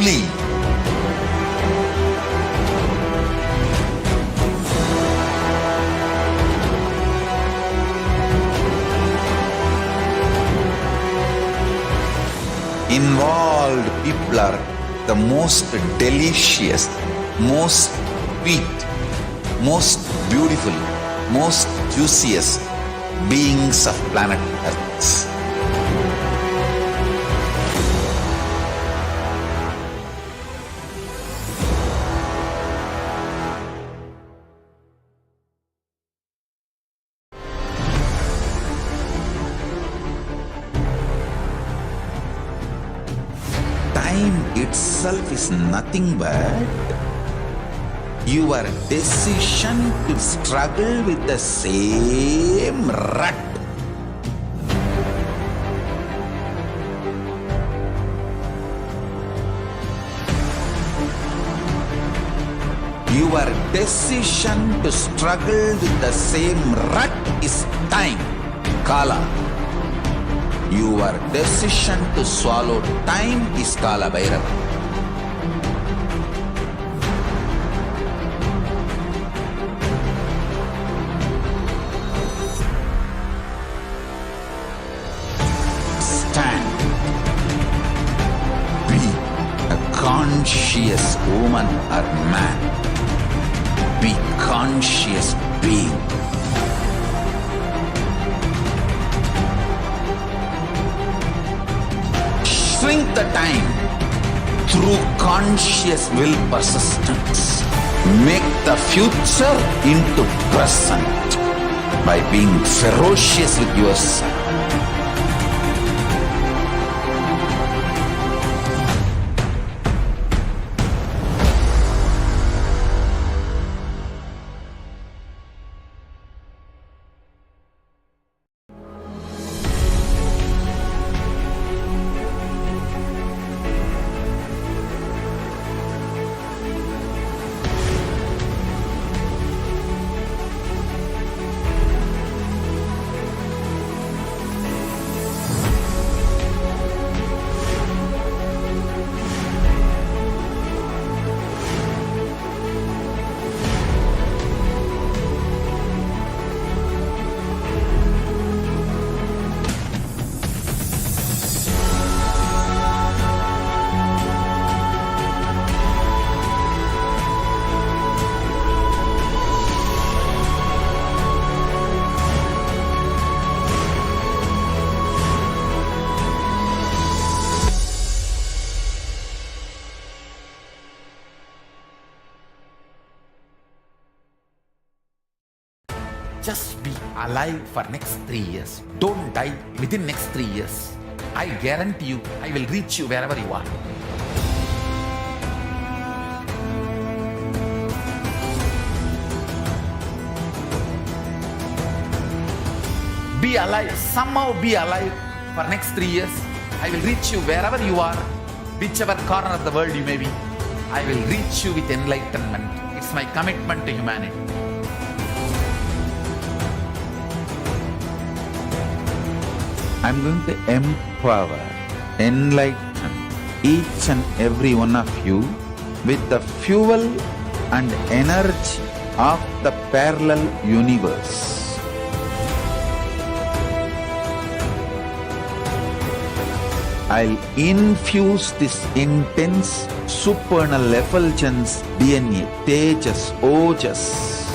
fully. Involved people are the most delicious, most sweet, most beautiful, most juiciest beings of planet Earth. Time itself is nothing but your decision to struggle with the same rut. Your decision to struggle with the same rut is time, Kala. Your decision to swallow time is Kala Bhairava. Stand. Be a conscious woman or man. Be conscious being. Shrink the time through conscious will persistence. Make the future into present by being ferocious with yourself. Just be alive for next 3 years. Don't die within next 3 years. I guarantee you, I will reach you wherever you are. Be alive, somehow be alive for next 3 years. I will reach you wherever you are, whichever corner of the world you may be. I will reach you with enlightenment. It's my commitment to humanity. I'm going to empower, enlighten each and every one of you with the fuel and energy of the parallel universe. I'll infuse this intense supernal effulgence DNA, Tejas, Ojas,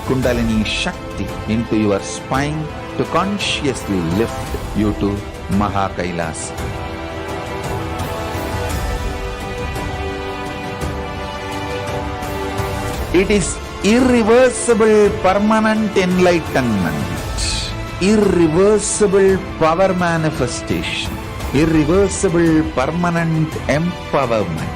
Kundalini Shakti into your spine to consciously lift you to KAILASA. It is irreversible permanent enlightenment, irreversible power manifestation, irreversible permanent empowerment.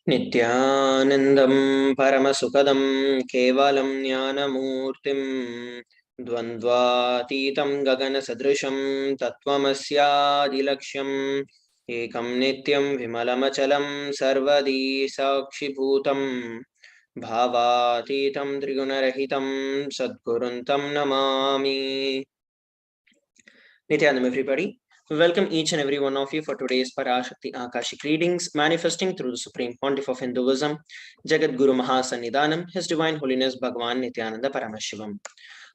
Nithyanandam Paramasukadam Kevalam Jnanamurtim द्वन्द्वातीतं गगनसदृशं तत्त्वमस्यादिलक्ष्यम् एकं नित्यं विमलमचलं सर्वदी साक्षिभूतं भावातीतं त्रिगुणरहितं सद्गुरुं तं Namami. Nityanam, everybody. We welcome each and every one of you for today's Parashakti Akashik readings, manifesting through the Supreme Pontiff of Hinduism, Jagat Guru Mahasannidhanam, His Divine Holiness Bhagavan Nithyananda Paramashivam.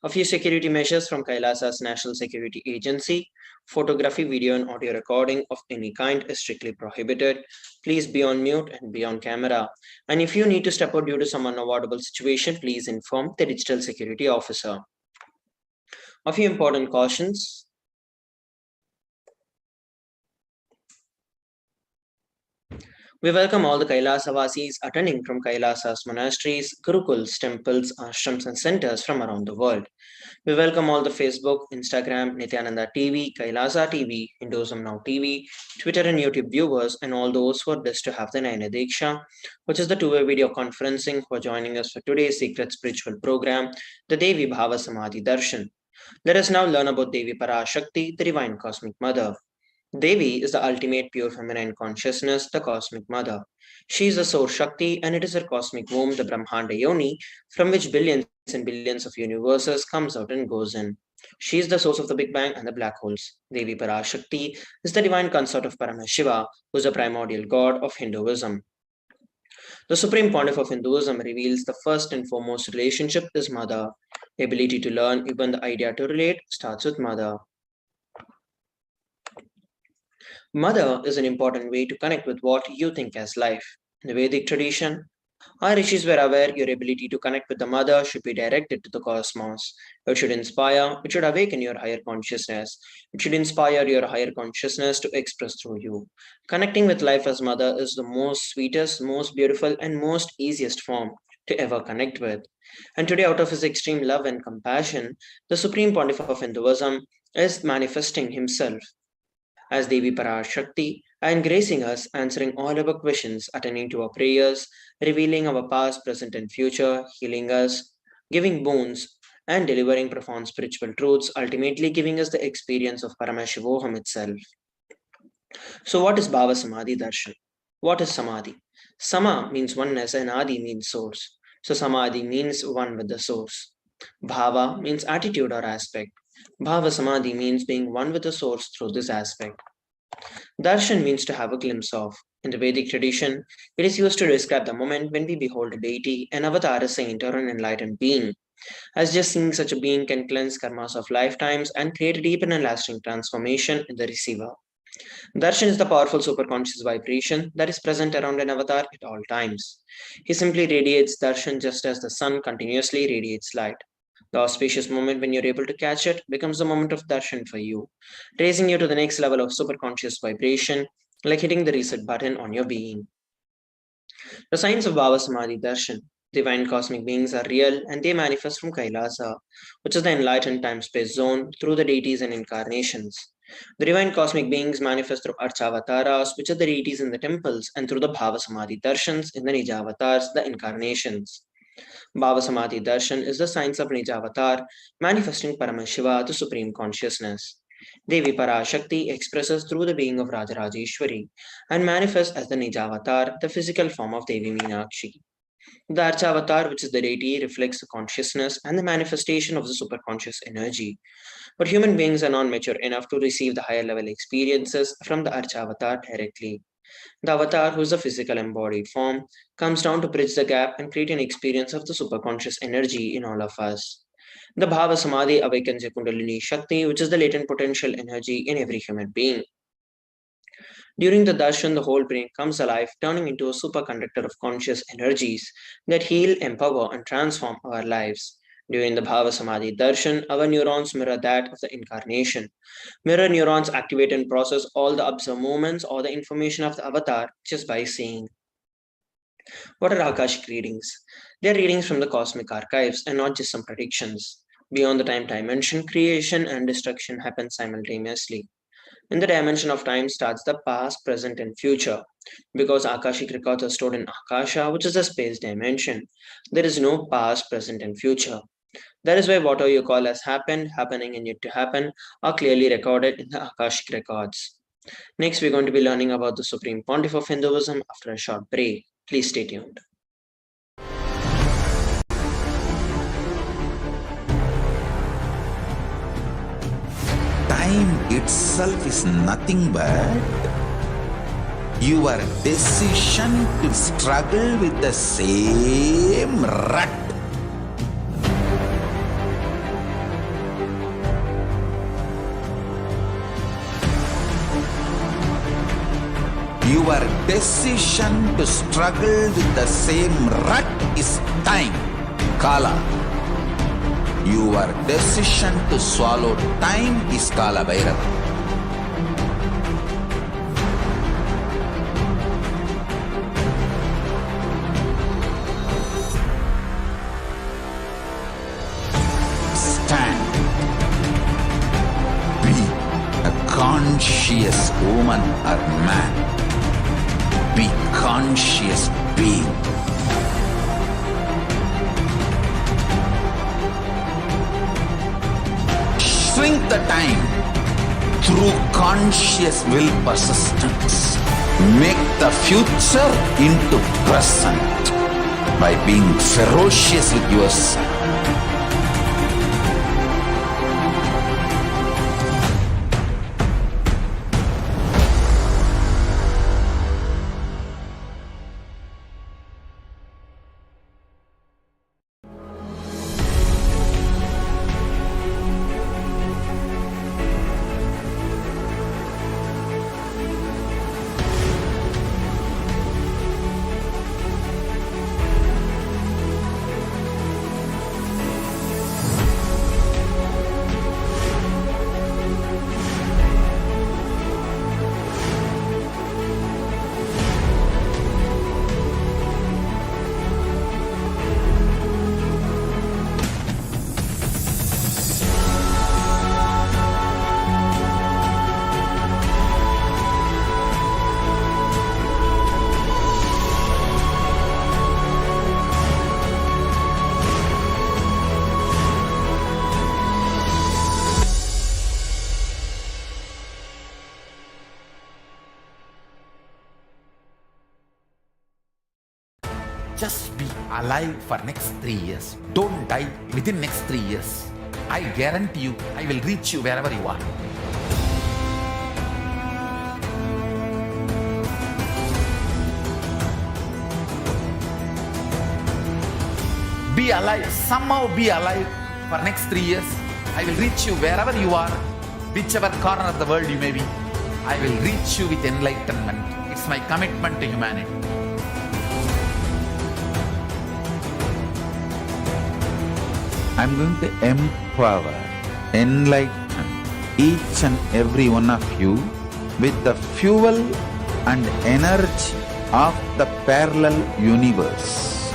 A few security measures from Kailasa's National Security Agency. Photography, video, and audio recording of any kind is strictly prohibited. Please be on mute and be on camera. And if you need to step out due to some unavoidable situation, please inform the digital security officer. A few important cautions. We welcome all the Kailasa-vasis attending from Kailasa's monasteries, gurukuls, temples, ashrams, and centers from around the world. We welcome all the Facebook, Instagram, Nithyananda TV, Kailasa TV, Hinduism Now TV, Twitter and YouTube viewers, and all those who are blessed to have the Naina Diksha, which is the two-way video conferencing, who are joining us for today's secret spiritual program, the Devi Bhava Samadhi Darshan. Let us now learn about Devi Parashakti, the Divine Cosmic Mother. Devi is the ultimate pure feminine consciousness, the cosmic mother. She is the source Shakti, and it is her cosmic womb, the Brahmanda Yoni, from which billions and billions of universes comes out and goes in. She is the source of the Big Bang and the black holes. Devi Parashakti is the divine consort of Paramashiva, who is the primordial god of Hinduism. The Supreme Pontiff of Hinduism reveals the first and foremost relationship is mother. Ability to learn, even the idea to relate, starts with mother. Mother is an important way to connect with what you think as life. In the Vedic tradition, our rishis were aware your ability to connect with the mother should be directed to the cosmos. It should inspire, it should awaken your higher consciousness. It should inspire your higher consciousness to express through you. Connecting with life as mother is the most sweetest, most beautiful, and most easiest form to ever connect with. And today, out of his extreme love and compassion, the Supreme Pontiff of Hinduism is manifesting himself as Devi Parashakti and gracing us, answering all our questions, attending to our prayers, revealing our past, present, and future, healing us, giving boons, and delivering profound spiritual truths, ultimately giving us the experience of Paramashivoham itself. So, what is Bhava Samadhi Darshan? What is Samadhi? Sama means oneness and Adi means source. So, Samadhi means one with the source. Bhava means attitude or aspect. Bhava Samadhi means being one with the source through this aspect. Darshan means to have a glimpse of. In the Vedic tradition, it is used to describe the moment when we behold a deity, an avatar, a saint, or an enlightened being. As just seeing such a being can cleanse karmas of lifetimes and create a deep and lasting transformation in the receiver. Darshan is the powerful superconscious vibration that is present around an avatar at all times. He simply radiates darshan just as the sun continuously radiates light. The auspicious moment when you're able to catch it becomes the moment of darshan for you, raising you to the next level of superconscious vibration, like hitting the reset button on your being. The signs of Bhava Samadhi Darshan. Divine cosmic beings are real and they manifest from Kailasa, which is the enlightened time-space zone, through the deities and incarnations. The divine cosmic beings manifest through Archavataras, which are the deities in the temples, and through the Bhava Samadhi Darshans in the Nijavatars, the incarnations. Bhava Samadhi Darshan is the science of Nijavatar, manifesting Paramashiva, the Supreme Consciousness. Devi Parashakti expresses through the being of Rajarajeshwari and manifests as the Nijavatar, the physical form of Devi Meenakshi. The Archavatar, which is the deity, reflects the consciousness and the manifestation of the superconscious energy. But human beings are not mature enough to receive the higher level experiences from the Archavatar directly. The avatar, who is a physical embodied form, comes down to bridge the gap and create an experience of the superconscious energy in all of us. The Bhava Samadhi awakens a Kundalini Shakti, which is the latent potential energy in every human being. During the darshan, the whole brain comes alive, turning into a superconductor of conscious energies that heal, empower, and transform our lives. During the Bhava Samadhi darshan, our neurons mirror that of the incarnation. Mirror neurons activate and process all the observed movements or the information of the avatar just by seeing. What are Akashik readings? They are readings from the cosmic archives and not just some predictions. Beyond the time dimension, creation and destruction happen simultaneously. In the dimension of time starts the past, present, and future. Because Akashic records are stored in Akasha, which is the space dimension, there is no past, present, and future. That is why whatever you call as happened, happening, and yet to happen are clearly recorded in the Akashik records. Next, we're going to be learning about the Supreme Pontiff of Hinduism after a short break. Please stay tuned. Time itself is nothing but your decision to struggle with the same rut. Your decision to struggle with the same rut is time, Kala. Your decision to swallow time is Kala Bhairava. Stand. Be a conscious woman or man. Be conscious being. Shrink the time through conscious will persistence. Make the future into present by being ferocious with yourself. Just be alive for next 3 years. Don't die within next 3 years. I guarantee you, I will reach you wherever you are. Be alive, somehow be alive for next 3 years. I will reach you wherever you are, whichever corner of the world you may be. I will reach you with enlightenment. It's my commitment to humanity. I'm going to empower, enlighten each and every one of you with the fuel and energy of the parallel universe.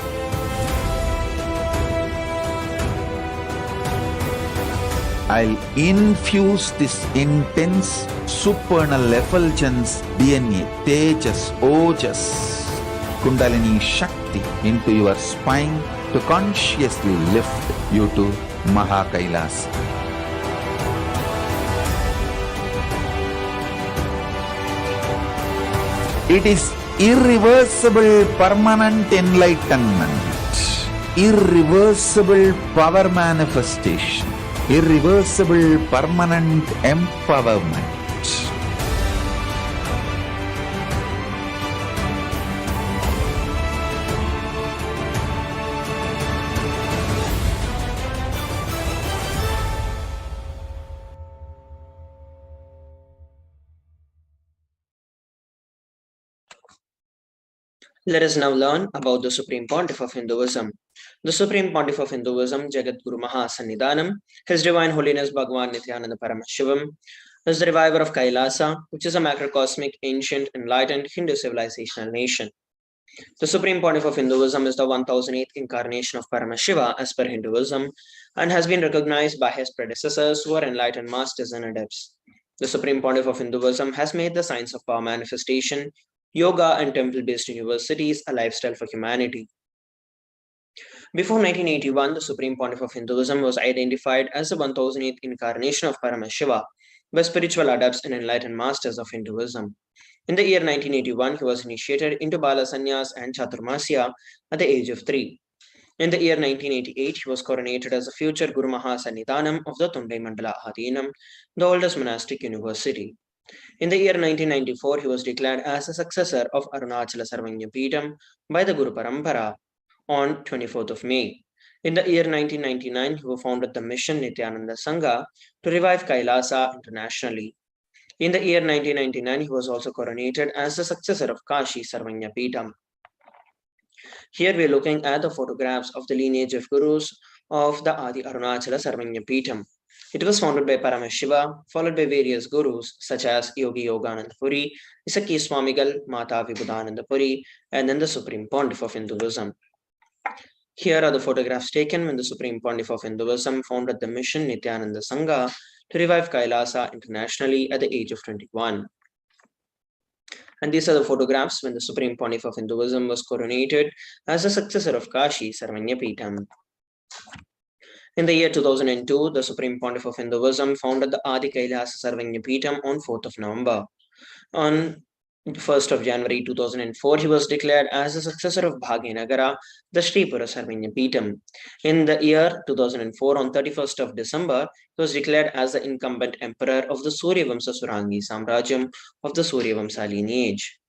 I'll infuse this intense supernal effulgence DNA, Tejas, Ojas, Kundalini Shakti into your spine to consciously lift you to KAILASA. It is irreversible permanent enlightenment, irreversible power manifestation, irreversible permanent empowerment. Let us now learn about the Supreme Pontiff of Hinduism. The Supreme Pontiff of Hinduism, Jagat Guru Mahasannidhanam, His Divine Holiness Bhagavan Nithyananda Paramashivam, is the reviver of KAILASA, which is a macrocosmic, ancient, enlightened Hindu civilizational nation. The Supreme Pontiff of Hinduism is the 1008th incarnation of Paramashiva as per Hinduism and has been recognized by his predecessors who are enlightened masters and adepts. The Supreme Pontiff of Hinduism has made the science of power manifestation, yoga and temple-based universities a lifestyle for humanity. Before 1981, the Supreme Pontiff of Hinduism was identified as the 1008th incarnation of Paramashiva by spiritual adepts and enlightened masters of Hinduism. In the year 1981, he was initiated into Bala Sannyas and Chaturmasya at the age of 3. In the year 1988, he was coronated as the future Guru Mahasannidhanam of the Tundai Mandala Adhinam, the oldest monastic university. In the year 1994, he was declared as the successor of Arunachala Sarvanya Peetham by the Guru Parampara on 24th of May. In the year 1999, he founded the mission Nithyananda Sangha to revive Kailasa internationally. In the year 1999, he was also coronated as the successor of Kashi Sarvanya Peetham. Here we are looking at the photographs of the lineage of gurus of the Adi Arunachala Sarvanya Peetham. It was founded by Paramashiva, followed by various gurus such as Yogi Yogananda Puri, Isaki Swamigal, Mata Vibhudananda Puri, and then the Supreme Pontiff of Hinduism. Here are the photographs taken when the Supreme Pontiff of Hinduism founded the mission Nithyananda Sangha to revive Kailasa internationally at the age of 21. And these are the photographs when the Supreme Pontiff of Hinduism was coronated as the successor of Kashi Sarvanya Peetham. In the year 2002, the Supreme Pontiff of Hinduism founded the Adi KAILASA Sarvanya Peetham on 4th of November. On 1st of January 2004, he was declared as the successor of Bhagyanagara, the Sripura Sarvanya Peetham. In the year 2004, on 31st of December, he was declared as the incumbent emperor of the Suryavamsa Surangi Samrajyam of the Suryavamsa lineage.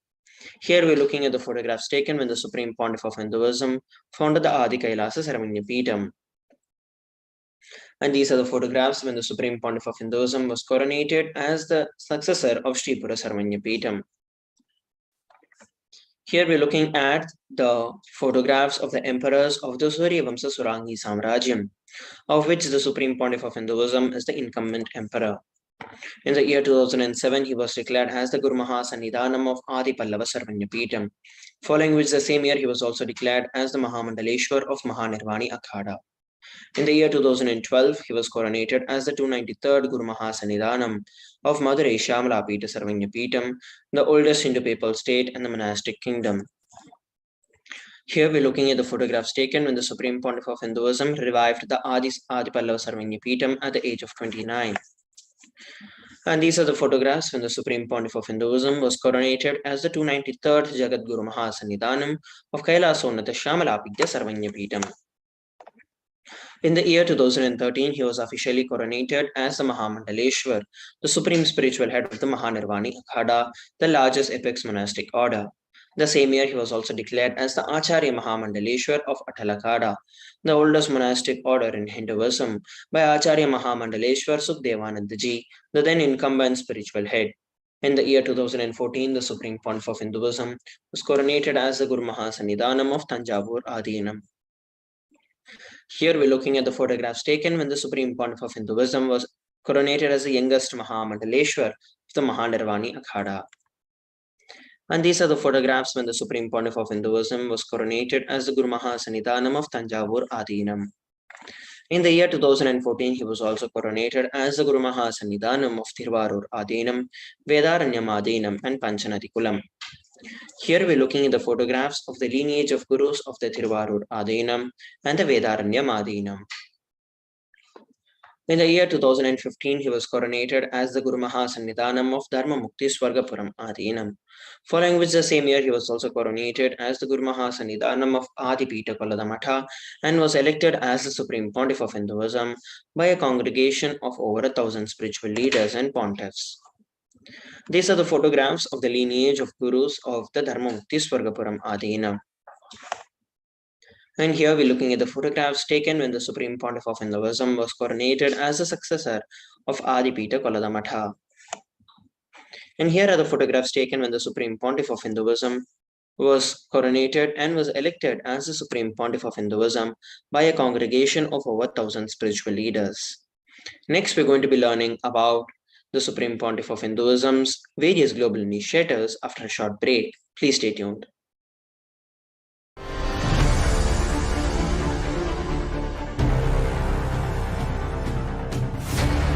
Here we are looking at the photographs taken when the Supreme Pontiff of Hinduism founded the Adi KAILASA Sarvanya Peetham. And these are the photographs when the Supreme Pontiff of Hinduism was coronated as the successor of Sripura Sarvanya Peetham. Here we're looking at the photographs of the emperors of the Suryavamsa Surangi Samrajyam, of which the Supreme Pontiff of Hinduism is the incumbent emperor. In the year 2007, he was declared as the Guru Mahasannidhanam of Adi Pallava Sarvanya Peetham, following which the same year he was also declared as the Mahamandaleshwar of Mahanirvani Akhada. In the year 2012, he was coronated as the 293rd Guru Mahasannidhanam of Madurai Shyamalapita Sarvanya Peetham, the oldest Hindu papal state and the monastic kingdom. Here we're looking at the photographs taken when the Supreme Pontiff of Hinduism revived the Adi Pallava Sarvanya Peetham at the age of 29. And these are the photographs when the Supreme Pontiff of Hinduism was coronated as the 293rd Jagat Guru Mahasannidhanam of Kailasonnatha Shyamalapita Sarvanya Peetham. In the year 2013, he was officially coronated as the Mahamandaleshwar, the supreme spiritual head of the Mahanirvani Akhada, the largest apex monastic order. The same year, he was also declared as the Acharya Mahamandaleshwar of Atalakada, the oldest monastic order in Hinduism, by Acharya Mahamandaleshwar Sukhdevanandaji, the then incumbent spiritual head. In the year 2014, the Supreme Pontiff of Hinduism was coronated as the Guru Mahasannidhanam of Tanjavur Adhinam. Here we're looking at the photographs taken when the Supreme Pontiff of Hinduism was coronated as the youngest Mahamandaleshwar of the Mahanirvani Akhada. And these are the photographs when the Supreme Pontiff of Hinduism was coronated as the Guru Mahasannidhanam of Tanjavur Adhinam. In the year 2014, he was also coronated as the Guru Mahasannidhanam of Thiruvarur Adhinam, Vedaranyam Adhinam, and Panchanatikulam. Here we're looking at the photographs of the lineage of gurus of the Thiruvarur Adhinam and the Vedaranyam Adhinam. In the year 2015, he was coronated as the Guru Mahasannidhanam of Dharma Mukti Swargapuram Adhinam, following which the same year he was also coronated as the Guru Mahasannidhanam of Adipita Koladamata and was elected as the Supreme Pontiff of Hinduism by a congregation of over 1,000 spiritual leaders and pontiffs. These are the photographs of the lineage of gurus of the Dharma Mukti Swargapuram Adhinam. And here we're looking at the photographs taken when the Supreme Pontiff of Hinduism was coronated as the successor of Adipita Koladamata. And here are the photographs taken when the Supreme Pontiff of Hinduism was coronated and was elected as the Supreme Pontiff of Hinduism by a congregation of over 1,000 spiritual leaders. Next, we're going to be learning about the Supreme Pontiff of Hinduism's various global initiatives after a short break. Please stay tuned.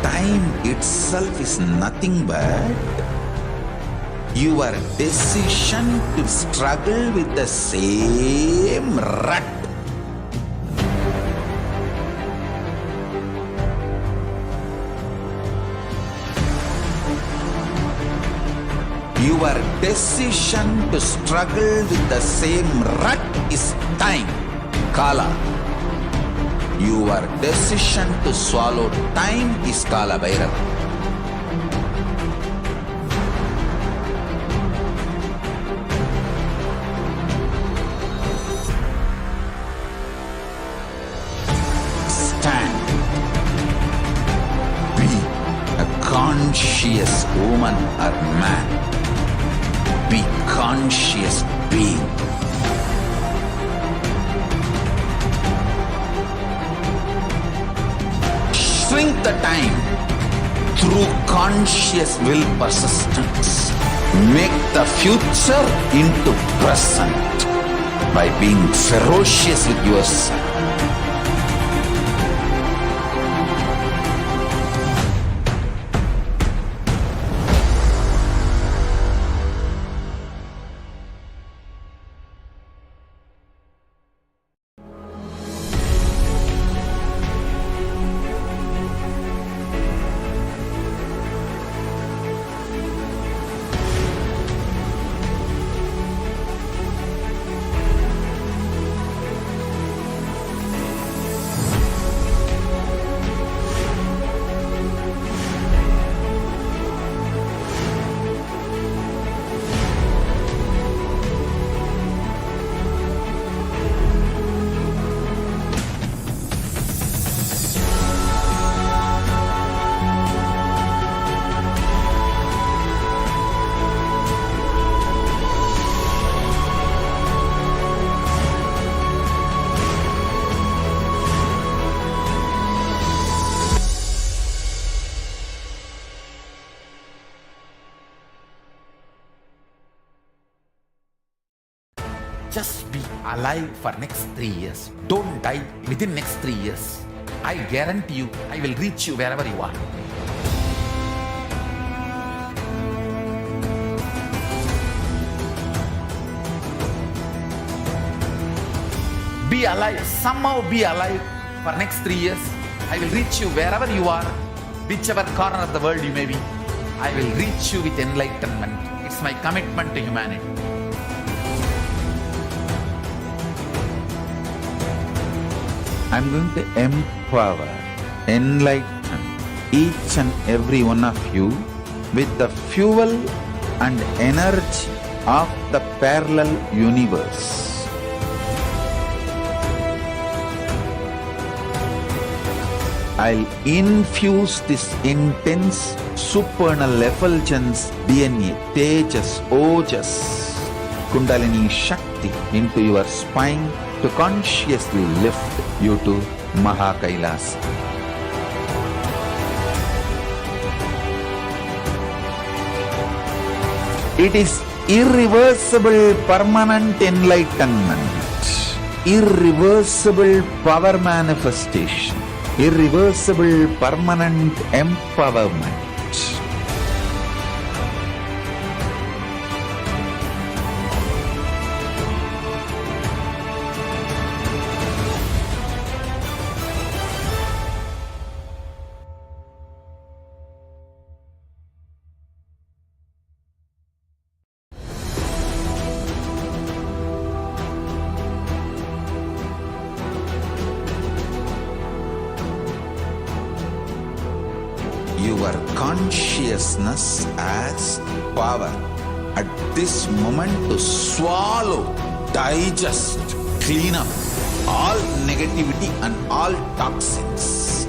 Time itself is nothing but your decision to struggle with the same rut Your decision to struggle with the same rut is time, Kala. Your decision to swallow time is Kala Bhairava. Stand. Be a conscious woman or man. Be conscious being. Shrink the time through conscious will persistence. Make the future into present by being ferocious with yourself. Just be alive for next 3 years. Don't die within next 3 years. I guarantee you, I will reach you wherever you are. Be alive, somehow be alive for next 3 years. I will reach you wherever you are, whichever corner of the world you may be. I will reach you with enlightenment. It's my commitment to humanity. I'm going to empower, enlighten each and every one of you with the fuel and energy of the parallel universe. I'll infuse this intense supernal effulgence DNA, Tejas, Ojas, Kundalini Shakti into your spine to consciously lift you to KAILASA. It is irreversible permanent enlightenment, irreversible power manifestation, irreversible permanent empowerment. Your consciousness as power at this moment to swallow, digest, clean up all negativity and all toxins.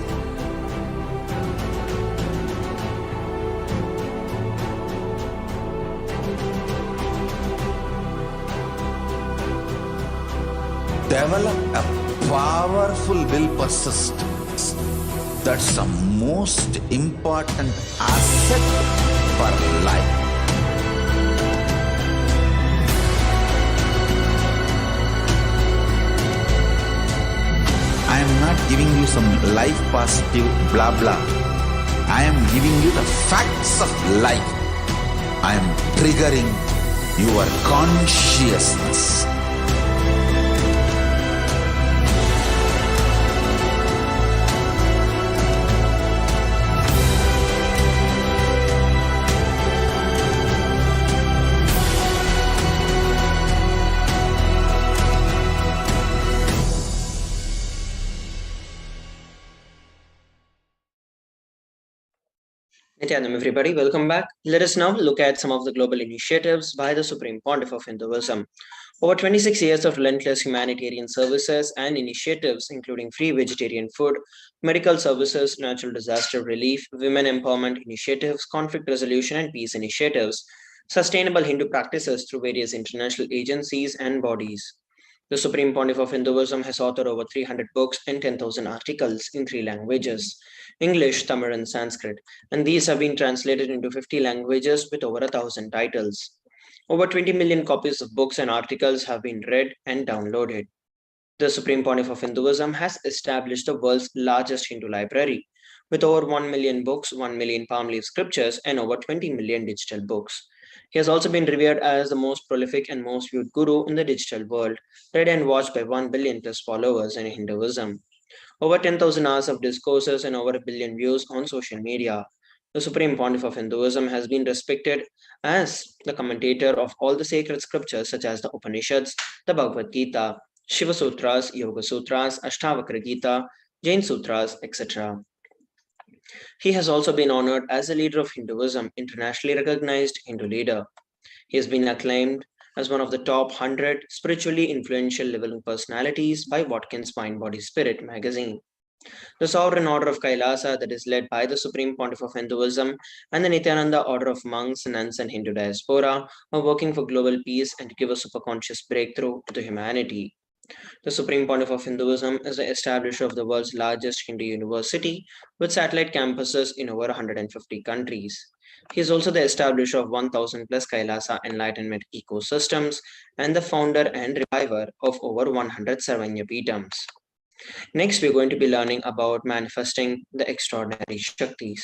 Develop a powerful will persistence. That's the most important asset for life. I am not giving you some life positive blah blah. I am giving you the facts of life. I am triggering your consciousness. Nithyanam, everybody, welcome back. Let us now look at some of the global initiatives by the Supreme Pontiff of Hinduism. Over 26 years of relentless humanitarian services and initiatives, including free vegetarian food, medical services, natural disaster relief, women empowerment initiatives, conflict resolution and peace initiatives, sustainable Hindu practices through various international agencies and bodies. The Supreme Pontiff of Hinduism has authored over 300 books and 10,000 articles in 3 languages: English, Tamil, and Sanskrit, and these have been translated into 50 languages with over 1,000 titles. Over 20 million copies of books and articles have been read and downloaded. The Supreme Pontiff of Hinduism has established the world's largest Hindu library, with over 1 million books, 1 million palm leaf scriptures, and over 20 million digital books. He has also been revered as the most prolific and most viewed guru in the digital world, read and watched by 1 billion plus followers in Hinduism. Over 10,000 hours of discourses and over 1 billion views on social media. The Supreme Pontiff of Hinduism has been respected as the commentator of all the sacred scriptures such as the Upanishads, the Bhagavad Gita, Shiva Sutras, Yoga Sutras, Ashtavakra Gita, Jain Sutras, etc. He has also been honored as a leader of Hinduism, internationally recognized Hindu leader. He has been acclaimed as one of the top 100 spiritually influential living personalities by Watkins Mind Body Spirit magazine. The Sovereign Order of KAILASA, that is led by the Supreme Pontiff of Hinduism, and the Nithyananda Order of Monks, Nuns, and Hindu Diaspora are working for global peace and to give a superconscious breakthrough to humanity. The Supreme Pontiff of Hinduism is the establisher of the world's largest Hindu university with satellite campuses in over 150 countries. He is also the establisher of 1,000 plus Kailasa Enlightenment ecosystems and the founder and reviver of over 100 Sarvanyapitams. Next, we're going to be learning about manifesting the extraordinary Shaktis.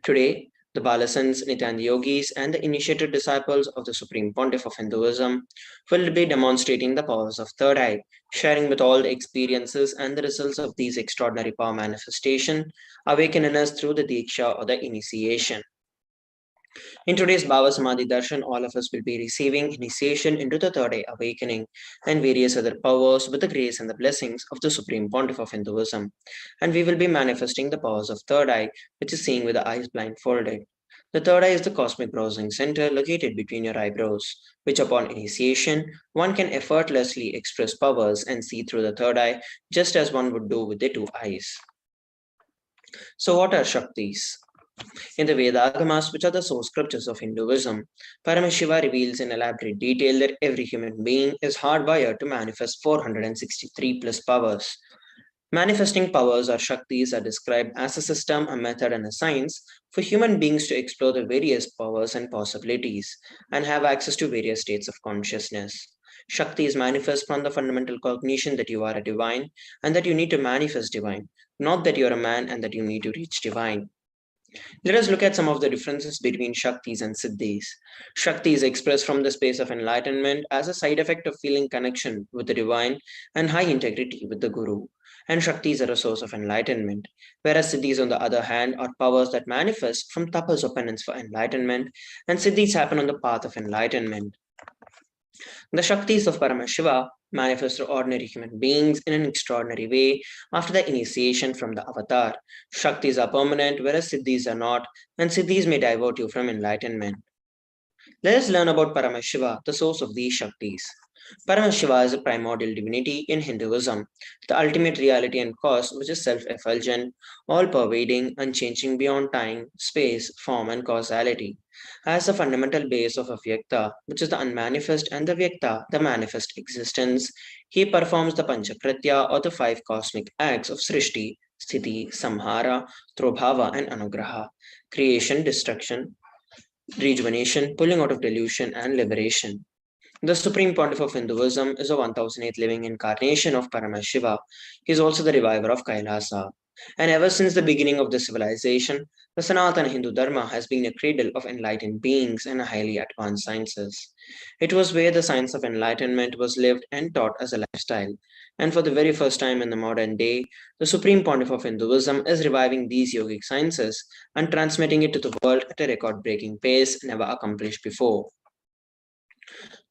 Today, the Balasans, Nityananda Yogis, and the initiated disciples of the Supreme Pontiff of Hinduism will be demonstrating the powers of Third Eye, sharing with all the experiences and the results of these extraordinary power manifestation, awakening us through the Diksha or the initiation. In today's Bhava Samadhi Darshan, all of us will be receiving initiation into the Third Eye awakening and various other powers with the grace and the blessings of the Supreme Pontiff of Hinduism. And we will be manifesting the powers of Third Eye, which is seeing with the eyes blindfolded. The third eye is the cosmic browsing center located between your eyebrows, which upon initiation, one can effortlessly express powers and see through the third eye, just as one would do with the two eyes. So what are Shaktis? In the Vedagamas, which are the source scriptures of Hinduism, Paramashiva reveals in elaborate detail that every human being is hardwired to manifest 463 plus powers. Manifesting powers or Shaktis are described as a system, a method, and a science for human beings to explore the various powers and possibilities and have access to various states of consciousness. Shaktis manifest from the fundamental cognition that you are a divine and that you need to manifest divine, not that you are a man and that you need to reach divine. Let us look at some of the differences between Shaktis and Siddhis. Shakti is expressed from the space of enlightenment as a side effect of feeling connection with the divine and high integrity with the Guru. And Shaktis are a source of enlightenment, whereas Siddhis, on the other hand, are powers that manifest from tapas or penance for enlightenment, and Siddhis happen on the path of enlightenment. The Shaktis of Paramashiva manifest through ordinary human beings in an extraordinary way after the initiation from the avatar. Shaktis are permanent, whereas Siddhis are not, and Siddhis may divert you from enlightenment. Let us learn about Paramashiva, the source of these Shaktis. Paramashiva is a primordial divinity in Hinduism, the ultimate reality and cause, which is self-effulgent, all-pervading, unchanging beyond time, space, form, and causality. As the fundamental base of a Vyakta, which is the unmanifest, and the Vyakta, the manifest existence, he performs the Panchakritya or the 5 cosmic acts of Srishti, Sthiti, Samhara, Trobhava, and Anugraha: creation, destruction, rejuvenation, pulling out of delusion, and liberation. The Supreme Pontiff of Hinduism is a 1008th living incarnation of Paramashiva. He is also the reviver of Kailasa. And ever since the beginning of the civilization, the Sanatana Hindu Dharma has been a cradle of enlightened beings and highly advanced sciences. It was where the science of enlightenment was lived and taught as a lifestyle. And for the very first time in the modern day, the Supreme Pontiff of Hinduism is reviving these yogic sciences and transmitting it to the world at a record-breaking pace never accomplished before.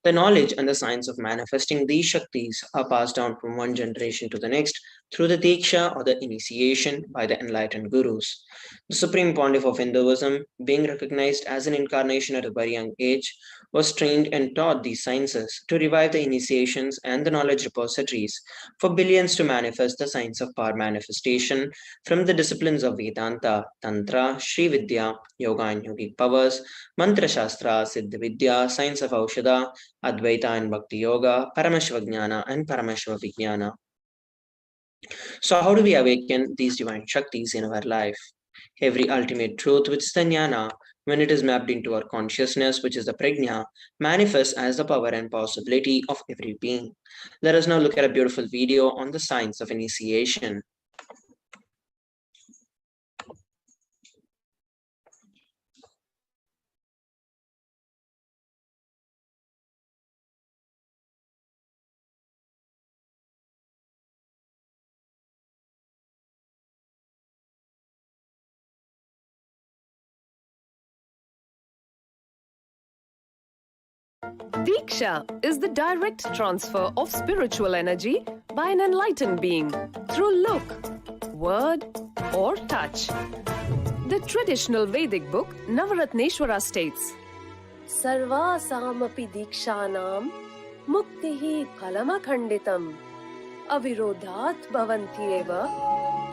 The knowledge and the science of manifesting these Shaktis are passed down from one generation to the next through the Diksha or the initiation by the enlightened gurus. The Supreme Pontiff of Hinduism, being recognized as an incarnation at a very young age, was trained and taught these sciences to revive the initiations and the knowledge repositories for billions to manifest the science of power manifestation from the disciplines of Vedanta, Tantra, Sri Vidya, Yoga and Yogic powers, Mantra Shastra, Siddha Vidya, science of Aushadha, Advaita and Bhakti Yoga, Paramashiva and Paramashiva Vijnana. So, how do we awaken these divine Shaktis in our life? Every ultimate truth, which is the jnana, when it is mapped into our consciousness, which is the prajna, manifests as the power and possibility of every being. Let us now look at a beautiful video on the science of initiation. Diksha is the direct transfer of spiritual energy by an enlightened being through look, word, or touch. The traditional Vedic book Navaratneshwara states, Sarvasamapi dikshanam muktihi phalamakhanditam avirodhat bhavantyeva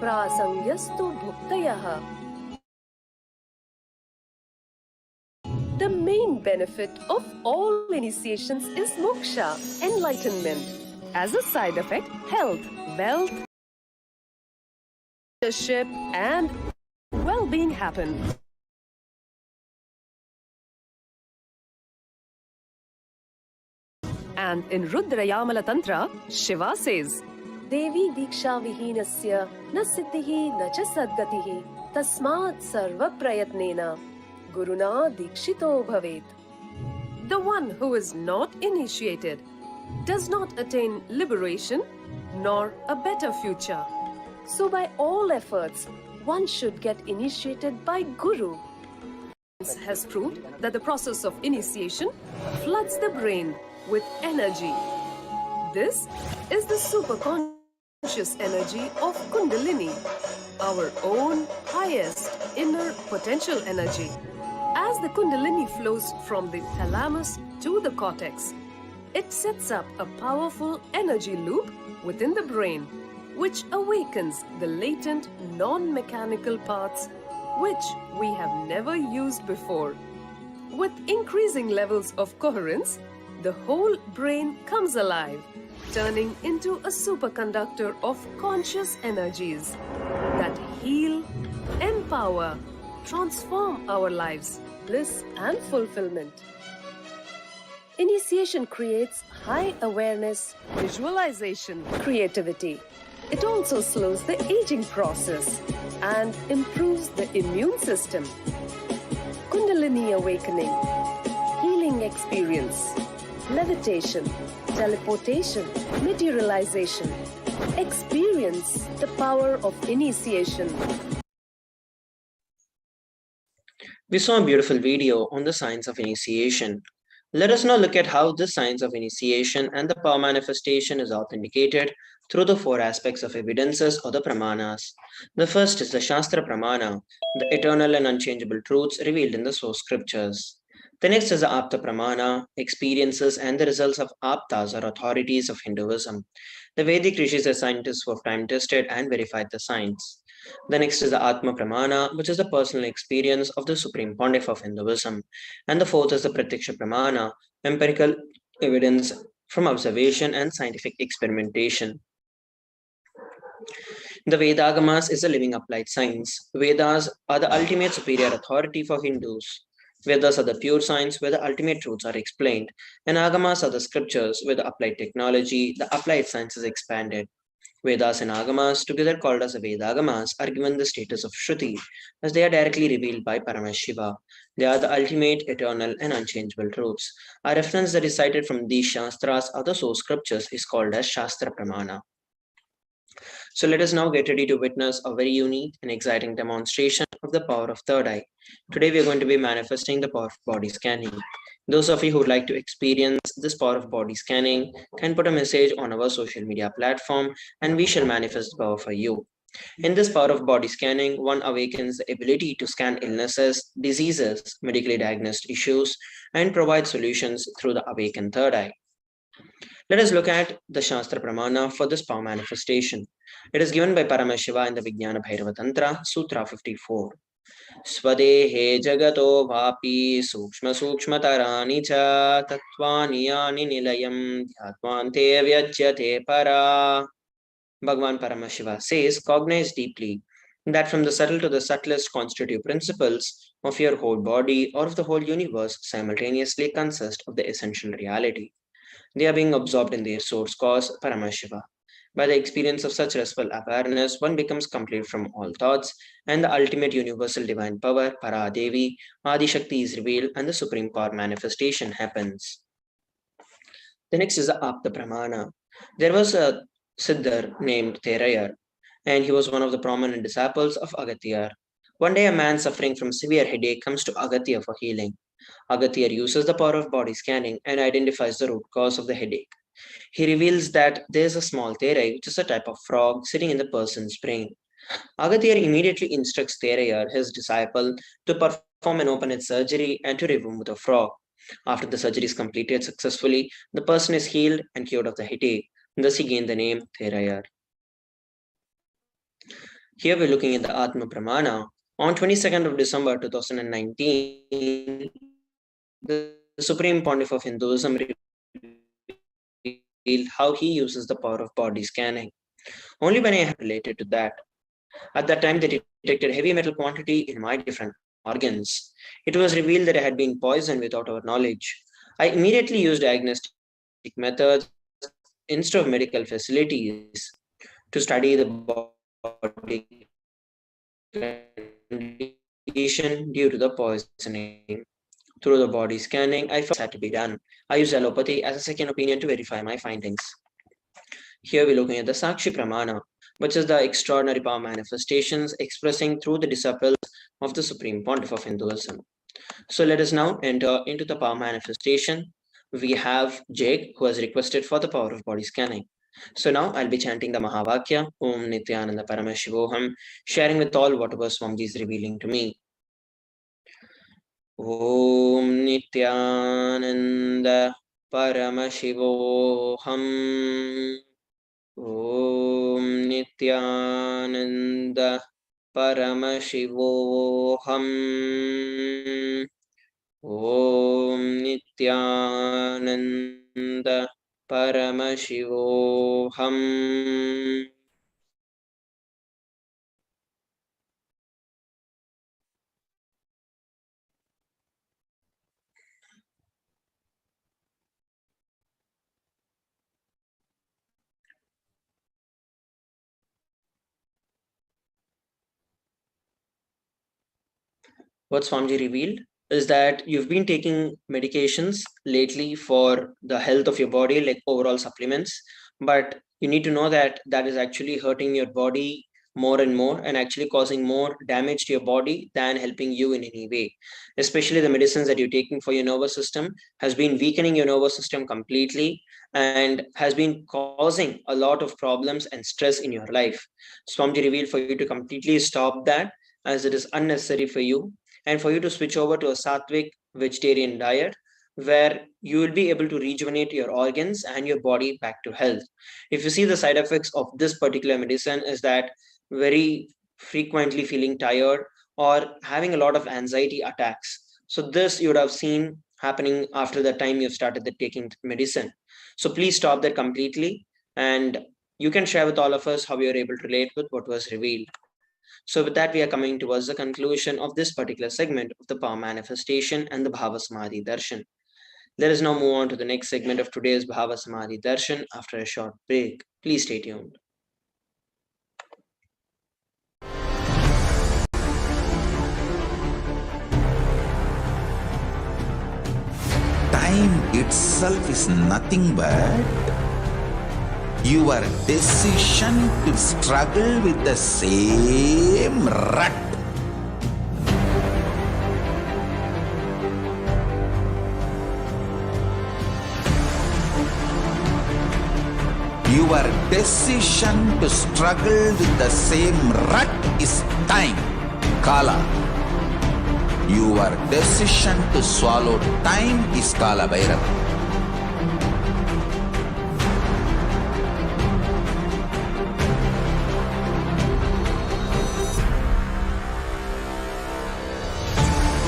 prasangyastu bhuktayaha. The main benefit of all initiations is moksha, enlightenment. As a side effect, health, wealth, leadership, and well-being happen. And in Rudrayamala Tantra, Shiva says, Devi Diksha Vihinasya na siddhihi na cha sadgatihi tasmat sarva prayatnena Guruna Dikshito Bhavet. The one who is not initiated does not attain liberation nor a better future. So by all efforts, one should get initiated by Guru. Science has proved that the process of initiation floods the brain with energy. This is the superconscious energy of Kundalini, our own highest inner potential energy. As the Kundalini flows from the thalamus to the cortex, it sets up a powerful energy loop within the brain, which awakens the latent non-mechanical parts which we have never used before. With increasing levels of coherence, the whole brain comes alive, turning into a superconductor of conscious energies that heal, empower, transform our lives, bliss and fulfillment. Initiation creates high awareness, visualization, creativity. It also slows the aging process and improves the immune system. Kundalini awakening, healing experience, levitation, teleportation, materialization. Experience the power of initiation. We saw a beautiful video on the science of initiation. Let us now look at how this science of initiation and the power manifestation is authenticated through the four aspects of evidences or the pramanas. The first is the Shastra Pramana, the eternal and unchangeable truths revealed in the source scriptures. The next is the Apta Pramana, experiences and the results of Aptas or authorities of Hinduism. The Vedic rishis are scientists who have time tested and verified the science. The next is the Atma Pramana, which is the personal experience of the Supreme Pontiff of Hinduism. And the fourth is the Pratyaksha Pramana, empirical evidence from observation and scientific experimentation. The Vedagamas is a living applied science. Vedas are the ultimate superior authority for Hindus. Vedas are the pure science where the ultimate truths are explained, and Agamas are the scriptures where the applied technology, the applied science is expanded. Vedas and Agamas, together called as the Vedagamas, are given the status of Shruti, as they are directly revealed by Paramashiva. They are the ultimate, eternal, and unchangeable truths. A reference that is cited from these Shastras or the source scriptures is called as Shastra Pramana. So let us now get ready to witness a very unique and exciting demonstration of the power of third eye. Today we are going to be manifesting the power of body scanning. Those of you who would like to experience this power of body scanning can put a message on our social media platform and we shall manifest the power for you. In this power of body scanning, one awakens the ability to scan illnesses, diseases, medically diagnosed issues, and provide solutions through the awakened third eye. Let us look at the Shastra Pramana for this power manifestation. It is given by Paramashiva in the Vijnana Bhairava Tantra, Sutra 54. Swadehe jagato vapi sukshma sukshmatarani cha tattvani yani nilayam dhyatmante vyajyate para. Bhagavan Paramashiva says, cognize deeply that from the subtle to the subtlest constitutive principles of your whole body or of the whole universe simultaneously consist of the essential reality. They are being absorbed in their source cause, Paramashiva. By the experience of such restful awareness, one becomes complete from all thoughts, and the ultimate universal divine power, Paradevi, Adi Shakti is revealed, and the supreme power manifestation happens. The next is the Apta Pramana. There was a Siddhar named Therayar, and he was one of the prominent disciples of Agathya. One day, a man suffering from severe headache comes to Agathya for healing. Agathya uses the power of body scanning and identifies the root cause of the headache. He reveals that there is a small therai, which is a type of frog, sitting in the person's brain. Agathya immediately instructs Therayar, his disciple, to perform an open-head surgery and to remove the frog. After the surgery is completed successfully, the person is healed and cured of the headache. Thus he gained the name Therayar. Here we're looking at the Atma Pramana. On 22nd of December 2019, the Supreme Pontiff of Hinduism revealed how he uses the power of body scanning. Only when I related to that. At that time, they detected heavy metal quantity in my different organs. It was revealed that I had been poisoned without our knowledge. I immediately used diagnostic methods instead of medical facilities to study the body condition due to the poisoning. Through the body scanning, I felt it had to be done. I used allopathy as a second opinion to verify my findings. Here we're looking at the Sakshi Pramana, which is the extraordinary power manifestations expressing through the disciples of the Supreme Pontiff of Hinduism. So let us now enter into the power manifestation. We have Jake, who has requested for the power of body scanning. So now I'll be chanting the Mahavakya, Om Nithyananda Paramashivoham, sharing with all whatever Swamiji is revealing to me. Om Nithyananda Paramashivoham. Om Nithyananda Paramashivoham. Om Nithyananda Paramashivoham. What Swamiji revealed is that you've been taking medications lately for the health of your body, like overall supplements, but you need to know that that is actually hurting your body more and more and actually causing more damage to your body than helping you in any way. Especially the medicines that you're taking for your nervous system has been weakening your nervous system completely and has been causing a lot of problems and stress in your life. Swamiji revealed for you to completely stop that, as it is unnecessary for you, and for you to switch over to a sattvic vegetarian diet where you will be able to rejuvenate your organs and your body back to health. If you see, the side effects of this particular medicine is that very frequently feeling tired or having a lot of anxiety attacks. So this you would have seen happening after the time you've started taking medicine. So please stop that completely, and you can share with all of us how you're able to relate with what was revealed. So with that, we are coming towards the conclusion of this particular segment of the power manifestation and the Bhava Samadhi Darshan. Let us now move on to the next segment of today's Bhava Samadhi Darshan after a short break. Please stay tuned. Time itself is nothing but your decision to struggle with the same rut. Your decision to struggle with the same rut is time, Kala. Your decision to swallow time is Kala Bhairava.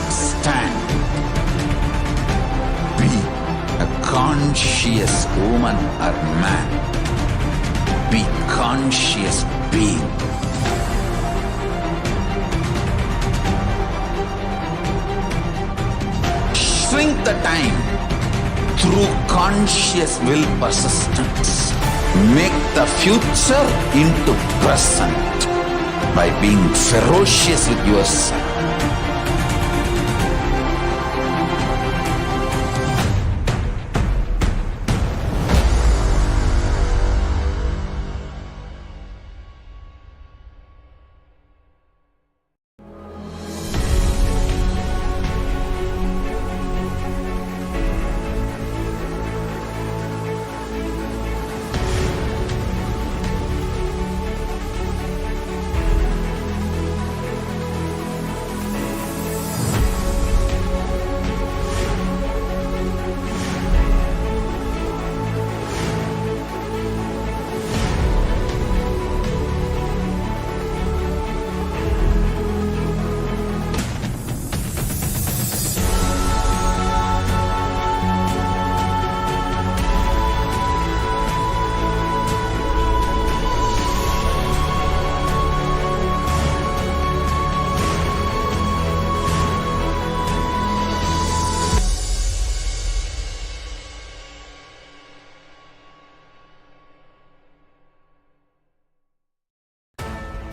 Stand. Be a conscious woman or man. Be conscious being. Shrink the time through conscious will persistence. Make the future into present by being ferocious with yourself.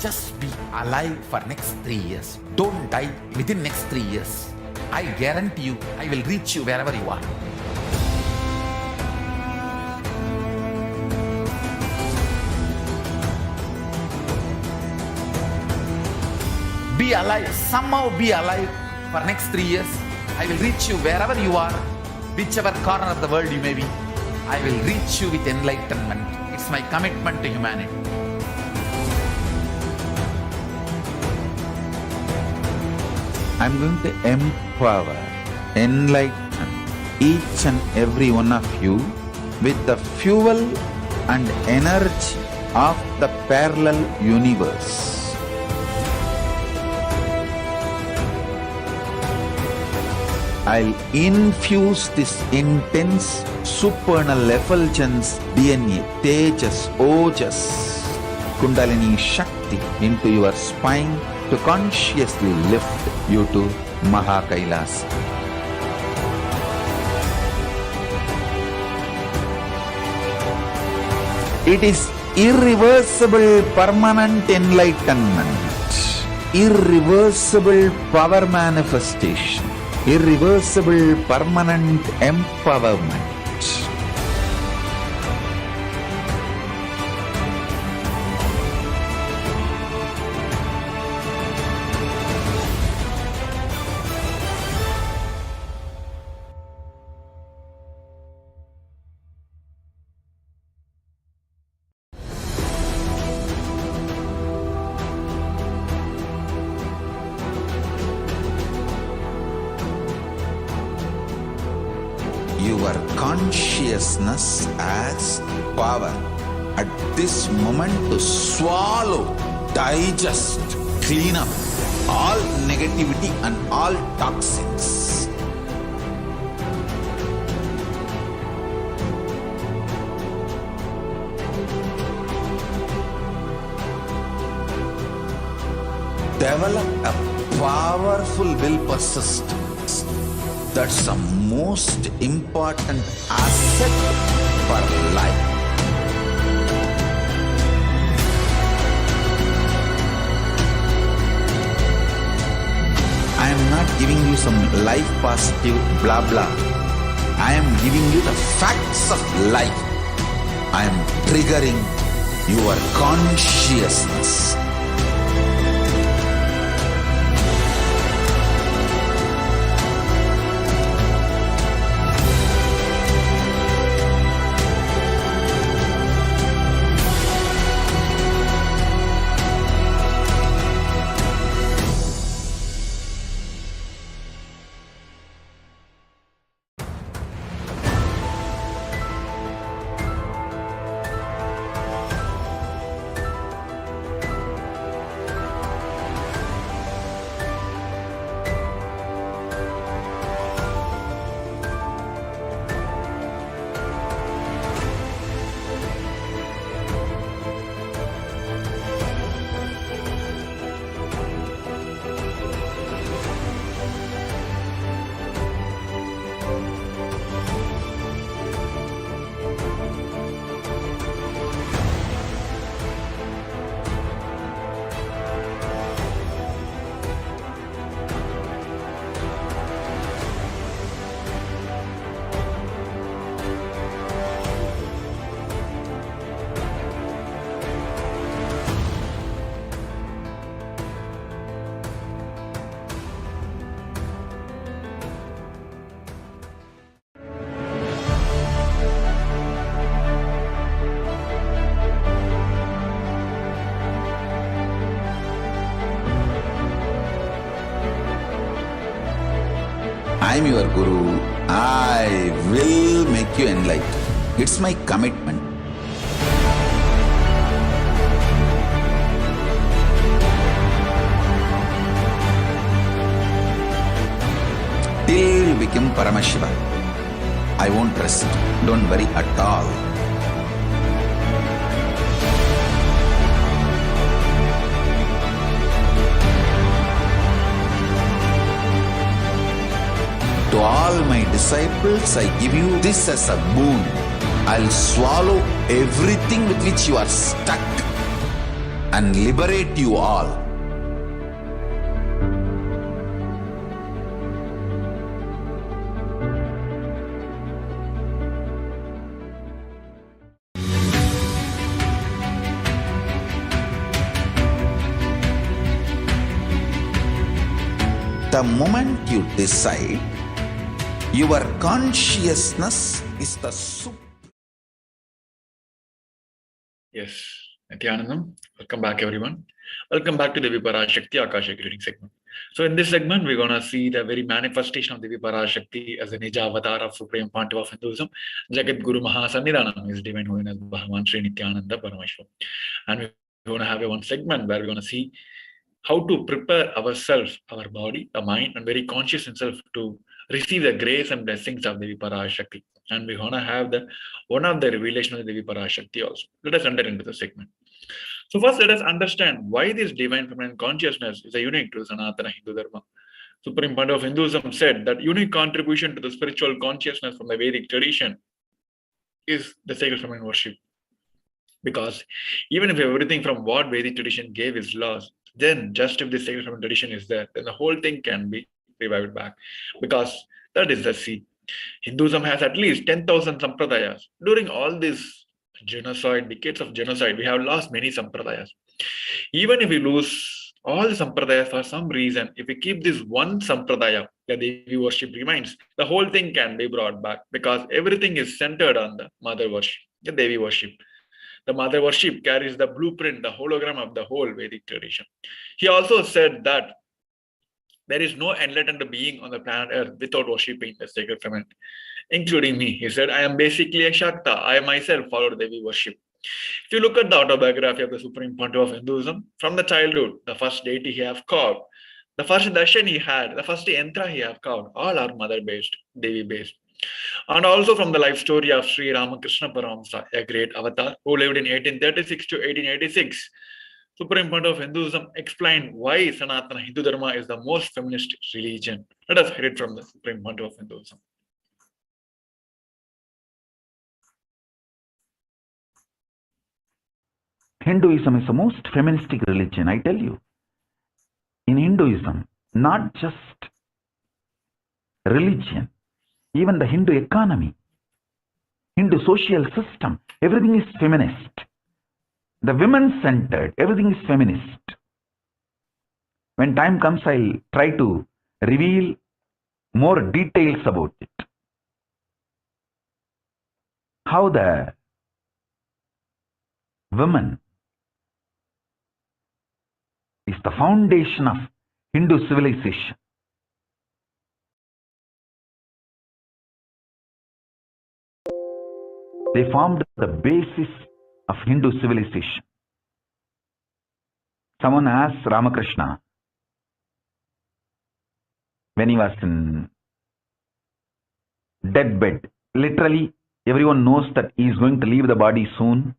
Just be alive for next 3 years. Don't die within next 3 years. I guarantee you, I will reach you wherever you are. Be alive, somehow be alive for next 3 years. I will reach you wherever you are, whichever corner of the world you may be. I will reach you with enlightenment. It's my commitment to humanity. I'm going to empower, enlighten each and every one of you with the fuel and energy of the parallel universe. I'll infuse this intense supernal effulgence DNA, Tejas, Ojas, Kundalini Shakti into your spine to consciously lift you to KAILASA. It is irreversible permanent enlightenment, irreversible power manifestation, irreversible permanent empowerment. Your consciousness as power at this moment to swallow, digest, clean up all negativity and all toxins. Develop a powerful will persistence. That's the most important asset for life. I am not giving you some life positive blah blah. I am giving you the facts of life. I am triggering your consciousness. I'm your Guru. I will make you enlightened. It's my commitment. Till you become Paramashiva, I won't rest. Don't worry at all. To all my disciples, I give you this as a boon. I'll swallow everything with which you are stuck and liberate you all. The moment you decide, your consciousness is the Yes, Nithyanandam. Welcome back, everyone. Welcome back to Devi Parashakti Akashik reading segment. So in this segment, we're going to see the very manifestation of Devi Parashakti as a Nija avatar of Supreme Pontiff of Hinduism, Jagat Guru Mahasannidhanam, His Divine Holiness Bhagavan Sri Nithyananda Paramashivam. And we're going to have one segment where we're going to see how to prepare ourselves, our body, the mind, and very conscious himself to receive the grace and blessings of Devi Parashakti. And we're going to have one of the revelation of Devi Parashakti also. Let us enter into the segment. So first, let us understand why this divine feminine consciousness is a unique to Sanatana Hindu Dharma. Supreme Pontiff of Hinduism said that unique contribution to the spiritual consciousness from the Vedic tradition is the sacred feminine worship. Because even if everything from what Vedic tradition gave is lost, then just if the sacred feminine tradition is there, then the whole thing can be revived back. Because that is the seed. Hinduism has at least 10,000 sampradayas. During all this genocide, decades of genocide, we have lost many sampradayas. Even if we lose all the sampradayas for some reason, if we keep this one sampradaya, the Devi worship remains, the whole thing can be brought back because everything is centered on the mother worship, the Devi worship. The mother worship carries the blueprint, the hologram of the whole Vedic tradition. He also said that there is no enlightened being on the planet Earth without worshipping the sacred feminine, including me. He said, I am basically a Shakta. I myself follow Devi worship. If you look at the autobiography of the Supreme Pontiff of Hinduism, from the childhood, the first deity he have carved, the first darshan he had, the first yantra he have carved, all are mother-based, Devi-based. And also from the life story of Sri Ramakrishna Paramahamsa, a great avatar who lived in 1836 to 1886. Supreme Pontiff of Hinduism explained why Sanatana Hindu Dharma is the most feminist religion. Let us hear it from the Supreme Pontiff of Hinduism. Hinduism is the most feministic religion, I tell you. In Hinduism, not just religion, even the Hindu economy, Hindu social system, everything is feminist. The women-centered, everything is feminist. When time comes, I'll try to reveal more details about it. How the woman is the foundation of Hindu civilization. They formed the basis of Hindu civilization. Someone asked Ramakrishna when he was in deathbed. Literally, everyone knows that he is going to leave the body soon.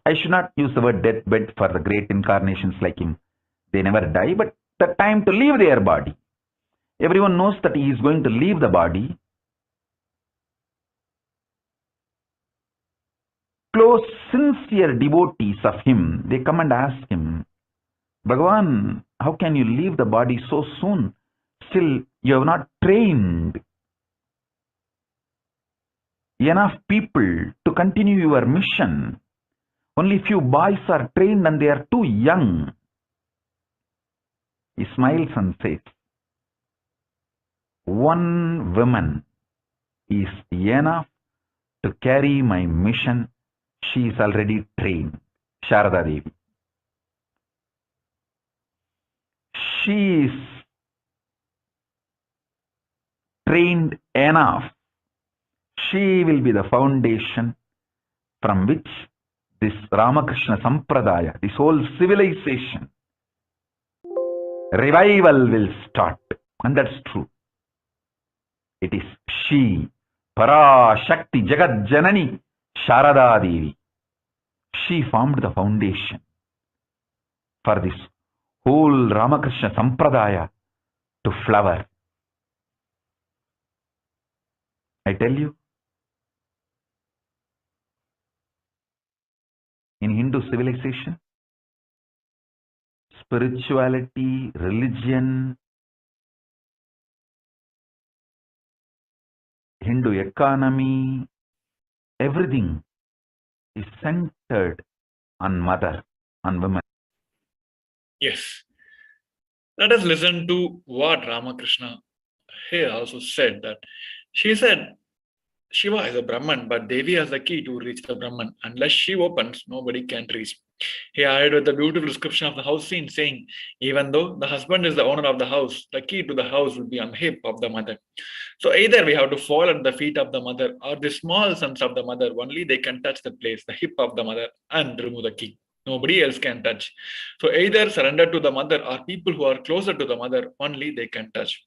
I should not use the word deathbed for the great incarnations like him. They never die, but the time to leave their body. Everyone knows that he is going to leave the body. Close, sincere devotees of him, they come and ask him, Bhagavan, how can you leave the body so soon? Still, you have not trained enough people to continue your mission. Only few boys are trained and they are too young. He smiles and says, one woman is enough to carry my mission. She is already trained, Sharada Devi. She is trained enough, she will be the foundation from which this Ramakrishna Sampradaya, this whole civilization, revival will start. And that's true. It is she, Parashakti Jagat Janani Sharada Devi. She formed the foundation for this whole Ramakrishna Sampradaya to flower. I tell you, in Hindu civilization, spirituality, religion, Hindu economy, everything is centered on mother, on women. Yes. Let us listen to what Ramakrishna here also said, that she said Shiva is a Brahman, but Devi has the key to reach the Brahman. Unless she opens, nobody can reach. He added with a beautiful description of the house scene, saying, even though the husband is the owner of the house, the key to the house will be on the hip of the mother. So either we have to fall at the feet of the mother, or the small sons of the mother, only they can touch the place, the hip of the mother, and remove the key. Nobody else can touch. So either surrender to the mother, or people who are closer to the mother, only they can touch.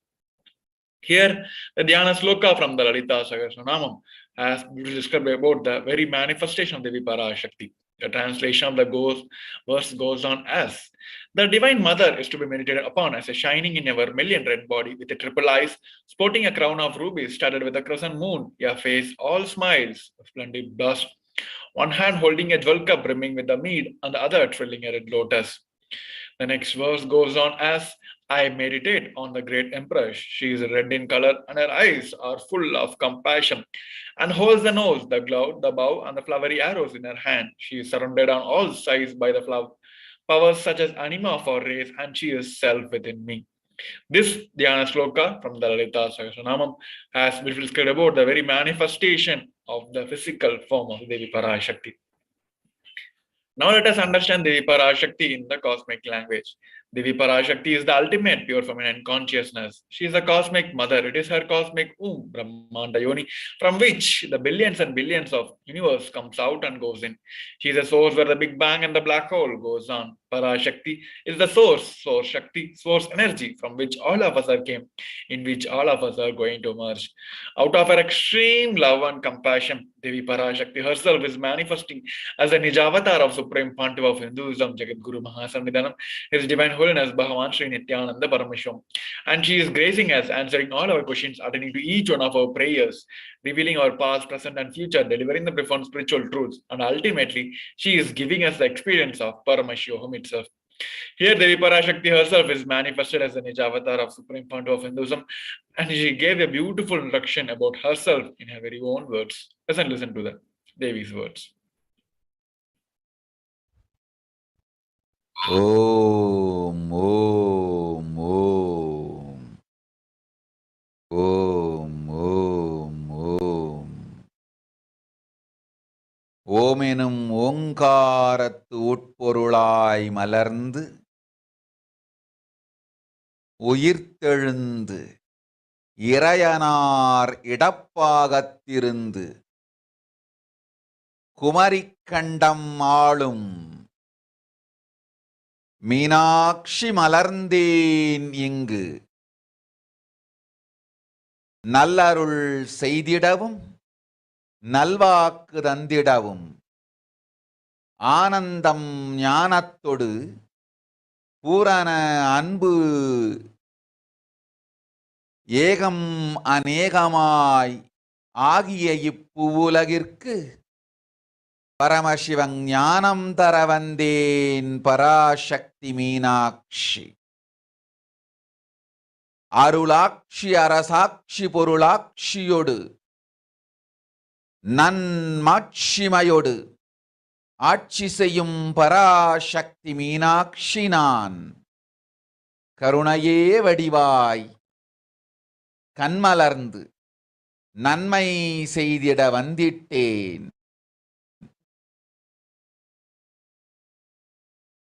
Here, the Dhyana Sloka from the Lalita Sahasranamam has described about the very manifestation of Devi Parashakti. The translation of the verse goes on as, the Divine Mother is to be meditated upon as a shining in a vermilion red body with a triple eyes, sporting a crown of rubies studded with a crescent moon, a face all smiles, a splendid bust, one hand holding a jewel cup brimming with the mead, and the other trilling a red lotus. The next verse goes on as, I meditate on the great empress. She is red in color and her eyes are full of compassion and holds the nose, the cloud, the bow, and the flowery arrows in her hand. She is surrounded on all sides by the powers such as anima for rays, and she is self within me. This Dhyana Sloka from the Lalita Sahasranamam has been described about the very manifestation of the physical form of Devi Parashakti. Now let us understand Devi Parashakti in the cosmic language. Devi Parashakti is the ultimate pure feminine consciousness. She is a cosmic mother. It is her cosmic womb, Brahmanda Yoni, from which the billions and billions of universe comes out and goes in. She is a source where the Big Bang and the black hole goes on. Parashakti is the source Shakti, source energy from which all of us are came, in which all of us are going to merge. Out of her extreme love and compassion, Devi Parashakti herself is manifesting as a Nijavatar of Supreme Pontiff of Hinduism, Jagat Guru Mahasannidhanam, His Divine Holiness Bhagavan Sri Nithyananda Paramashivam. And she is gracing us, answering all our questions, attending to each one of our prayers, revealing our past, present, and future, delivering the profound spiritual truths, and ultimately, she is giving us the experience of Paramashivoham itself. Here, Devi Parashakti herself is manifested as the Nijavatar of Supreme Pontiff of Hinduism, and she gave a beautiful introduction about herself in her very own words. Let's listen to the Devi's words. Om, Om, Om. Om, Om, Om. ஓம் எனும் ஓங்காரத்து உட்பொருளாய் மலர்ந்து உயிர்த்தெழுந்து இறையனார் இடப்பாகத்திருந்து குமரிக்கண்டம் ஆளும் மீனாட்சி மலர்ந்தேன் இங்கு நல்லருள் செய்திடவும் நல்வாக்கு தந்திடவும் ஆனந்தம் ஞானத்தொடு பூரண அன்பு ஏகம் அநேகமாய் ஆகிய இப்புவுலகிற்கு பரமசிவன் ஞானம் தர வந்தேன் பராசக்தி மீனாட்சி. அருளாட்சி அரசாட்சி பொருளாட்சியொடு நன்மாட்சிமையொடு ஆட்சி செய்யும் பராசக்தி மீனாட்சி நான். கருணையே வடிவாய் கண்மலர்ந்து நன்மை செய்திட வந்திட்டேன்.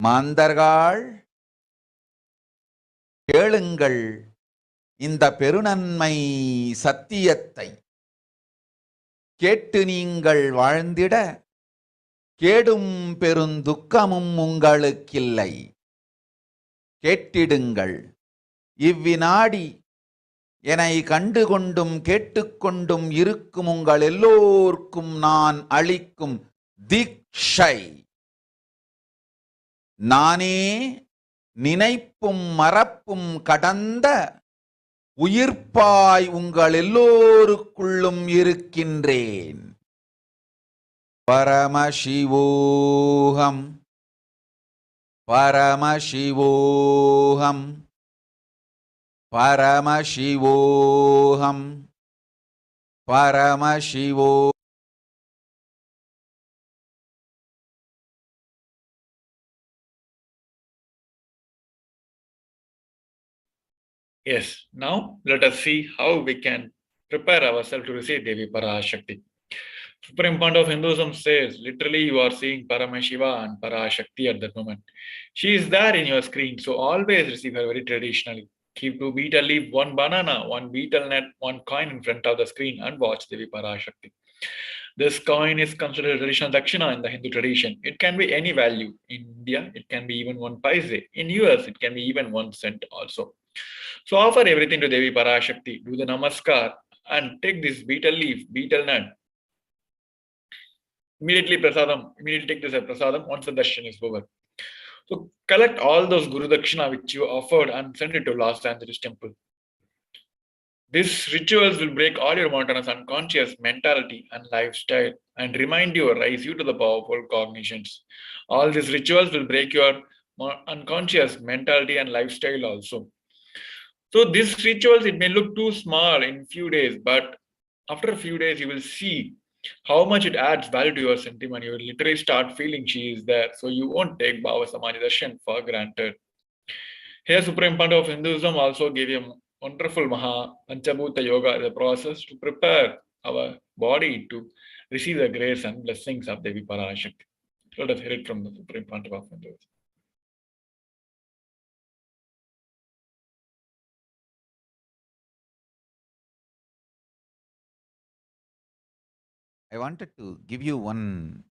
மாந்தர்கள் கேளுங்கள் இந்த பெருநன்மை சத்தியத்தை கேட்டு நீங்கள் வாழ்ந்திட கேடும் பெருந்துக்கமும் உங்களுக்கில்லை. கேட்டிடுங்கள். இவ்வினாடி என்னை கண்டுகொண்டும் கேட்டுக்கொண்டும் இருக்கும் உங்கள் எல்லோர்க்கும் நான் அளிக்கும் தீட்சை, நானே நினைப்பும் மறப்பும் கடந்த உயிர்ப்பாய் உங்கள் எல்லோருக்குள்ளும் இருக்கின்றேன். பரமசிவோகம் பரமசிவோகம் பரமசிவோகம் பரமசிவோ. Yes, now let us see how we can prepare ourselves to receive Devi Parashakti. Supreme Point of Hinduism says, literally you are seeing Paramashiva and Parashakti at that moment. She is there in your screen, so always receive her very traditionally. Keep 2 betel leaf, 1 banana, 1 betel nut, 1 coin in front of the screen and watch Devi Parashakti. This coin is considered traditional dakshina in the Hindu tradition. It can be any value. In India, it can be even 1 paise. In US, it can be even 1 cent also. So offer everything to Devi Parashakti, do the namaskar and take this betel leaf, betel nut. Immediately take this as prasadam once the darshan is over. So collect all those Guru Dakshina which you offered and send it to Los Angeles temple. These rituals will break all your monotonous unconscious mentality and lifestyle and remind you or raise you to the powerful cognitions. All these rituals will break your unconscious mentality and lifestyle also. So these rituals, it may look too small in few days, but after a few days, you will see how much it adds value to your sentiment. You will literally start feeling she is there. So you won't take Bhava Samadhi Darshan for granted. Here, Supreme Point of Hinduism also gave you a wonderful Maha Panchabhuta Yoga as a process to prepare our body to receive the grace and blessings of Devi Parashakti. Let us hear it from the Supreme Point of Hinduism. I wanted to give you one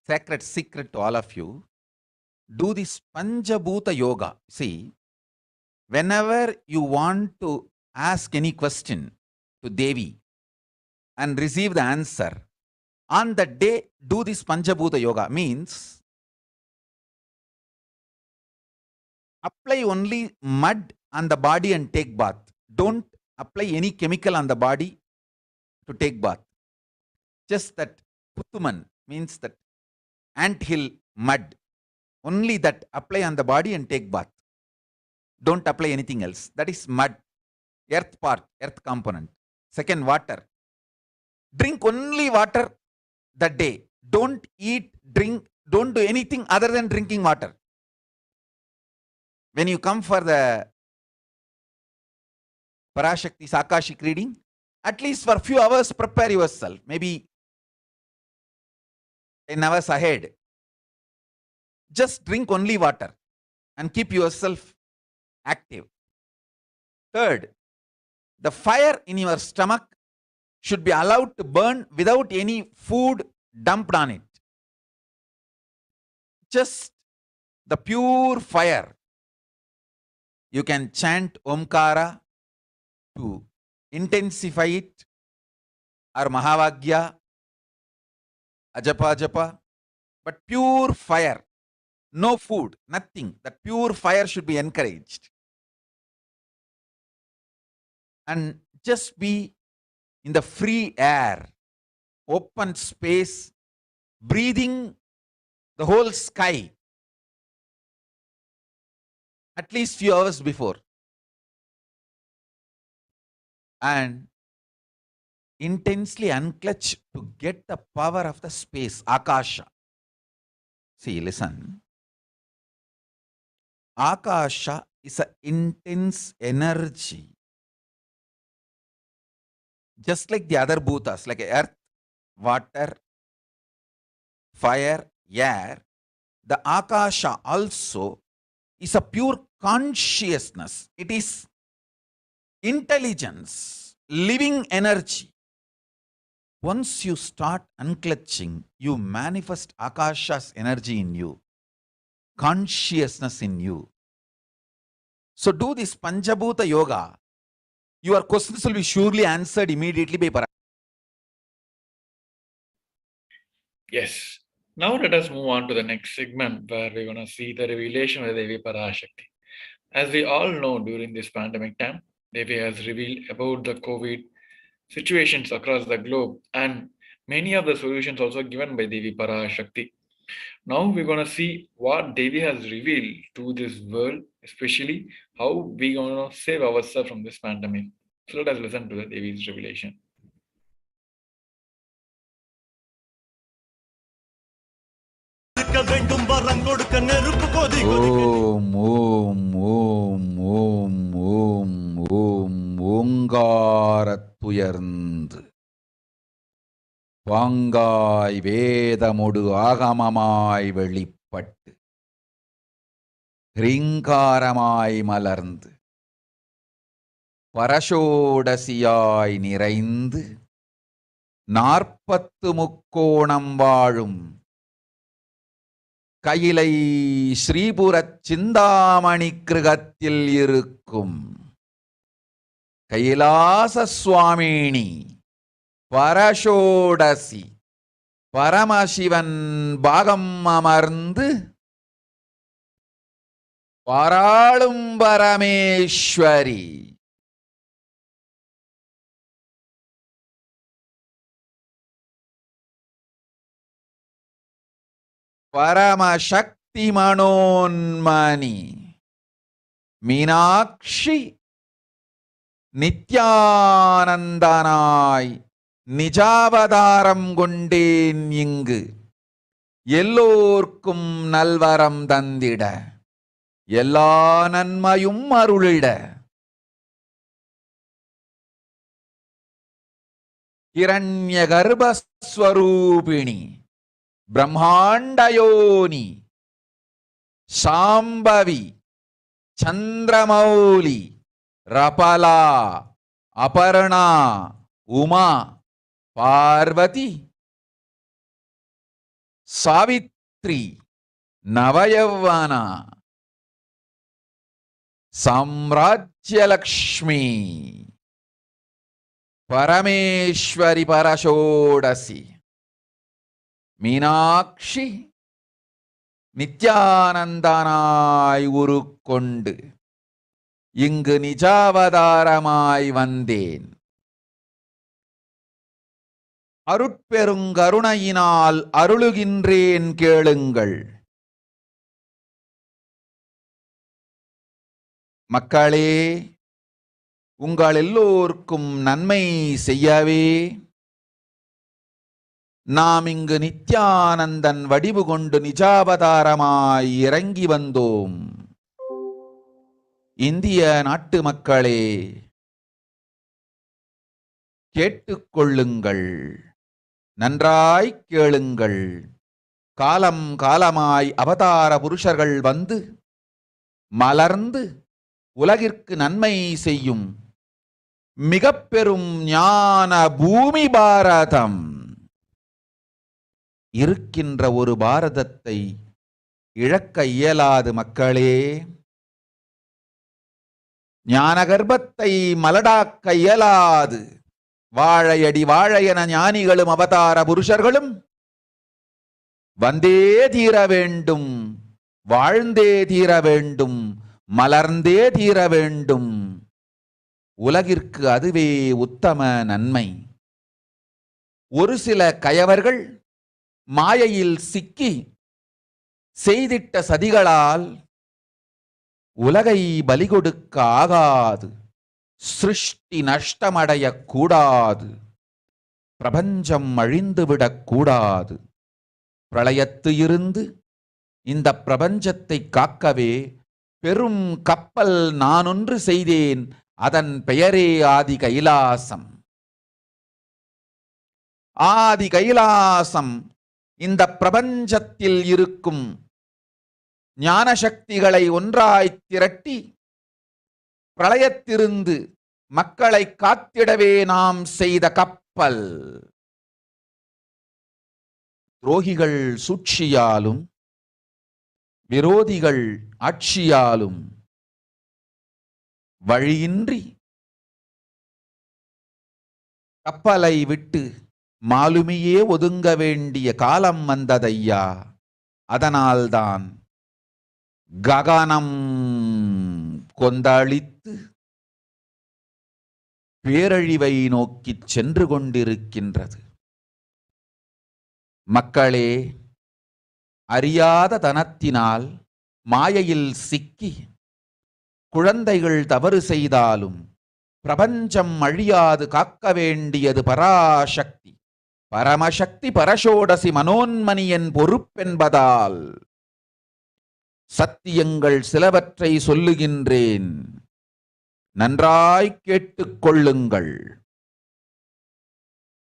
sacred secret to all of you. Do this Panchabhuta Yoga. See, whenever you want to ask any question to Devi and receive the answer, on that day, do this Panchabhuta Yoga. Means, apply only mud on the body and take bath. Don't apply any chemical on the body to take bath. Just that Puttuman means that anthill mud. Only that apply on the body and take bath. Don't apply anything else. That is mud. Earth part, earth component. Second, water. Drink only water that day. Don't eat, drink, don't do anything other than drinking water. When you come for the Parashakti's Akashik reading, at least for a few hours prepare yourself. Maybe 10 hours ahead. Just drink only water and keep yourself active. Third, the fire in your stomach should be allowed to burn without any food dumped on it. Just the pure fire. You can chant Omkara to intensify it, or Mahavagya, Ajapa Japa, but pure fire. No food, nothing. That pure fire should be encouraged. And just be in the free air, open space, breathing the whole sky at least few hours before. And intensely unclutch to get the power of the space, Akasha. See, listen. Akasha is an intense energy. Just like the other bhutas, like earth, water, fire, air, the Akasha also is a pure consciousness. It is intelligence, living energy. Once you start unclutching, you manifest Akasha's energy in you, consciousness in you. So do this Panchabhuta Yoga. Your questions will be surely answered immediately by Parashakti. Yes. Now let us move on to the next segment where we're going to see the revelation of Devi Parashakti. As we all know, during this pandemic time, Devi has revealed about the COVID situations across the globe and many of the solutions also given by Devi Parashakti. Now we're going to see what Devi has revealed to this world, especially how we're going to save ourselves from this pandemic. So let us listen to the Devi's revelation. ஓம் ஓம் ஓம் ஓம் ஓம் ஓம் ஓங்காரத்துயர்ந்து பாங்காய் வேதமொடு ஆகமமாய் வெளிப்பட்டு ஹ்ரீங்காரமாய் மலர்ந்து பரஷோடசியாய் நிறைந்து 40 முக்கோணம் வாழும் கையிலை ஸ்ரீபுரச் சிந்தாமணி கிருகத்தில் இருக்கும் கைலாச சுவாமினி பரஷோடசி பரமசிவன் பாகம் அமர்ந்து பாராளும் பரமேஸ்வரி பரமசக்தி மனோன்மணி மீனாட்சி நித்யானந்தனாய் நிஜாவதாரம் கொண்டேன் இங்கு எல்லோர்க்கும் நல்வரம் தந்திட எல்லா நன்மையும் அருளிட ஹிரண்ய கர்ப்பஸ்வரூபிணி பிரம்மாண்டயோனி சாம்பவி சந்திரமௌலி ரபலா அபர்ணா உமா பார்வதி சாவித்ரி நவயவனா சாம்ராஜ்யலக்ஷ்மி பரமேஸ்வரி பரஷோடசி மீனாட்சி நித்யானந்தனாய் உருக்கொண்டு இங்கு நிஜாவதாரமாய் வந்தேன். அருட்பெருங்கருணையினால் அருளுகின்றேன் கேளுங்கள். மக்களே, உங்கள் எல்லோருக்கும் நன்மை செய்யவே நாம் இங்கு நித்யானந்தன் வடிவு கொண்டு நிஜாவதாரமாய் இறங்கி வந்தோம். இந்திய நாட்டு மக்களே, கேட்டுக்கொள்ளுங்கள், நன்றாய் கேளுங்கள். காலம் காலமாய் அவதார புருஷர்கள் வந்து மலர்ந்து உலகிற்கு நன்மை செய்யும் மிக பெரும் ஞான பூமி பாரதம். இருக்கின்ற ஒரு பாரதத்தை இழக்க இயலாது மக்களே. ஞான கர்ப்பத்தை மலடாக்க இயலாது. வாழையடி வாழையென ஞானிகளும் அவதார புருஷர்களும் வந்தே தீர வேண்டும், வாழ்ந்தே தீர வேண்டும், மலர்ந்தே தீர வேண்டும். உலகிற்கு அதுவே உத்தம நன்மை. ஒரு சில கயவர்கள் மாயையில் சிக்கி செய்திட்ட சதிகளால் உலகை பலி கொடுக்க ஆகாது. சிருஷ்டி நஷ்டமடைய கூடாது. பிரபஞ்சம் அழிந்துவிடக் கூடாது. பிரளயத்து இருந்து இந்த பிரபஞ்சத்தை காக்கவே பெரும் கப்பல் நானொன்று செய்தேன். அதன் பெயரே ஆதி கைலாசம். ஆதி கைலாசம் இந்த பிரபஞ்சத்தில் இருக்கும் ஞான சக்திகளை ஒன்றாய் திரட்டி பிரளயத்திருந்து மக்களை காத்திடவே நாம் செய்த கப்பல். துரோகிகள் சூழ்ச்சியாலும் விரோதிகள் ஆட்சியாலும் வழியின்றி கப்பலை விட்டு மாலுமியே ஒதுங்க வேண்டிய காலம் வந்ததையா. அதனால்தான் ககனம் கொந்தளித்து பேரழிவை நோக்கிச் சென்று கொண்டிருக்கின்றது. மக்களே, அறியாத தனத்தினால் மாயையில் சிக்கி குழந்தைகள் தவறு செய்தாலும் பிரபஞ்சம் அழியாது காக்க வேண்டியது பராசக்தி. பரமசக்தி பரஷோடசி மனோன்மணியின் பொறுப்பென்பதால் சத்தியங்கள் சிலவற்றை சொல்லுகின்றேன், நன்றாய் கேட்டுக் கொள்ளுங்கள்.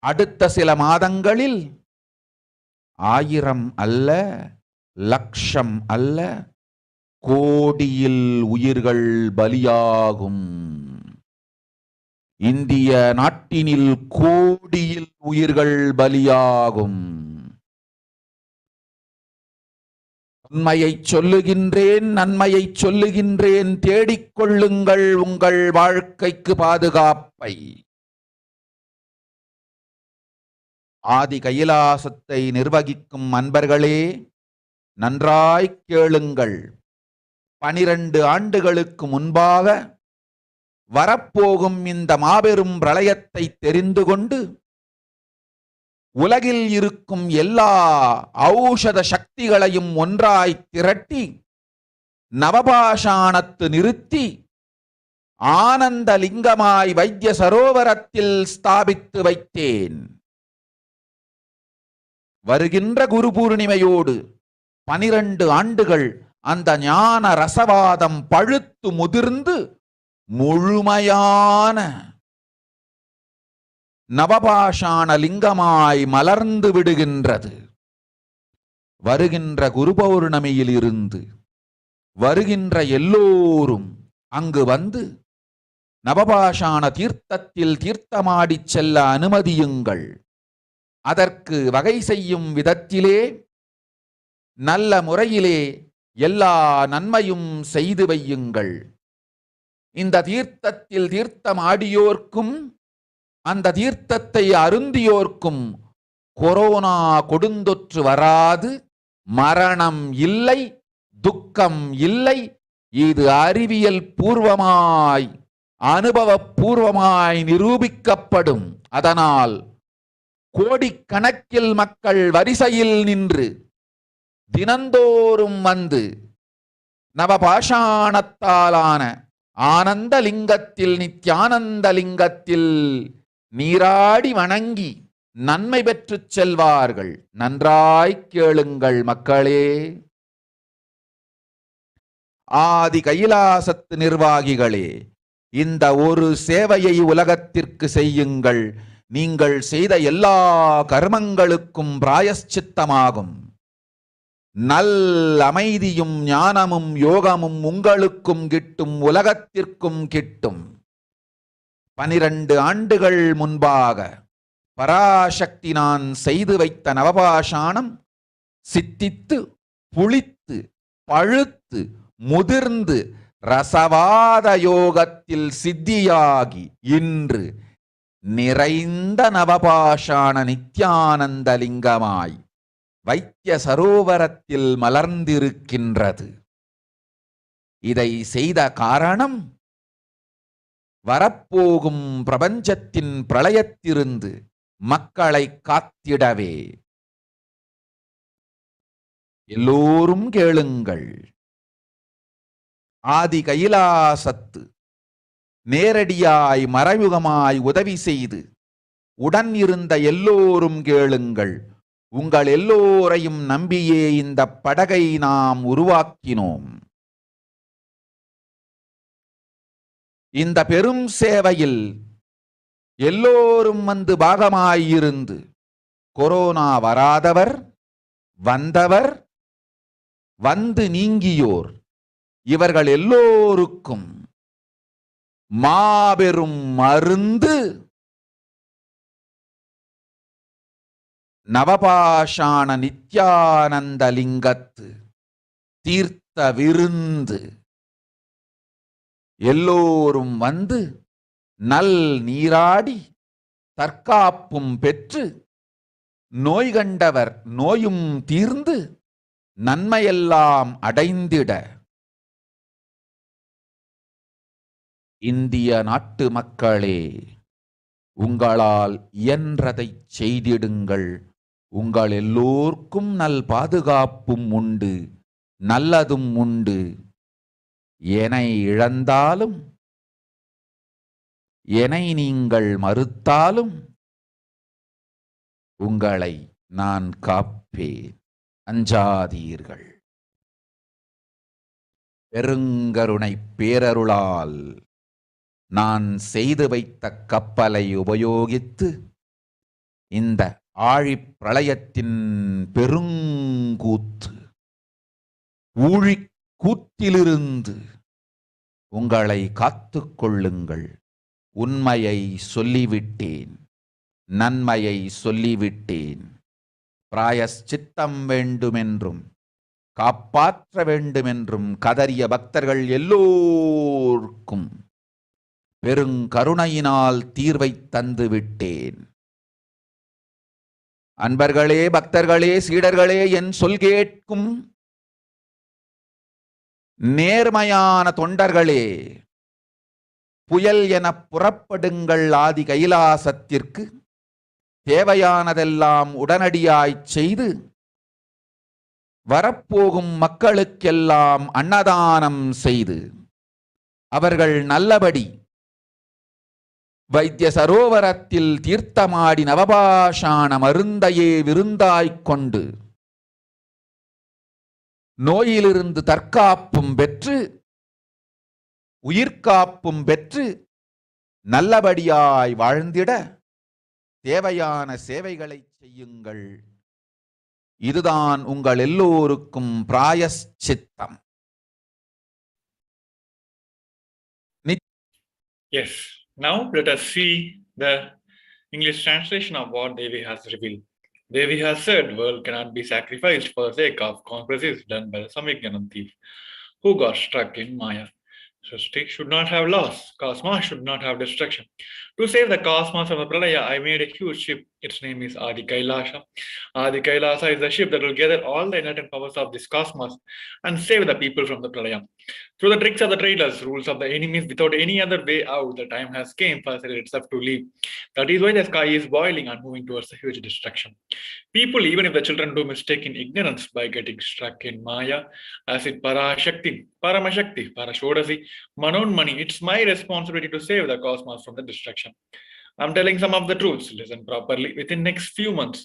அடுத்த சில மாதங்களில் 1000 அல்ல, லட்சம் அல்ல, கோடியில் உயிர்கள் பலியாகும். இந்திய நாட்டினில் கோடியில் உயிர்கள் பலியாகும். உண்மையை சொல்லுகின்றேன், நன்மையை சொல்லுகின்றேன். தேடிக்கொள்ளுங்கள் உங்கள் வாழ்க்கைக்கு பாதுகாப்பை. ஆதி கைலாசத்தை நிர்வகிக்கும் அன்பர்களே, நன்றாய் கேளுங்கள். 12 ஆண்டுகளுக்கு முன்பாக வரப்போகும் இந்த மாபெரும் பிரளயத்தை தெரிந்து கொண்டு உலகில் இருக்கும் எல்லா ஔஷத சக்திகளையும் ஒன்றாய் திரட்டி நவபாஷாணத்து நிறுத்தி ஆனந்த லிங்கமாய் வைத்திய சரோவரத்தில் ஸ்தாபித்து வைத்தேன். வருகின்ற குரு பூர்ணிமையோடு 12 ஆண்டுகள் அந்த ஞான ரசவாதம் பழுத்து முதிர்ந்து முழுமையான நவபாஷாண லிங்கமாய் மலர்ந்து விடுகின்றது. வருகின்ற குரு பௌர்ணமியில் இருந்து வருகின்ற எல்லோரும் அங்கு வந்து நவபாஷாண தீர்த்தத்தில் தீர்த்தமாடிச் செல்ல அனுமதியுங்கள். அதற்கு வகை செய்யும் விதத்திலே நல்ல முறையிலே எல்லா நன்மையும் செய்து வையுங்கள். இந்த தீர்த்தத்தில் தீர்த்தமாடியோர்க்கும் அந்த தீர்த்தத்தை அருந்தியோர்க்கும் கொரோனா கொடுந்தொற்று வராது, மரணம் இல்லை, துக்கம் இல்லை. இது அறிவியல் பூர்வமாய் அனுபவபூர்வமாய் நிரூபிக்கப்படும். அதனால் கோடிக்கணக்கில் மக்கள் வரிசையில் நின்று தினந்தோறும் வந்து நவபாஷாணத்தாலான ஆனந்த லிங்கத்தில், நித்யானந்த லிங்கத்தில் நீராடி வணங்கி நன்மை பெற்றுச் செல்வார்கள். நன்றாய் கேளுங்கள் மக்களே. ஆதி கைலாசத்து நிர்வாகிகளே, இந்த ஒரு சேவையை உலகத்திற்கு செய்யுங்கள். நீங்கள் செய்த எல்லா கர்மங்களுக்கும் பிராயஷ்சித்தமாகும். நல் அமைதியும் ஞானமும் யோகமும் உங்களுக்கும் கிட்டும், உலகத்திற்கும் கிட்டும். 12 ஆண்டுகள் முன்பாக பராசக்தி நான் செய்து வைத்த நவபாஷாணம் சித்தித்து புளித்து பழுத்து முதிர்ந்து ரசவாத யோகத்தில் சித்தியாகி இன்று நிறைந்த நவபாஷாண நித்யானந்த லிங்கமாய் வைத்திய சரோவரத்தில் மலர்ந்திருக்கின்றது. இதை செய்த காரணம் வரப்போகும் பிரபஞ்சத்தின் பிரளயத்திலிருந்து மக்களை காத்திடவே. எல்லோரும் கேளுங்கள். ஆதி கைலாசத்து நேரடியாய் மறைமுகமாய் உதவி செய்து உடன் இருந்த எல்லோரும் கேளுங்கள். உங்கள் எல்லோரையும் நம்பியே இந்த படகை நாம் உருவாக்கினோம். இந்த பெரும் சேவையில் எல்லோரும் வந்து பாகமாயிருந்து கொரோனா வராதவர், வந்தவர், வந்து நீங்கியோர் இவர்கள் எல்லோருக்கும் மாபெரும் மருந்து நவபாஷாண நித்யானந்த லிங்கத்து தீர்த்த விருந்து. எல்லோரும் வந்து நல் நீராடி தற்காப்பும் பெற்று நோய் கண்டவர் நோயும் தீர்ந்து நன்மையெல்லாம் அடைந்திட இந்திய நாட்டு மக்களே, உங்களால் இயன்றதைச் செய்திடுங்கள். உங்கள் எல்லோர்க்கும் நல் பாதுகாப்பும் உண்டு, நல்லதும் உண்டு. என்னை இழந்தாலும் என்னை நீங்கள் மறுத்தாலும் உங்களை நான் காப்பேன், அஞ்சாதீர்கள். பெருங்கருணை பேரருளால் நான் செய்து வைத்த கப்பலை உபயோகித்து இந்த ஆழிப் பிரளயத்தின் பெருங்கூத்து ஊழிக் கூத்திலிருந்து உங்களை காத்துக் கொள்ளுங்கள். உண்மையை சொல்லிவிட்டேன், நன்மையை சொல்லிவிட்டேன். பிராயஷ்சித்தம் வேண்டுமென்றும் காப்பாற்ற வேண்டுமென்றும் கதறிய பக்தர்கள் எல்லோருக்கும் பெருங்கருணையினால் தீர்வை தந்து விட்டேன். அன்பர்களே, பக்தர்களே, சீடர்களே, என் சொல் கேட்கும் நேர்மையான தொண்டர்களே, புயல் என புறப்படுங்கள். ஆதி கைலாசத்திற்கு தேவையானதெல்லாம் உடனடியாய்ச் செய்து வரப்போகும் மக்களுக்கெல்லாம் அன்னதானம் செய்து அவர்கள் நல்லபடி வைத்திய சரோவரத்தில் தீர்த்தமாடி நவபாஷாண மருந்தையே விருந்தாய்க் கொண்டு நோயிலிருந்து தற்காப்பும் பெற்று உயிர்காப்பும் பெற்று நல்லபடியாய் வாழ்ந்திட தேவையான சேவைகளை செய்யுங்கள். இதுதான் உங்கள் எல்லோருக்கும் பிராயஷ்சித்தம். Yes. Now let us see the English translation of what Devi has revealed. Devi has said, world cannot be sacrificed for the sake of conquests done by the Samyajnanam thief who got struck in Maya. Srishti should not have loss. Cosmos should not have destruction. To save the cosmos from the Pralaya, I made a huge ship. Its name is Adi KAILASA. Adi KAILASA is the ship that will gather all the enlightened powers of this cosmos and save the people from the Pralaya. Through the tricks of the traders, rules of the enemies, without any other way out, the time has came for itself to leave. That is why the sky is boiling and moving towards a huge destruction. People, even if the children do mistake in ignorance by getting struck in Maya, as in Parashakti, Paramashakti, Parashodasi, Manonmani, it's my responsibility to save the cosmos from the destruction. I'm telling some of the truths. Listen properly. Within next few months,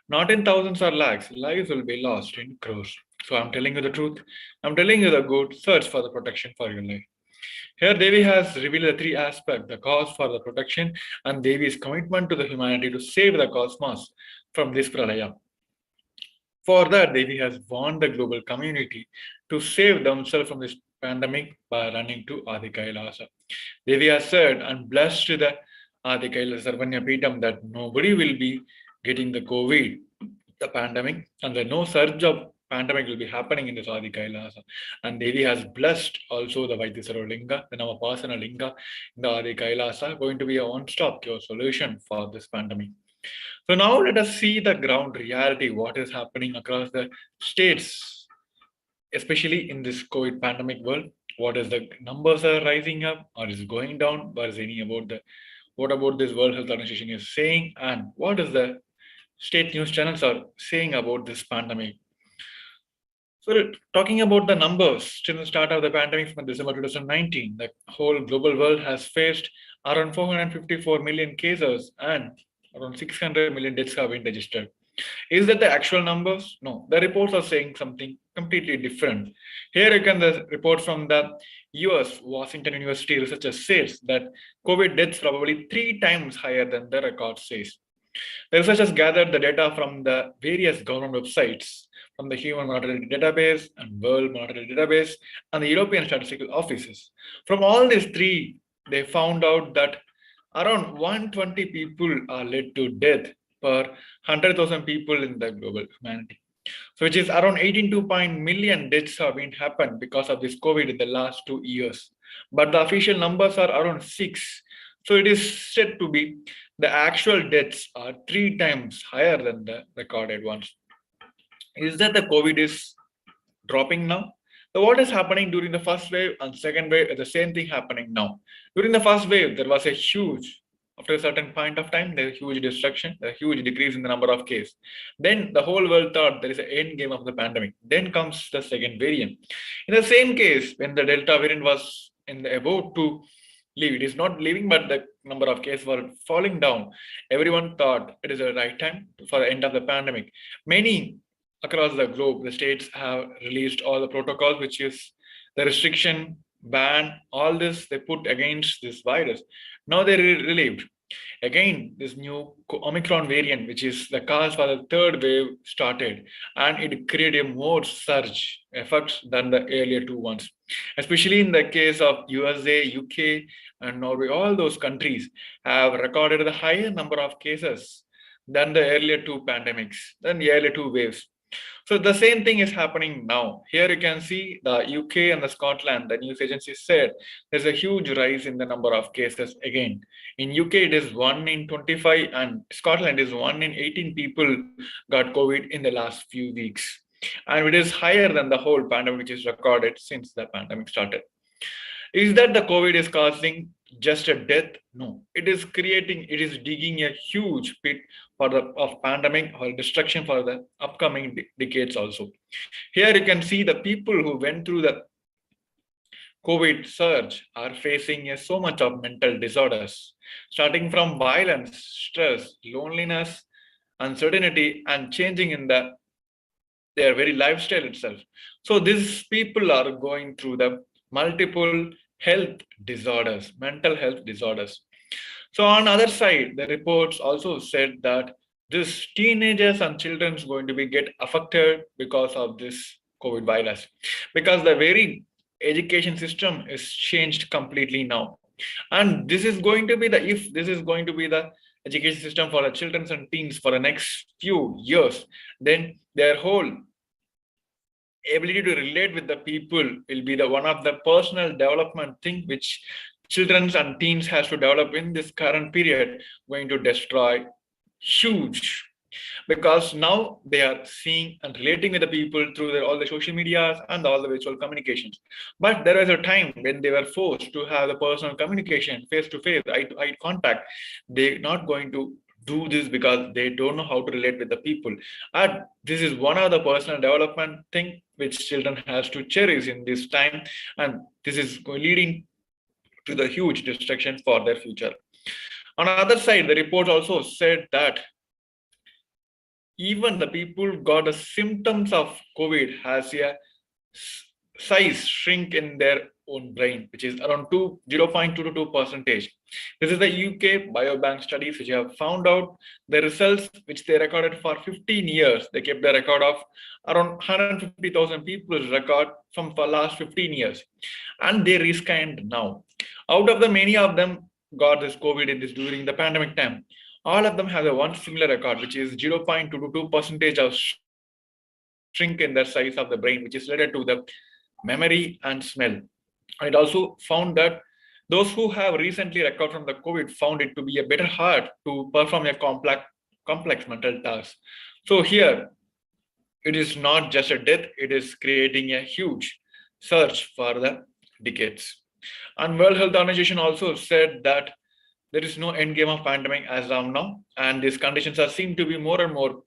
not in thousands or lakhs, lives will be lost in crores. So I'm telling you the truth. I'm telling you the good. Search for the protection for your life. Here Devi has revealed the three aspects, the cause for the protection and Devi's commitment to the humanity to save the cosmos from this pralaya. For that, Devi has warned the global community to save themselves from this pandemic by running to Adi KAILASA. Devi has said and blessed the Adi KAILASA Sarvanya Peetam that nobody will be getting the COVID, the pandemic, and there no surge of pandemic will be happening in this Adi KAILASA. And Devi has blessed also the Vaidyasaro Linga, the Navapasana Linga in the Adi KAILASA, going to be a one-stop cure solution for this pandemic. So now let us see the ground reality, what is happening across the states, especially in this COVID pandemic world. What is the numbers are rising up or is going down? What is any about the what about this World Health Organization is saying, and what is the state news channels are saying about this pandemic? So talking about the numbers, since the start of the pandemic from December 2019, the whole global world has faced around 454 million cases and around 600 million deaths have been registered. Is that the actual numbers? No, the reports are saying something completely different. Here you can the report from the US Washington University researchers says that COVID deaths probably 3 times higher than the record says. The researchers gathered the data from the various government websites from the Human Mortality Database and World Mortality Database and the European Statistical Offices. From all these three, they found out that around 120 people are led to death per 100,000 people in the global humanity. So which is around 18 million deaths have been happened because of this COVID in the last 2 years. But the official numbers are around 6. So it is said to be the actual deaths are 3 times higher than the recorded ones. Is that the COVID is dropping now? So what is happening during the first wave and second wave is the same thing happening now. During the first wave, there was a huge, after a certain point of time, there was huge destruction, a huge decrease in the number of cases. Then the whole world thought there is an end game of the pandemic. Then comes the second variant. In the same case, when the Delta variant was about to leave, it is not leaving, but the number of cases were falling down. Everyone thought it is the right time for the end of the pandemic. Many across the globe, the states have released all the protocols, which is the restriction, ban, all this they put against this virus. Now they relieved. Again, this new Omicron variant, which is the cause for the third wave, started, and it created a more surge effects than the earlier two ones. Especially in the case of USA, UK, and Norway, all those countries have recorded the higher number of cases than the earlier two pandemics, than the earlier two waves. So the same thing is happening now. Here you can see the UK and the Scotland, the news agency said there's a huge rise in the number of cases again. In UK, it is 1 in 25 and Scotland is 1 in 18 people got COVID in the last few weeks. And it is higher than the whole pandemic which is recorded since the pandemic started. Is that the COVID is causing just a death? No, it is digging a huge pit for the pandemic or destruction for the upcoming decades also. Here you can see the people who went through the COVID surge are facing so much of mental disorders, starting from violence, stress, loneliness, uncertainty, and changing in their very lifestyle itself. So these people are going through the multiple health disorders, mental health disorders. So on the other side, the reports also said that this teenagers and children is going to get affected because of this COVID virus, because the very education system is changed completely now. And this is going to be the education system for the children and teens for the next few years, then their whole ability to relate with the people will be the one of the personal development thing which children and teens has to develop in this current period, going to destroy huge, because now they are seeing and relating with the people through all the social medias and all the virtual communications. But there was a time when they were forced to have the personal communication, face to face, eye to eye contact. They're not going to do this because they don't know how to relate with the people. And this is one of the personal development thing which children has to cherish in this time, and this is leading to the huge destruction for their future. On the other side, the report also said that even the people got the symptoms of COVID has a size shrink in their own brain, which is around 0.222%. This is the UK Biobank studies which have found out the results which they recorded for 15 years. They kept the record of around 150,000 people's record from the last 15 years. And they rescanned now. Out of the many of them got this COVID in this during the pandemic time. All of them have a one similar record, which is 0.22% of shrink in the size of the brain, which is related to the memory and smell. It also found that those who have recently recovered from the COVID found it to be a better hard to perform a complex mental task. So here, it is not just a death, it is creating a huge surge for the decades. And World Health Organization also said that there is no end game of pandemic as of now, and these conditions are seem to be more and more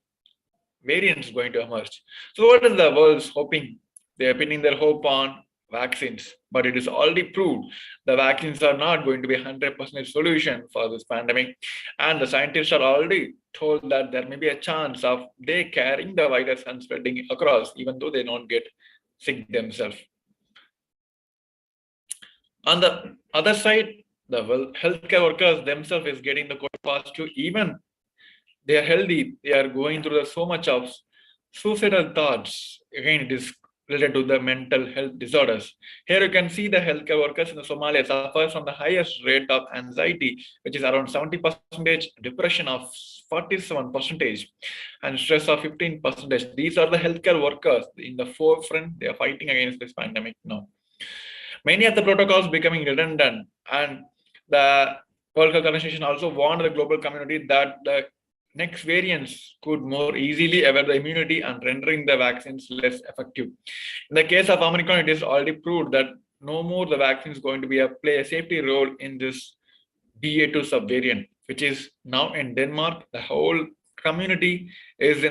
variants going to emerge. So what is the world's hoping? They are pinning their hope on vaccines, but it is already proved the vaccines are not going to be 100% solution for this pandemic, and the scientists are already told that there may be a chance of they carrying the virus and spreading it across, even though they don't get sick themselves. On the other side, the healthcare workers themselves is getting the COVID positive. Even they are healthy, they are going through so much of Suicidal thoughts, again, it is related to the mental health disorders. Here you can see the healthcare workers in Somalia suffer from the highest rate of anxiety, which is around 70%, depression of 47%, and stress of 15%. These are the healthcare workers in the forefront. They are fighting against this pandemic now. Many of the protocols becoming redundant, and the World Health Organization also warned the global community that the next variants could more easily evade the immunity and rendering the vaccines less effective. In the case of Omicron, it is already proved that no more the vaccine is going to play a safety role in this BA2 subvariant, which is now in Denmark. The whole community is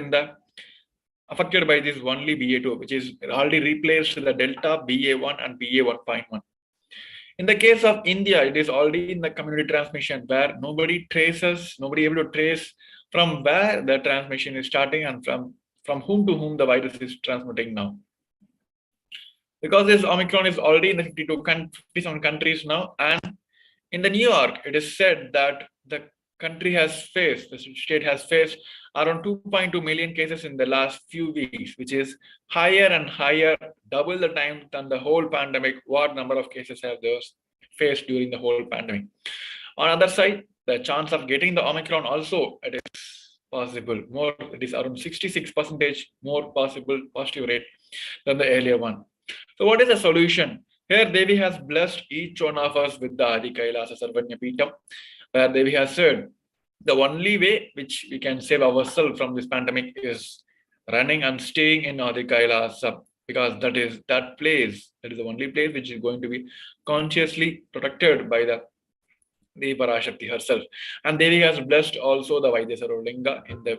affected by this only BA2, which is already replaced the Delta, BA1 and BA1.1. In the case of India, it is already in the community transmission where nobody able to trace from where the transmission is starting and from whom to whom the virus is transmitting now. Because this Omicron is already in the 57 countries now, and in the New York, it is said that the state has faced around 2.2 million cases in the last few weeks, which is higher and higher, double the time than the whole pandemic, what number of cases have those faced during the whole pandemic. On the other side, the chance of getting the Omicron also, it is possible. It is around 66% more possible positive rate than the earlier one. So what is the solution? Here Devi has blessed each one of us with the Adi KAILASA Sarvanya, where Devi has said, the only way which we can save ourselves from this pandemic is running and staying in Adi KAILASA, because that is the only place which is going to be consciously protected by the Parashakti herself. And Devi has blessed also the Vaidyasara Linga in the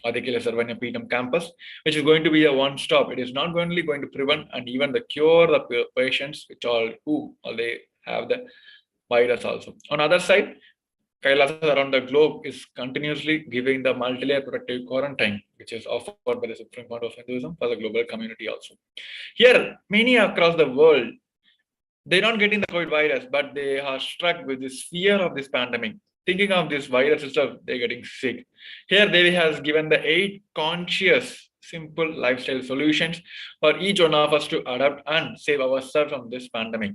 Adi KAILASA Sarvanya campus, which is going to be a one-stop. It is not only going to prevent and even cure the patients who they have the virus also. On the other side, KAILASA around the globe is continuously giving the multi-layer protective quarantine, which is offered by the Supreme Court of Hinduism for the global community also. Here, many across the world, they're not getting the COVID virus, but they are struck with this fear of this pandemic. Thinking of this virus itself, they're getting sick. Here, Devi has given the 8 conscious, simple lifestyle solutions for each one of us to adapt and save ourselves from this pandemic.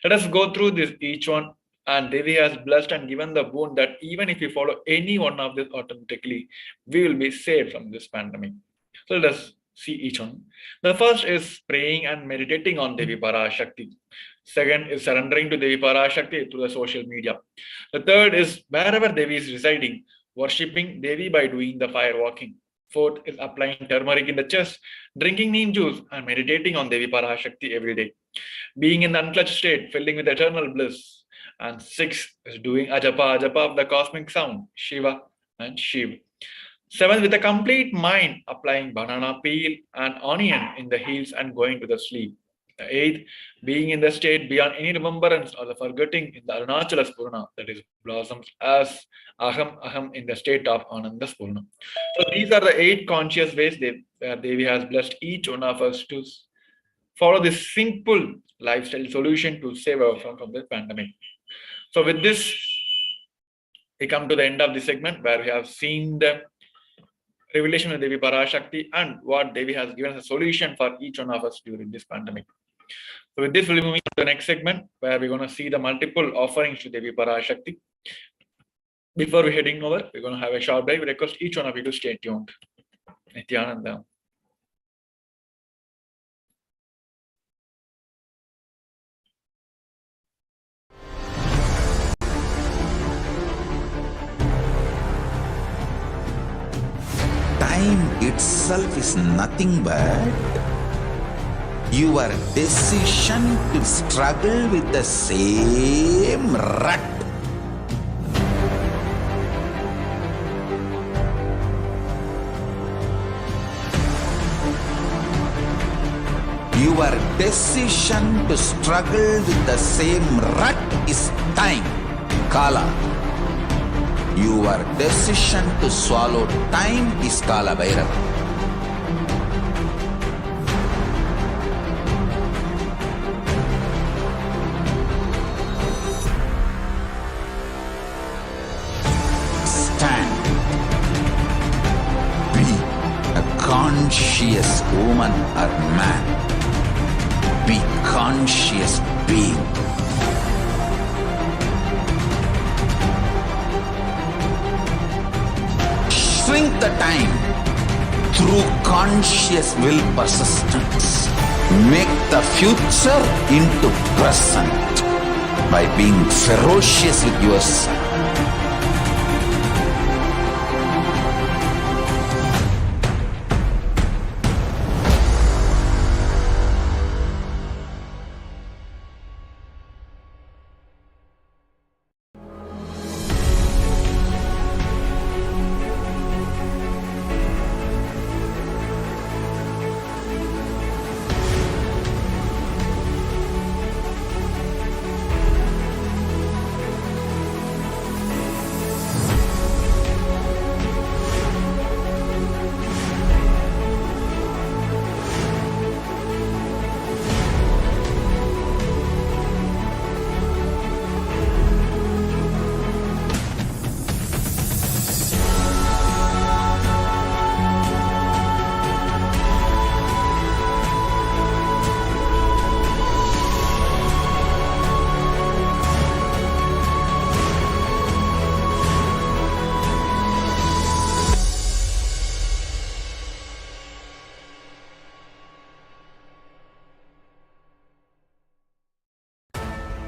Let us go through this each one. And Devi has blessed and given the boon that even if we follow any one of this automatically, we will be saved from this pandemic. So let us see each one. The first is praying and meditating on Devi Parashakti. Second is surrendering to Devi Parashakti through the social media. The third is wherever Devi is residing, worshipping Devi by doing the fire walking. Fourth is applying turmeric in the chest, drinking neem juice, and meditating on Devi Parashakti every day. Being in the unclutched state, filling with eternal bliss. And 6 is doing ajapa of the cosmic sound, Shiva and Shiv. 7 with a complete mind, applying banana peel and onion in the heels and going to the sleep. The 8th, being in the state beyond any remembrance or the forgetting in the Arunachala Spurna, that is blossoms as Aham in the state of Ananda Spurna. So these are the 8 conscious ways where Devi has blessed each one of us to follow this simple lifestyle solution to save ourselves from this pandemic. So with this, we come to the end of this segment where we have seen the revelation of Devi Parashakti and what Devi has given as a solution for each one of us during this pandemic. So with this, we'll be moving to the next segment where we're going to see the multiple offerings to Devi Parashakti. Before we're heading over, we're going to have a short break. We request each one of you to stay tuned. Nithyananda. Time itself is nothing but your decision to struggle with the same rut. Your decision to struggle with the same rut is time, Kala. Your decision to swallow time is Kala Bhairava. Stand. Be a conscious woman or man. Be conscious being. Shrink the time through conscious will persistence. Make the future into present by being ferocious with yourself.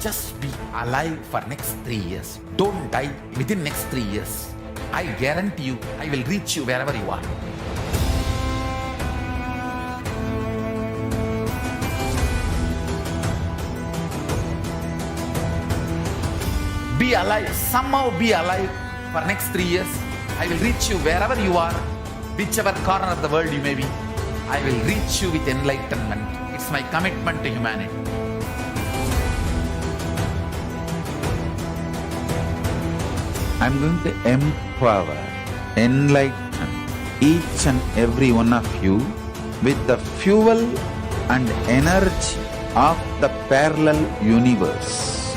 Just be alive for next 3 years. Don't die within next 3 years. I guarantee you, I will reach you wherever you are. Be alive, somehow be alive for next 3 years. I will reach you wherever you are, whichever corner of the world you may be. I will reach you with enlightenment. It's my commitment to humanity. I'm going to empower, enlighten each and every one of you with the fuel and energy of the parallel universe.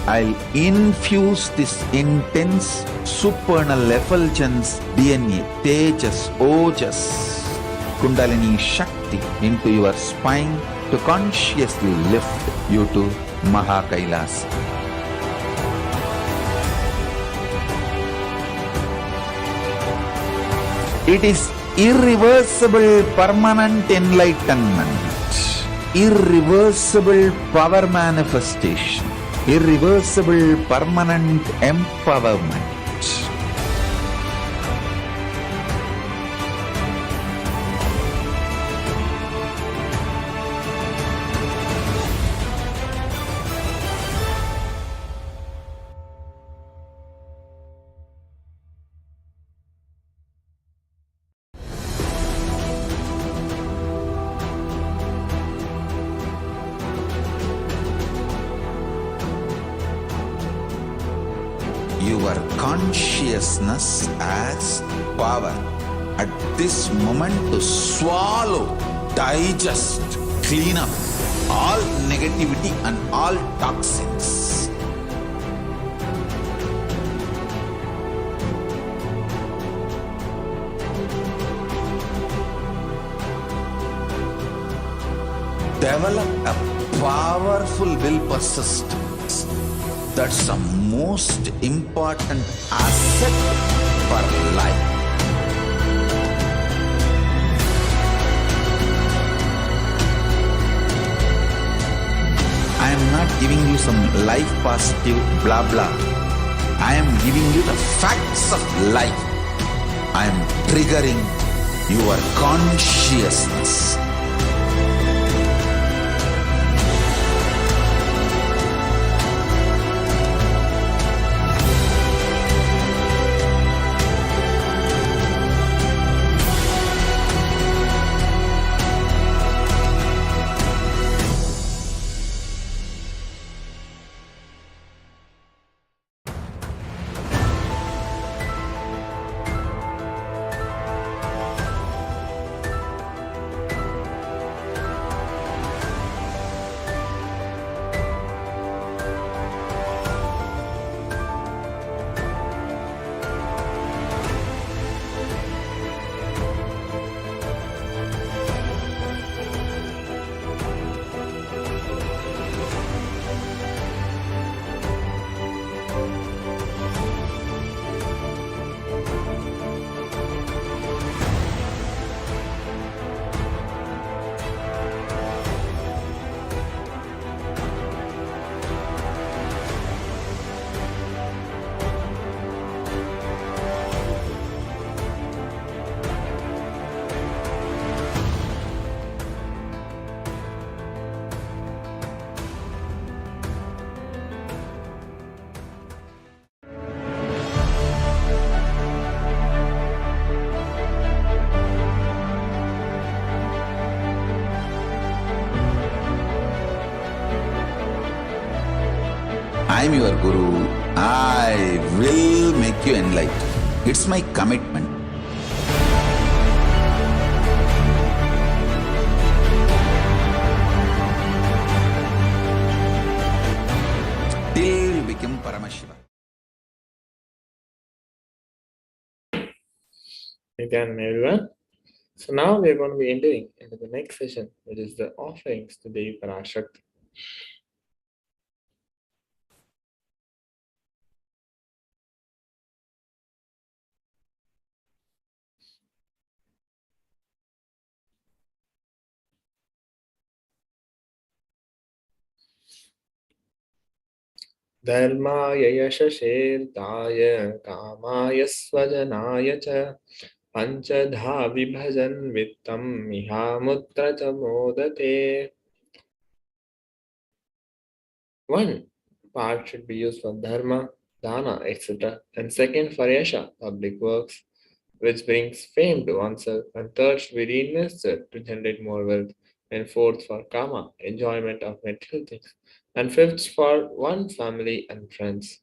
I'll infuse this intense supernal effulgence DNA, Tejas, Ojas, Kundalini Shakti into your spine to consciously lift you to KAILASA. It is irreversible permanent enlightenment, irreversible power manifestation, irreversible permanent empowerment. Your consciousness as power at this moment to swallow, digest, clean up all negativity and all toxins. Develop a powerful will persistence. That's the most important asset for life. I am not giving you some life positive blah blah. I am giving you the facts of life. I am triggering your consciousness. I'm your Guru. I will make you enlightened. It's my commitment. Till you become Paramashiva. Again, everyone. So now we are going to be entering into the next session, which is the offerings to Devi Parashakti. धर्माय यशशेर्दाय कामाय स्वजनाय च पंचधा विभजन वित्तम इहामुत्र च मोदते. One part should be used for dharma, dana, etc., and second for yasha, public works, which brings fame to oneself, and third should be reinvested to generate more wealth, and fourth for kama, enjoyment of material things, and fifth for one family and friends.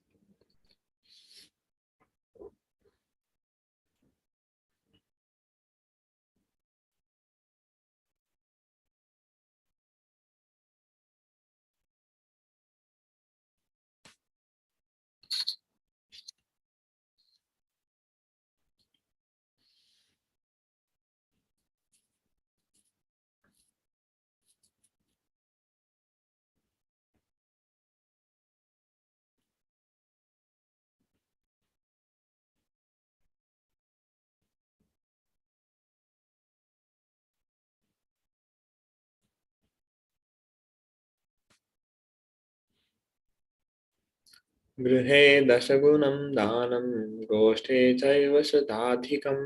गृहे दशगुणं दानं गोष्ठे चैव शताधिकं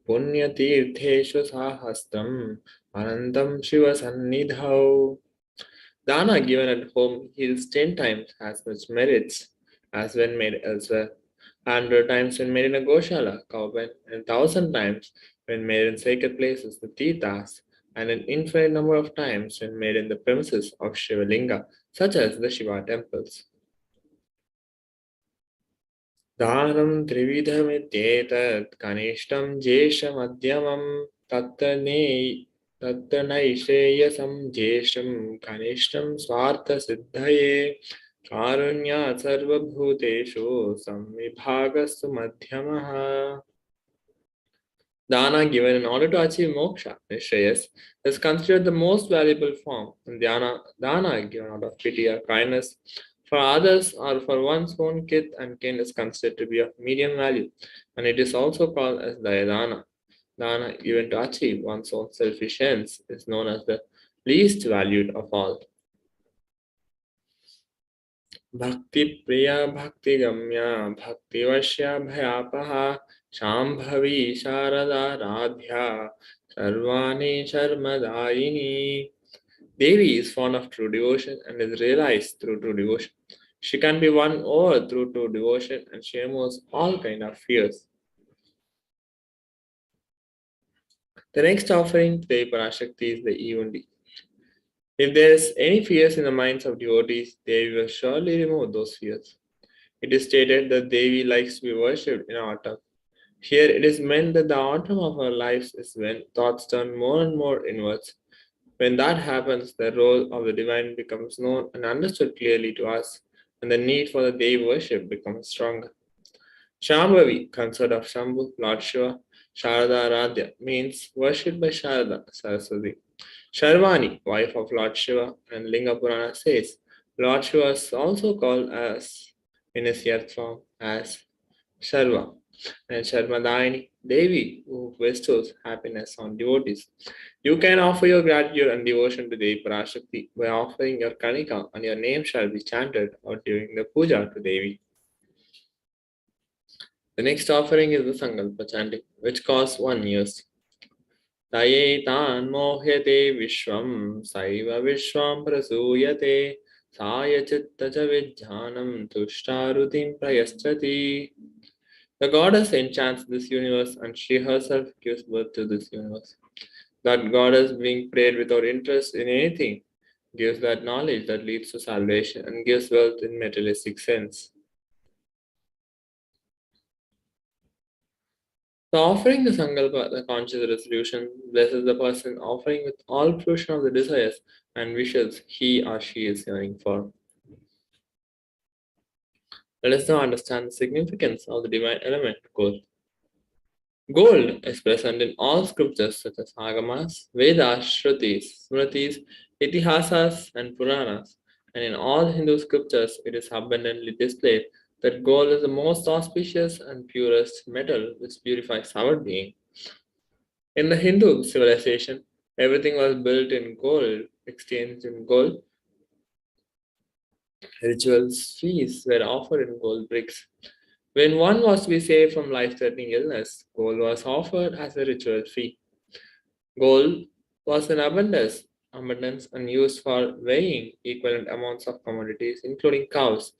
पुण्यतीर्थेषु साहस्रम् अनन्तं शिवसन्निधौ. Dana given at home yields 10 times as much merits as when made elsewhere, 100 times when made in a Goshala, cowpen, and 1,000 times when made in sacred places, the Tirthas, and an infinite number of times when made in the premises of Shivalinga, such as the Shiva temples. दानं त्रिविधमित्येतत् कनिष्ठं ज्येष्ठमध्यमं तत्तनैषेयसं ज्येष्ठं कनिष्ठं स्वार्थसिद्धये कारुण्यात् सर्वभूतेषु संविभागस्तु मध्यमः. Dana given in order to achieve moksha, Nishayas, is considered the most valuable form, and dana given out of pity or kindness for others or for one's own kith and kin is considered to be of medium value, and it is also called as Dayadana. Dana given to achieve one's own self-sufficiency is known as the least valued of all. Bhakti Priya Bhakti Gamya Bhakti Vashya Bhayapaha Shambhavi Sharada Radhya Sarvani Sharmadayini. Devi is fond of true devotion and is realized through true devotion. She can be won over through true devotion and she removes all kind of fears. The next offering to Devi Parashakti is the Evundi. If there is any fears in the minds of devotees, Devi will surely remove those fears. It is stated that Devi likes to be worshipped in autumn. Here it is meant that the autumn of our lives is when thoughts turn more and more inwards. When that happens, the role of the divine becomes known and understood clearly to us, and the need for the Devi worship becomes stronger. Shambhavi, consort of Shambhu, Lord Shiva, Sharada Aradhya, means worshipped by Sharada, Saraswati. Sharvani, wife of Lord Shiva, and Linga Purana says, Lord Shiva is also called as, in his earth form, as Sharva, and Sharmadayini, Devi, who bestows happiness on devotees. You can offer your gratitude and devotion to Devi Parashakti by offering your Kanika, and your name shall be chanted out during the puja to Devi. The next offering is the Sankalpa chanting, which costs 1 year. Tayetan mohyate vishwam saiva vishwam prasuyate saya chitta cha vidhanam tushtarutim prayaschati. The goddess enchants this universe and she herself gives birth to this universe. That goddess being prayed without interest in anything gives that knowledge that leads to salvation, and gives wealth in materialistic sense. So offering the Sankalpa, the conscious resolution, blesses the person offering with all fruition of the desires and wishes he or she is yearning for. Let us now understand the significance of the divine element gold. Gold is present in all scriptures such as Agamas, Vedas, Shrutis, Smritis, Itihasas, and Puranas, and in all Hindu scriptures it is abundantly displayed that gold is the most auspicious and purest metal which purifies our being. In the Hindu civilization, everything was built in gold, exchanged in gold. Rituals, feasts were offered in gold bricks. When one was to be saved from life threatening illness, gold was offered as a ritual fee. Gold was in abundance and used for weighing equivalent amounts of commodities, including cows,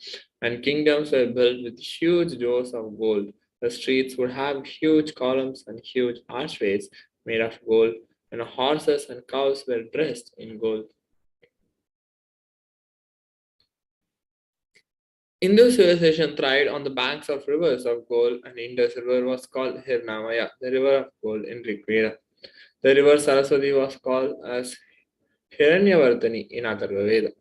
and kingdoms were built with huge doors of gold. The streets would have huge columns and huge archways made of gold, and horses and cows were dressed in gold. Hindu civilization thrived on the banks of rivers of gold, and Indus River was called Hirnamaya, the river of gold in Rigveda. The river Saraswati was called as Hiranyavardhani in Atharva Veda.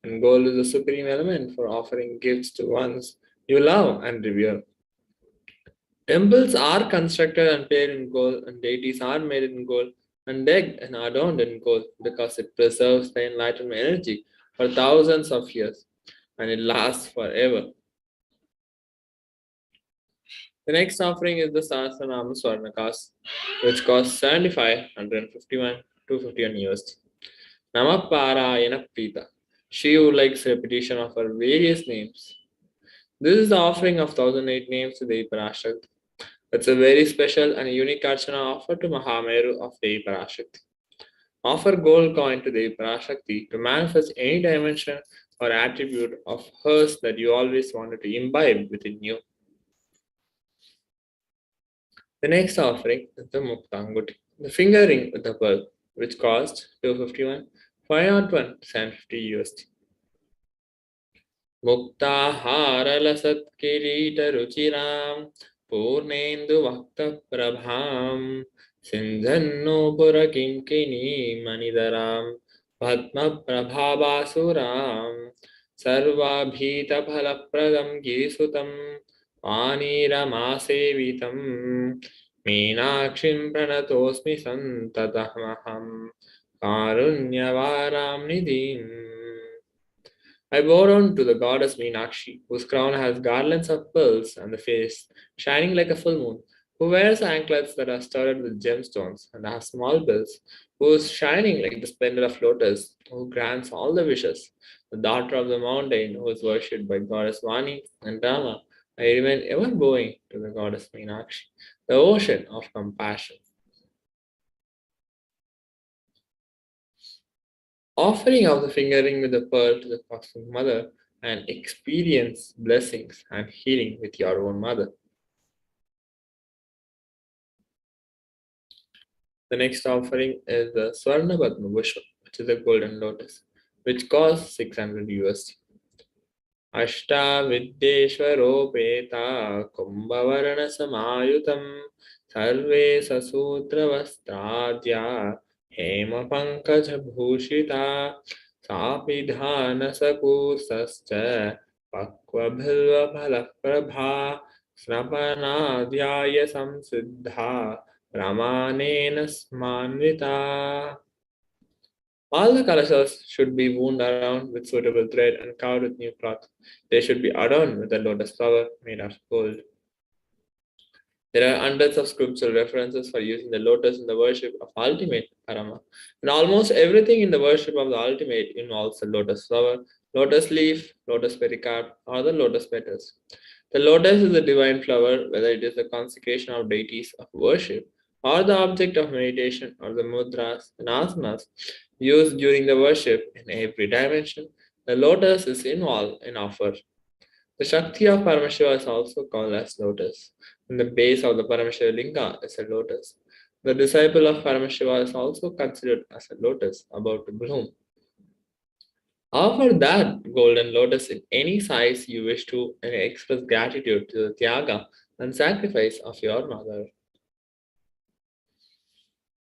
And gold is the supreme element for offering gifts to ones you love and revere. Temples are constructed and paid in gold, and deities are made in gold and decked and adorned in gold because it preserves the enlightenment energy for thousands of years and it lasts forever. The next offering is the Sahasranama Swarnakas, which costs 75, 151, 251 USD. Namaparayana Prita. She would likes repetition of her various names. This is the offering of 1008 names to Devi Parashakti. It's a very special and unique archana offered to Mahameru of Devi Parashakti. Offer gold coin to Devi Parashakti to manifest any dimension or attribute of hers that you always wanted to imbibe within you. The next offering is the Muktanguti, the finger ring with the pearl, which cost 251, 501, 750 USD. Muktaharalasatkirita ruchiram Purnendu Vakta Prabham Sindhanno Purakimkini Manidaram Padma Prabhabasuram Sarvabhita Phalapradam Girisutam Paniramasevitam Meenakshim Pranatosmi Santatahmaham Karunyavaram Nidhim. I bow down to the goddess Meenakshi, whose crown has garlands of pearls and the face shining like a full moon, who wears anklets that are studded with gemstones and has small bells, who is shining like the splendor of lotus, who grants all the wishes, the daughter of the mountain, who is worshipped by goddess Vani and Rama. I remain ever bowing to the goddess Meenakshi, the ocean of compassion. Offering of the fingering with the pearl to the cosmic mother and experience blessings and healing with your own mother. The next offering is the Swarna Padma Bushra, which is a golden lotus, which costs 600 USD. Ashta Vidyeshwaropeta Kumbhavarana Samayutam Sarve Sasutra Vastradya Hema Pankaja Bhushita Sapidhana Sakursascha Pakva Bhilva Phalakprabha Snapanadhyaya Samsiddha Ramanena Smanvita. All the kalashas should be wound around with suitable thread and covered with new cloth. They should be adorned with a lotus flower made of gold. There are hundreds of scriptural references for using the lotus in the worship of ultimate Parama. And almost everything in the worship of the ultimate involves the lotus flower, lotus leaf, lotus pericarp, or the lotus petals. The lotus is a divine flower, whether it is the consecration of deities of worship, or the object of meditation, or the mudras and asanas used during the worship in every dimension. The lotus is involved in offer. The Shakti of Paramashiva is also called as lotus, and the base of the Paramashiva Linga is a lotus. The disciple of Paramashiva is also considered as a lotus about to bloom. Offer that golden lotus in any size you wish to and express gratitude to the Tyaga and sacrifice of your mother.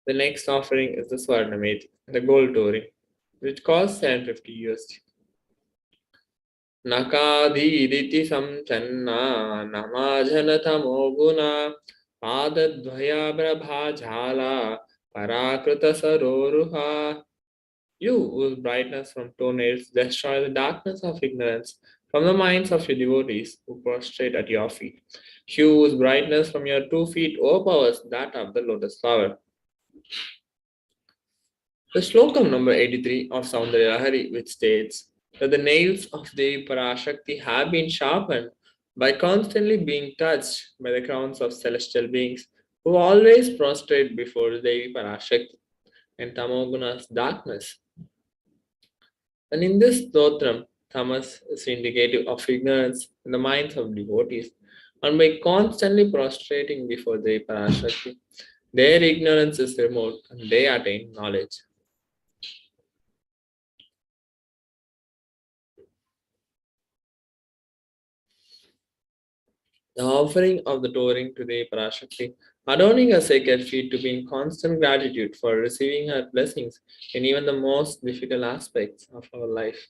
The next offering is the Swarnamate, the gold touring, which costs 750 USD. Nakadhiditi samchanna namajhanatamo guna padadvaya prabha jhala parakrita saroruha. You, whose brightness from toenails destroy the darkness of ignorance from the minds of your devotees who prostrate at your feet. You, whose brightness from your 2 feet overpowers that of the lotus flower. The slokam number 83 of Saundarya Lahari, which states that the nails of Devi Parashakti have been sharpened by constantly being touched by the crowns of celestial beings who always prostrate before Devi Parashakti and Tamoguna's darkness. And in this stotram, tamas is indicative of ignorance in the minds of devotees, and by constantly prostrating before Devi Parashakti, their ignorance is removed and they attain knowledge. The offering of the touring to the Parashakti, adorning her sacred feet to be in constant gratitude for receiving her blessings in even the most difficult aspects of our life.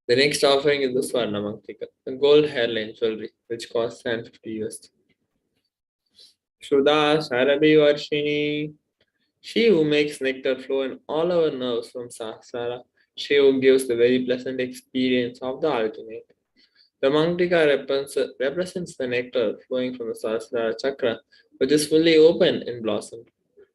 The next offering is the Swarna Mantika, the gold hairline jewelry, which costs 750 USD. Shruda Sarabi Varshini, she who makes nectar flow in all our nerves from Sahasrara, she who gives the very pleasant experience of the ultimate. The Mangtika represents the nectar flowing from the Sahasrara chakra, which is fully open and blossomed.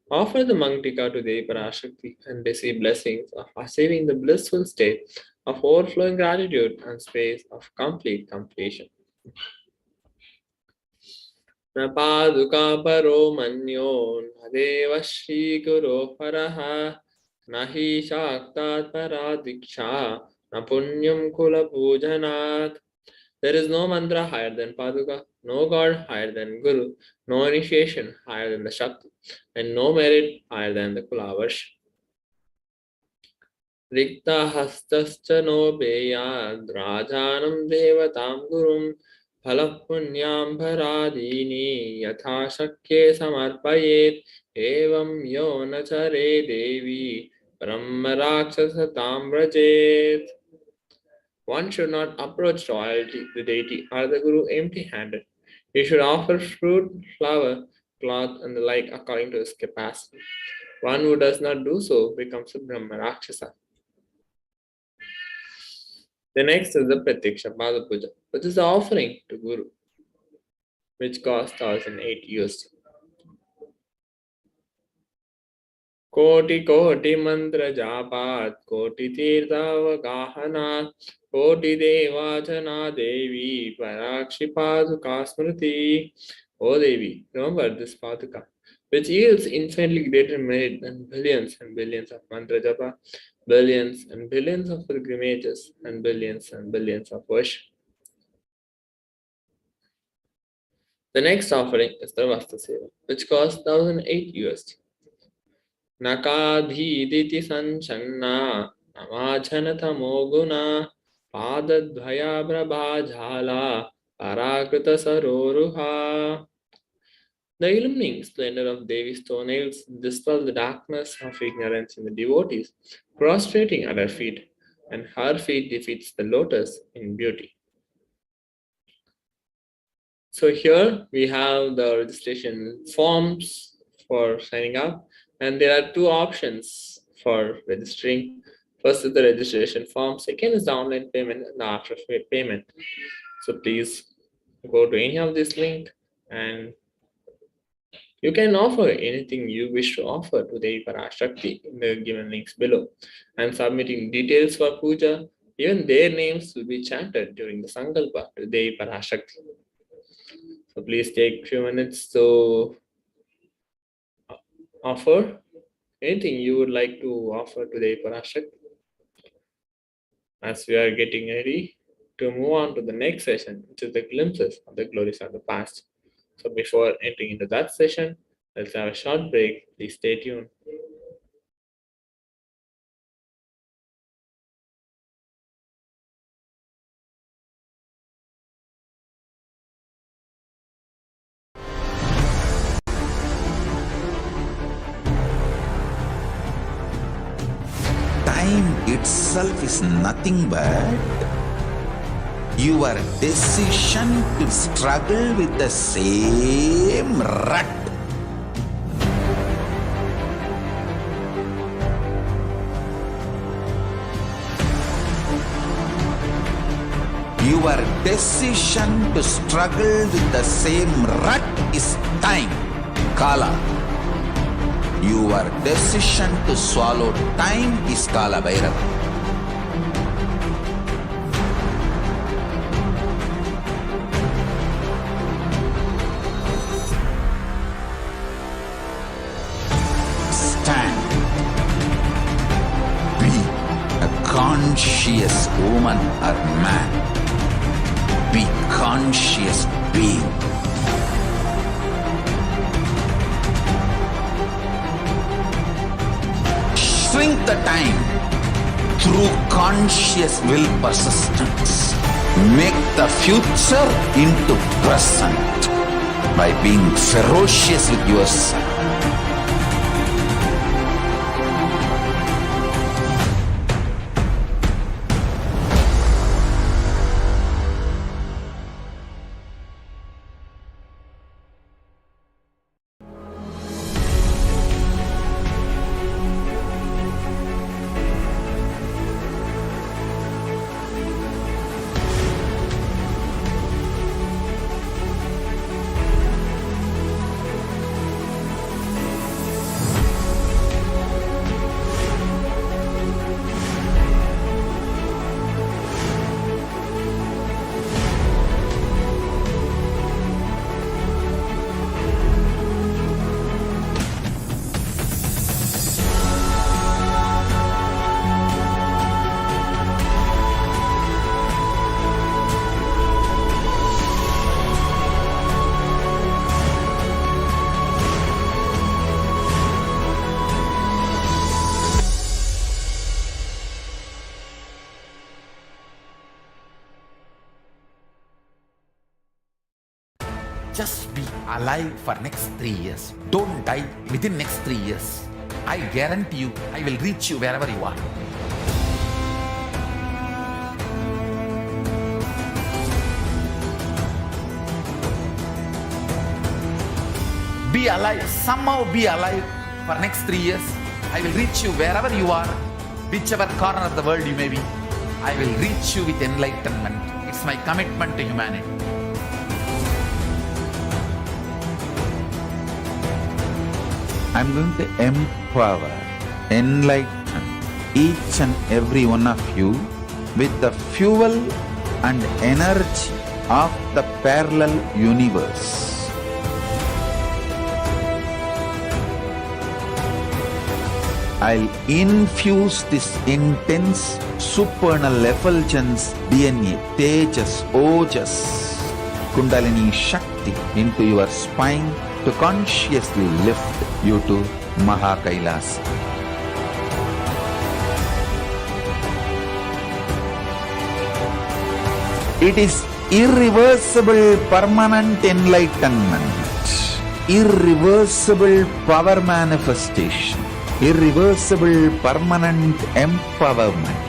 Offer the Mangtika to Devi Parashakti and receive blessings of achieving the blissful state of overflowing gratitude and space of complete completion. न पादुका परो मन्यो न देव श्रीगुरो परः न हि शाक्तात् परा दीक्षा न पुण्यं कुलपूजनात्. There is no mantra higher than Paduka, no god higher than Guru, no initiation higher than the Shakti, and no merit higher than the Kulavarsh. Rikta hastascha no beyad rajanam devatam gurum phalappunyam bharadini yatha shakye samarpayet evam yo nachare devi brahma raksasatam vrajet. One should not approach royalty, the deity, or the guru empty-handed. He should offer fruit, flower, cloth, and the like according to his capacity. One who does not do so becomes a Brahma Rakshasa. The next is the Pratyaksha Pada Puja, which is the offering to Guru, which costs 1008 USD. Koti Koti Mantra Japat, Koti Tirtha Koti Devachana Devi, Parakshi Paduka Smriti. O Devi, remember this Paduka, which yields infinitely greater merit than billions and billions of mantra japa, billions and billions of pilgrimages, and billions of worship. The next offering is the Vasta Seva, which costs 1008 USD. Nakadhiditi sanchanna namajhanatamo guna padadvaya prabha jhala parakrita saroruha. The illumining splendor of Devi's toenails dispels the darkness of ignorance in the devotees, prostrating at her feet, and her feet defeats the lotus in beauty. So here we have the registration forms for signing up, and there are two options for registering. First is the registration form, second is the online payment and the after payment. So please go to any of this link and you can offer anything you wish to offer to Devi Parashakti in the given links below. And submitting details for puja, even their names will be chanted during the Sankalpa to Devi Parashakti. So please take a few minutes to offer anything you would like to offer to Devi Parashakti. As we are getting ready to move on to the next session, which is the glimpses of the glories of the past. So before entering into that session, let's have a short break. Please stay tuned. time itself is nothing but your decision to struggle with the same rut. Your decision to struggle with the same rut is time, Kala. Your decision to swallow time is Kala Bhairava. Stand. Be a conscious woman or man. Be conscious being. Shrink the time through conscious will persistence. Make the future into present by being ferocious with yourself. Just be alive for next 3 years. Don't die within next 3 years. I guarantee you, I will reach you wherever you are. Be alive, somehow be alive for next 3 years. I will reach you wherever you are, whichever corner of the world you may be. I will reach you with enlightenment. It's my commitment to humanity. I'm going to empower, enlighten each and every one of you with the fuel and energy of the parallel universe. I'll infuse this intense supernal effulgence DNA, Tejas, Ojas, Kundalini Shakti into your spine to consciously lift you to KAILASA. It is irreversible permanent enlightenment, irreversible power manifestation, irreversible permanent empowerment.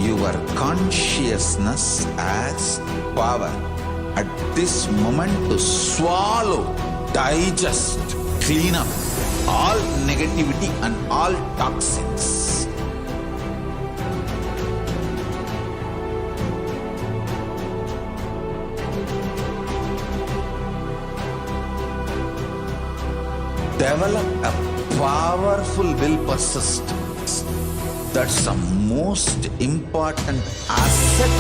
Your consciousness as power at this moment to swallow, digest, clean up all negativity and all toxins. Develop a powerful will persistence. That's the most important asset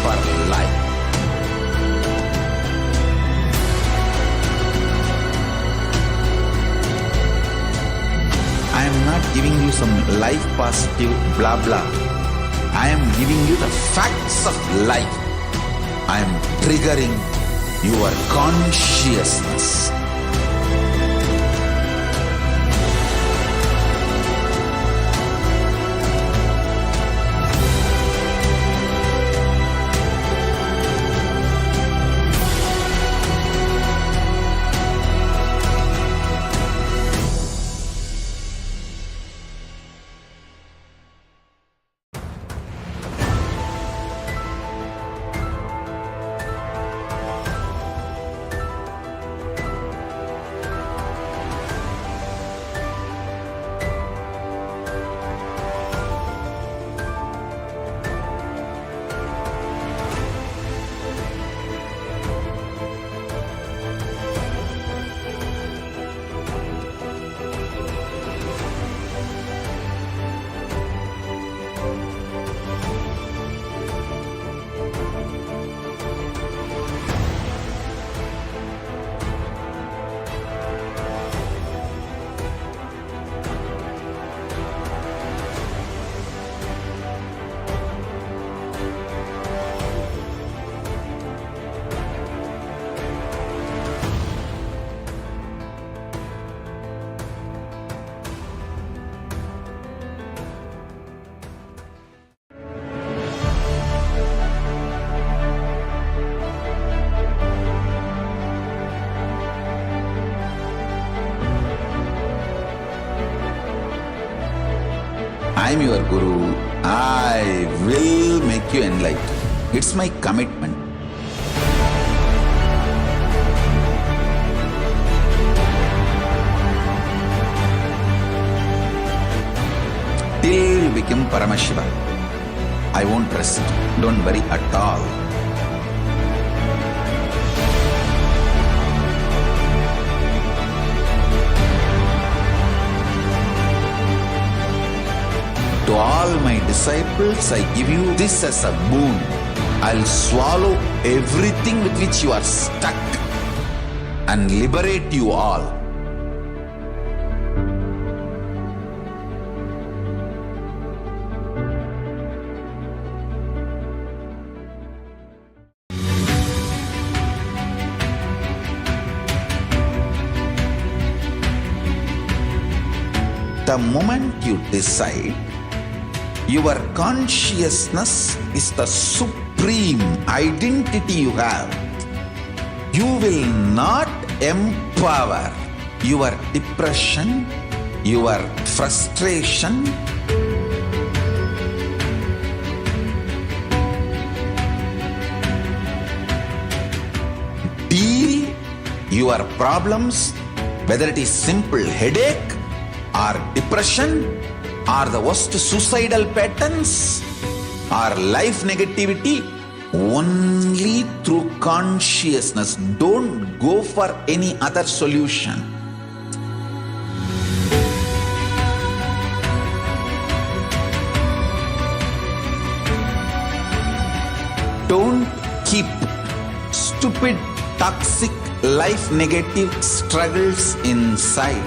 for life. I am not giving you some life positive blah blah. I am giving you the facts of life. I am triggering your consciousness. I am your Guru. I will make you enlightened. It's my commitment. Till you become Paramashiva, I won't rest. Don't worry at all. To all my disciples, I give you this as a boon. I'll swallow everything with which you are stuck and liberate you all. The moment you decide, your consciousness is the supreme identity you have. You will not empower your depression, your frustration, deal your problems, whether it is simple headache or depression, or the worst suicidal patterns, or life negativity, only through consciousness. Don't go for any other solution. Don't keep stupid, toxic, life negative struggles inside.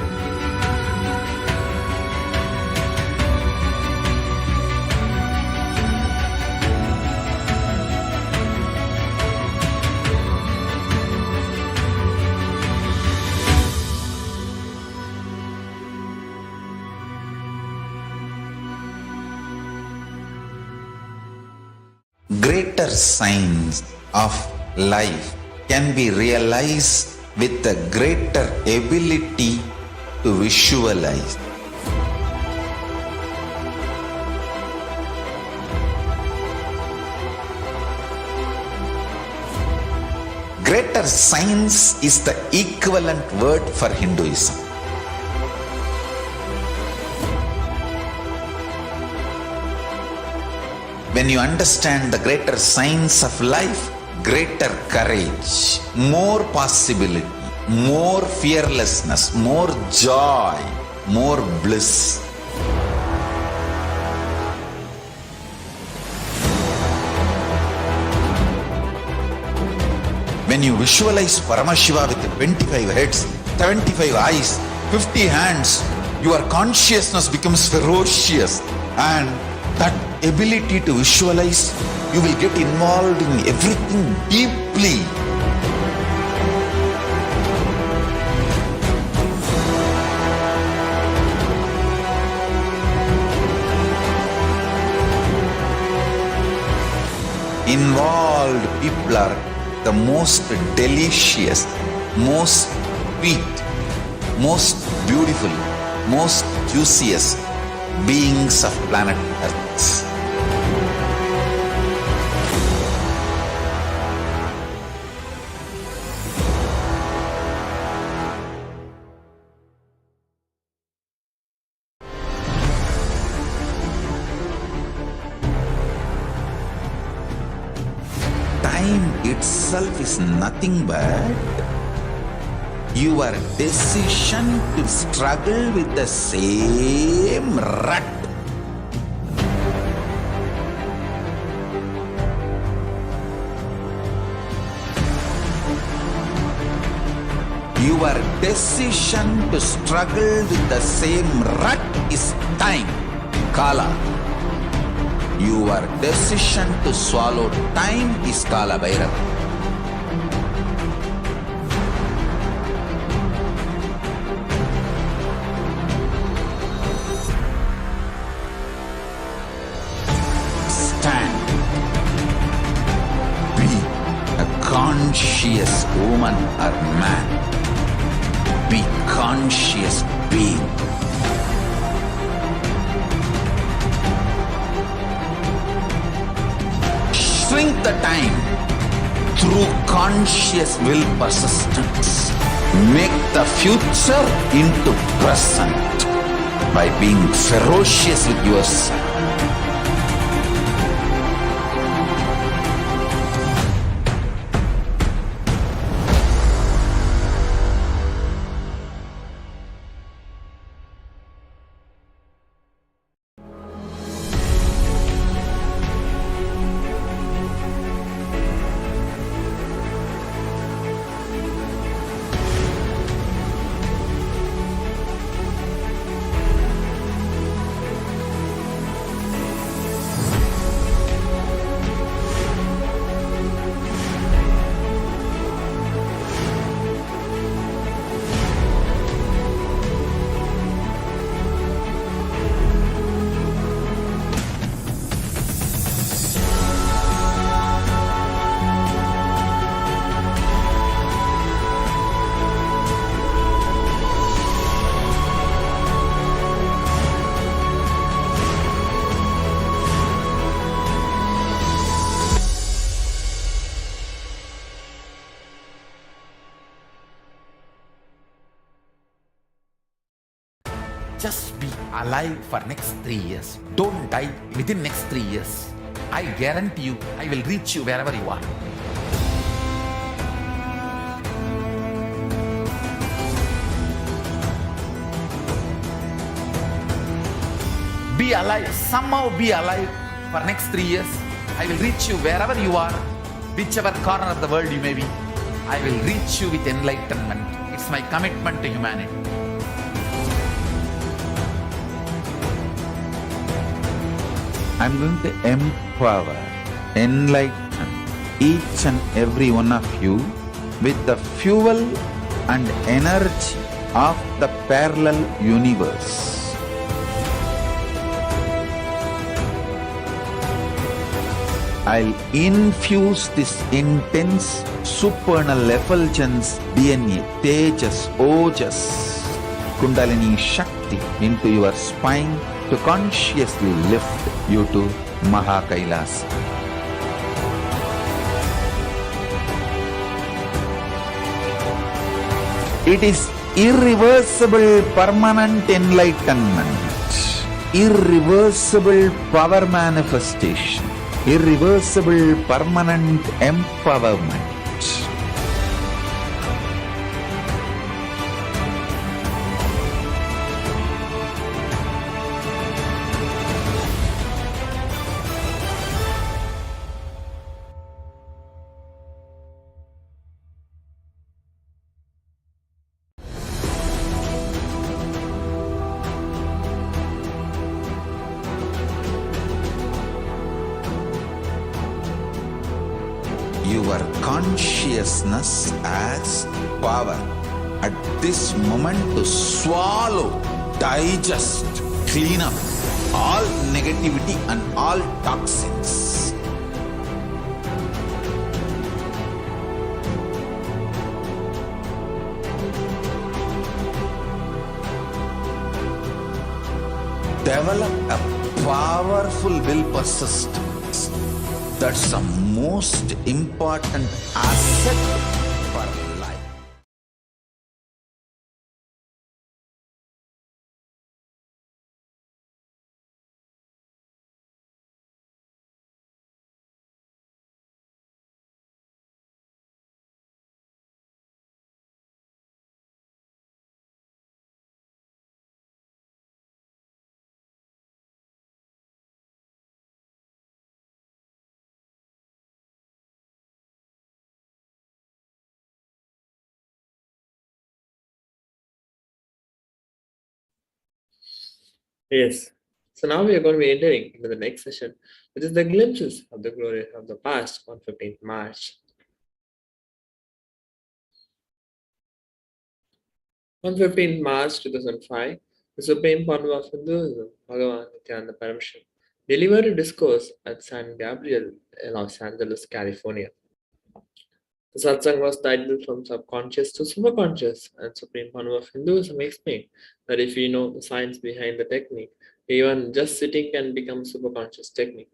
Greater signs of life can be realized with a greater ability to visualize. Greater science is the equivalent word for Hinduism. When you understand the greater science of life, greater courage, more possibility, more fearlessness, more joy, more bliss. When you visualize Paramashiva with 25 heads, 75 eyes, 50 hands, your consciousness becomes ferocious, and that ability to visualize, you will get involved in everything deeply. Involved people are the most delicious, most sweet, most beautiful, most juiciest beings of planet Earth. Time itself is nothing but your decision to struggle with the same rut. Your decision to struggle with the same rut is time, Kala. Your decision to swallow time is Kala Bhairava. Stand. Be a conscious woman or man. Be conscious being. Shrink the time through conscious will persistence. Make the future into present by being ferocious with yourself. Just be alive for next 3 years. Don't die within next 3 years. I guarantee you, I will reach you wherever you are. Be alive, somehow be alive for next 3 years. I will reach you wherever you are, whichever corner of the world you may be. I will reach you with enlightenment. It's my commitment to humanity. I'm going to empower, enlighten each and every one of you with the fuel and energy of the parallel universe. I'll infuse this intense supernal effulgence DNA, Tejas, Ojas, Kundalini Shakti into your spine to consciously lift you to KAILASA. It is irreversible permanent enlightenment, irreversible power manifestation, irreversible permanent empowerment. your consciousness as power at this moment to swallow, digest, clean up all negativity and all toxins. Develop a powerful will persistence. That's the most important asset for life. Yes. So now we are going to be entering into the next session, which is the glimpses of the glory of the past on 15th March. On 15th March 2005, the Supreme Pontiff of Hinduism, Bhagavan Nithyananda Paramashivam, delivered a discourse at San Gabriel, Los Angeles, California. The satsang was titled From Subconscious to Superconscious, and Supreme Pontiff of Hinduism explained that if we know the science behind the technique, even just sitting can become superconscious technique.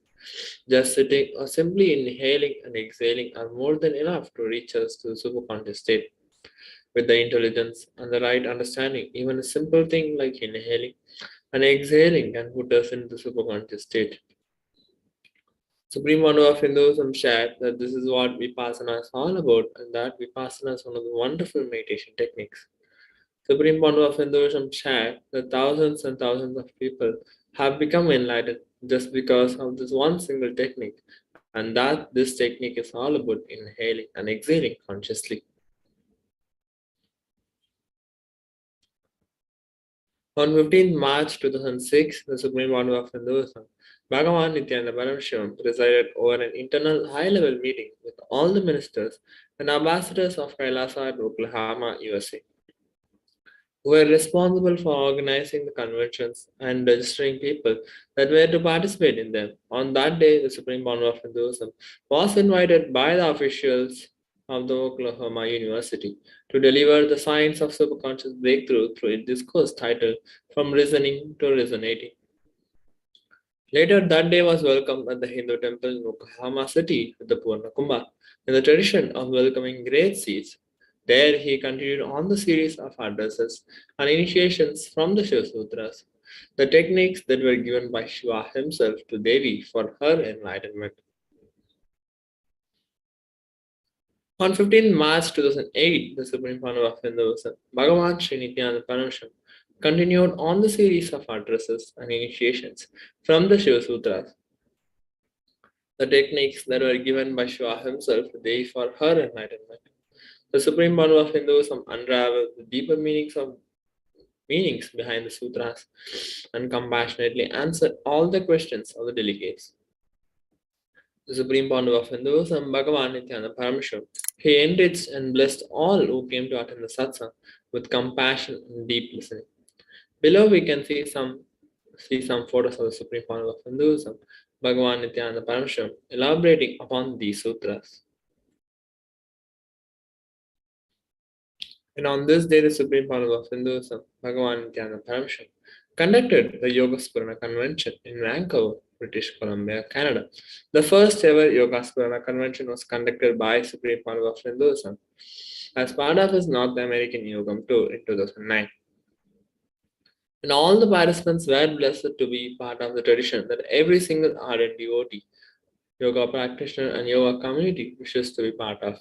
Just sitting or simply inhaling and exhaling are more than enough to reach us to the superconscious state. With the intelligence and the right understanding, even a simple thing like inhaling and exhaling can put us into the superconscious state. Supreme Monarch of Hinduism shared that this is what Vipassana is all about, and that Vipassana is one of the wonderful meditation techniques. Supreme Monarch of Hinduism shared that thousands and thousands of people have become enlightened just because of this one single technique, and that this technique is all about inhaling and exhaling consciously. On 15th March 2006, the Supreme Monarch of Hinduism, Bhagavan Nithyananda Paramashivam, presided over an internal high-level meeting with all the ministers and ambassadors of KAILASA at Oklahoma, USA, who were responsible for organizing the conventions and registering people that were to participate in them. On that day, the Supreme Monarch of Hinduism was invited by the officials of the Oklahoma University to deliver the science of superconscious breakthrough through a discourse titled From Reasoning to Resonating. Later that day was welcomed at the Hindu temple in Oklahoma City with the Purna Kumbha, in the tradition of welcoming great seeds. There he continued on the series of addresses and initiations from the Shiva Sutras, the techniques that were given by Shiva himself to Devi for her enlightenment. On 15 March 2008, the Supreme Pontiff of Hinduism, Bhagavan Sri Nithyananda Paramashivam, continued on the series of addresses and initiations from the Shiva Sutras, the techniques that were given by Shiva himself to Devi for her enlightenment. The Supreme Pontiff of Hinduism unraveled the deeper meanings behind the sutras and compassionately answered all the questions of the delegates. The Supreme Pontiff of Hinduism, Bhagavan Nithyananda Paramashivam, he enriched and blessed all who came to attend the satsang with compassion and deep listening. Below we can see some photos of the Supreme Pontiff of Hinduism, Bhagavan Nithyananda Paramashivam, elaborating upon these sutras. And on this day, the Supreme Pontiff of Hinduism, Bhagavan Nithyananda Paramashivam, conducted the Yoga Spurana Convention in Vancouver, British Columbia, Canada. The first ever Yoga Spurana Convention was conducted by Supreme Pontiff of Hinduism as part of his North American Yogam tour in 2009. And all the participants were blessed to be part of the tradition that every single ardent devotee, yoga practitioner, and yoga community wishes to be part of.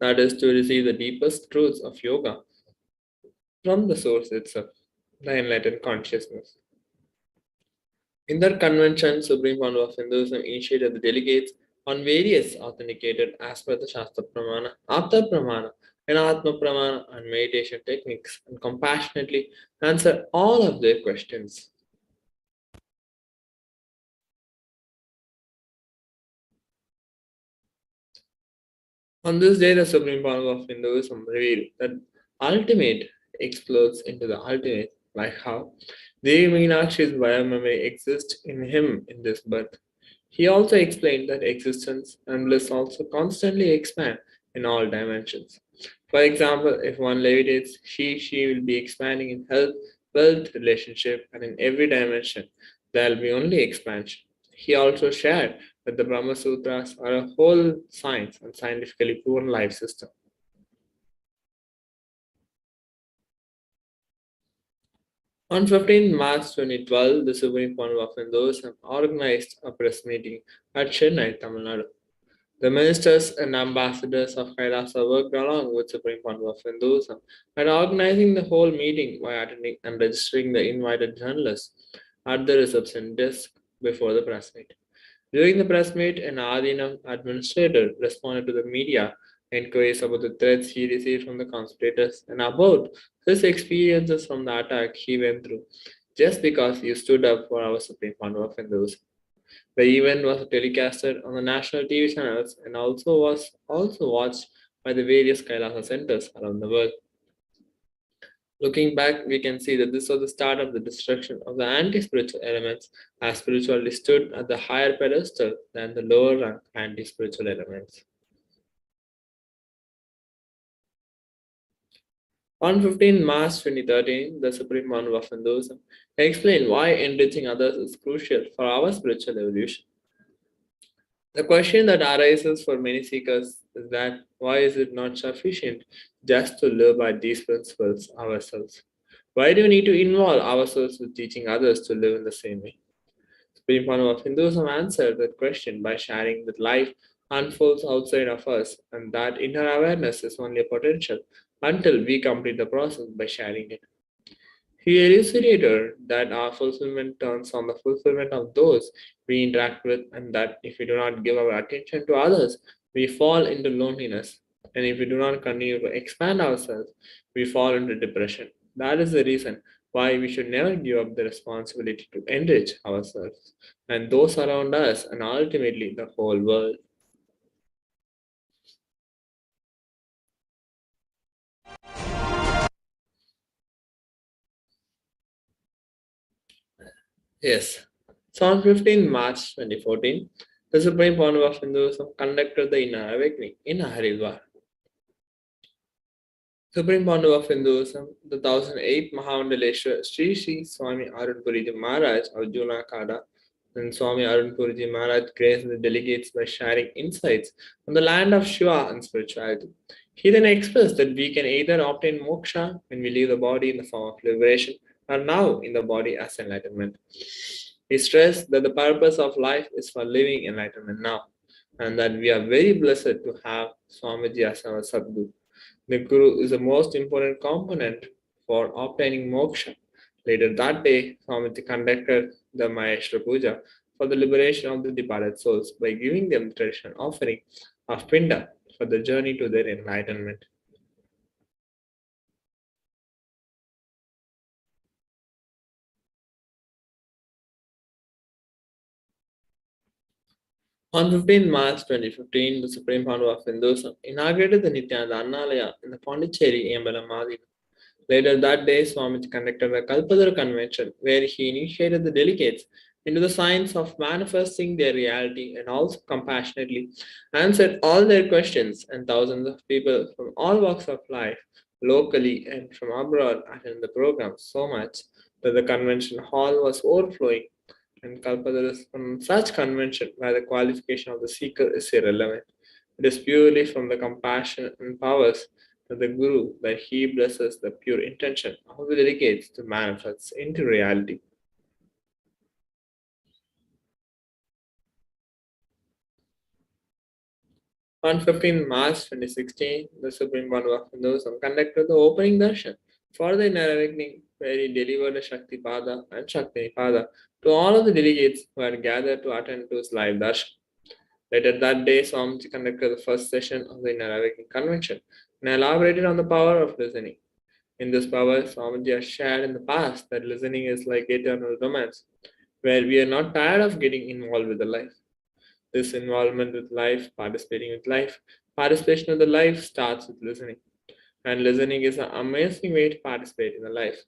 That is to receive the deepest truths of yoga from the source itself, the enlightened consciousness. In that convention, Supreme Pontiff of Hinduism initiated the delegates on various authenticated as per the Shastra Pramana, Apta Pramana, and Atma Pramana and meditation techniques and compassionately answered all of their questions. On this day, the Supreme Power of Hinduism revealed that ultimate explodes into the ultimate, like how Devi Meenakshi's biomemory exists in him in this birth. He also explained that existence and bliss also constantly expand in all dimensions. For example, if one levitates, she will be expanding in health, wealth, relationship, and in every dimension. There will be only expansion. He also shared that the Brahma Sutras are a whole science and scientifically proven life system. On 15 March 2012, the Supreme Council of Hinduism organized a press meeting at Chennai, Tamil Nadu. The ministers and ambassadors of KAILASA worked along with Supreme Council of Hinduism and organizing the whole meeting by attending and registering the invited journalists at the reception desk before the press meet. During the press meet, an Adinam administrator responded to the media inquiries about the threats he received from the conspirators and about his experiences from the attack he went through just because he stood up for our Supreme Council of Hinduism. The event was telecasted on the national TV channels and was also watched by the various Kailasa centers around the world. Looking back, we can see that this was the start of the destruction of the anti-spiritual elements, as spirituality stood at the higher pedestal than the lower rank anti-spiritual elements. On 15 March 2013, the Supreme Council of Hinduism explained why enriching others is crucial for our spiritual evolution. The question that arises for many seekers is that why is it not sufficient just to live by these principles ourselves? Why do we need to involve ourselves with teaching others to live in the same way? Supreme Council of Hinduism answered that question by sharing that life unfolds outside of us and that inner awareness is only a potential until we complete the process by sharing it. He elucidated that our fulfillment turns on the fulfillment of those we interact with, and that if we do not give our attention to others, we fall into loneliness. And if we do not continue to expand ourselves, we fall into depression. That is the reason why we should never give up the responsibility to enrich ourselves and those around us, and ultimately the whole world. Yes. So on 15 March 2014, the Supreme Council of Hinduism conducted the Inner Awakening in Haridwar. Supreme Council of Hinduism, the 1008th Mahamandaleshwar Sri Sri Swami Arunpuriji Maharaj of Junakada and Swami Arunpuriji Maharaj graced the delegates by sharing insights on the land of Shiva and spirituality. He then expressed that we can either obtain moksha when we leave the body in the form of liberation or now in the body as enlightenment. He stressed that the purpose of life is for living enlightenment now, and that we are very blessed to have Swamiji as our Sadguru. The Guru is the most important component for obtaining moksha. Later that day, Swamiji conducted the Maheshwara Puja for the liberation of the departed souls by giving them the traditional offering of Pinda for the journey to their enlightenment. On 15 March 2015, the Supreme Council of Hinduism inaugurated the Nithyananda Annalaya in the Pondicherry Embalam. Later that day, Swamiji conducted a Kalpadara convention where he initiated the delegates into the science of manifesting their reality and also compassionately answered all their questions, and thousands of people from all walks of life, locally and from abroad, attended the program so much that the convention hall was overflowing, and Kalpadara is from such convention where the qualification of the seeker is irrelevant. It is purely from the compassion and powers of the Guru that he blesses the pure intention of the delegates to manifest into reality. On 15 March 2016, the Supreme Council of Hinduism conducted the opening darshan for the Inner Awakening, where he delivered a Shakti Pada and Shakti Pada to all of the delegates who had gathered to attend to his live darshan. Later that day, Swamiji conducted the first session of the Inner Awakening Convention and elaborated on the power of listening. In this power, Swamiji has shared in the past that listening is like eternal romance, where we are not tired of getting involved with the life. This involvement with life, participating with life, Participation in the life starts with listening, and listening is an amazing way to participate in the life.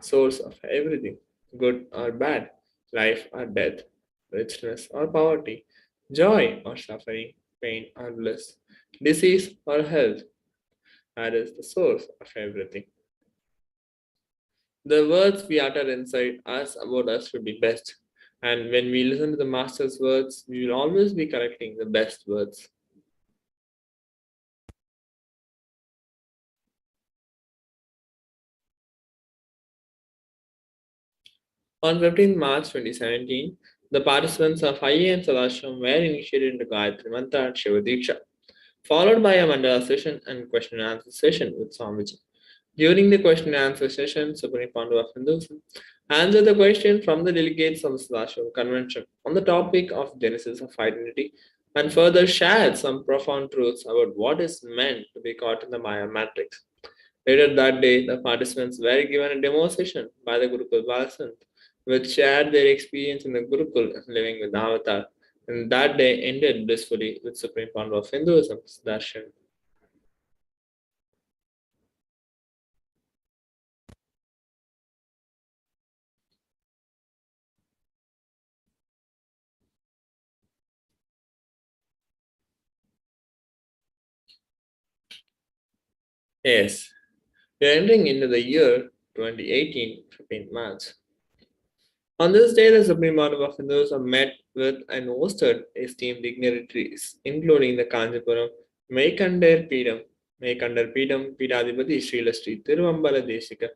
Source of everything, good or bad, life or death, richness or poverty, joy or suffering, pain or bliss, disease or health. That is the source of everything. The words we utter inside us about us should be best. And when we listen to the Master's words, we will always be correcting the best words. On 15th March 2017, the participants of IAM Salashram were initiated into Gayatri Mantra and Shiva Diksha, followed by a Mandala session and question and answer session with Swamiji. During the question and answer session, Supreme Pandu of Hinduism answered the question from the delegates of the Sadashram Convention on the topic of genesis of identity and further shared some profound truths about what is meant to be caught in the Maya matrix. Later that day, the participants were given a demo session by the Gurukul Balasant, which shared their experience in the Gurukul living with Avatar. And that day ended blissfully with Supreme Pandu of Hinduism's darshan. Yes, we are entering into the year 2018, 15th March. On this day, the Supreme Order of Hinduism met with and hosted esteemed dignitaries, including the Kanjipuram Meikandar Peedam Peedadipati Srila Sri Tiruvambala Desika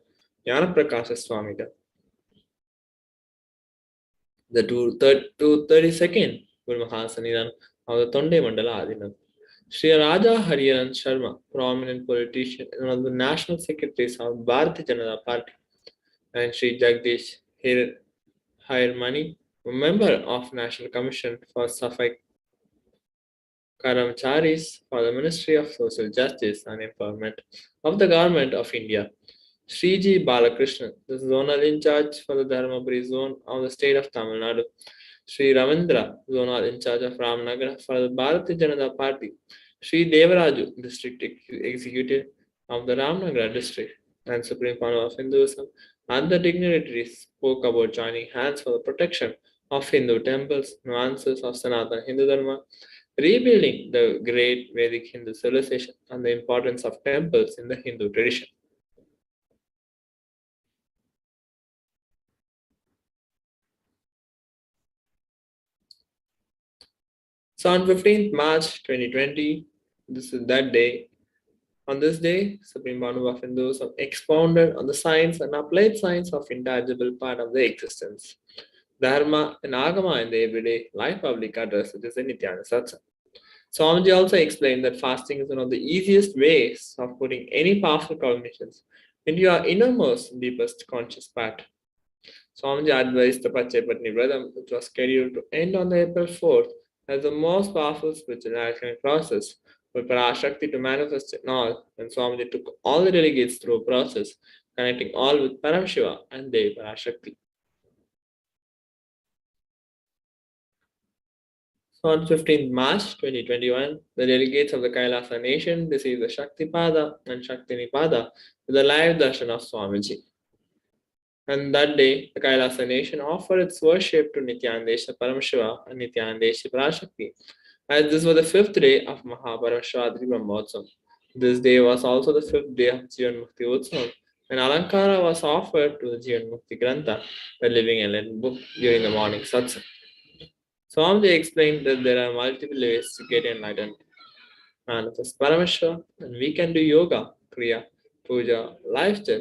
Jnanaprakasha Swamida. The 232nd Guru Mahasanidan of the Tonde Mandala Adinam. Sri Raja Hariharan Sharma, prominent politician and one of the national secretaries of Bharatiya Janata Party, and Sri Jagdish Hiremani, a member of National Commission for Safai Karamcharis for the Ministry of Social Justice and Empowerment of the Government of India. Sriji Balakrishnan, the zonal in charge for the Dharmapuri zone of the state of Tamil Nadu. Sri Ravindra, zonal in charge of Ramnagar for the Bharatiya Janata Party. Sri Devaraju, district executive of the Ramnagar district and Supreme Pandu of Hinduism, and the dignitaries spoke about joining hands for the protection of Hindu temples, nuances of Sanatana Hindu Dharma, rebuilding the great Vedic Hindu civilization, and the importance of temples in the Hindu tradition. So on 15th March 2020, this is that day. On this day, Supreme Pandu of Hinduism expounded on the science and applied science of intangible part of the existence, Dharma and Agama in the everyday life public address, which is the Nithyananda Satsang. Swamiji also explained that fasting is one of the easiest ways of putting any powerful cognitions into your innermost, deepest conscious part. Swamiji advised the Pachepatni Vradam, which was scheduled to end on the April 4th, as the most powerful spiritual alchemic process for Parashakti to manifest in all, and Swamiji took all the delegates through a process, connecting all with Paramashiva and Devi Parashakti. So on 15th March 2021, the delegates of the Kailasa nation received the Shakti Pada and Shakti Nipada with the live darshan of Swamiji. And that day, the Kailasa nation offered its worship to Nithyananda Paramashivam and Nithyananda Parashakti, as this was the fifth day of Mahaparashadri Brahmotsavam. This day was also the fifth day of Jivan Mukti Utsavam, and Alankara was offered to the Jivan Mukti Grantha, the living enlightened book, during the morning satsang. Swamiji explained that there are multiple ways to get enlightened. Manifest Parameshwar, and we can do yoga, kriya, puja, lifestyle.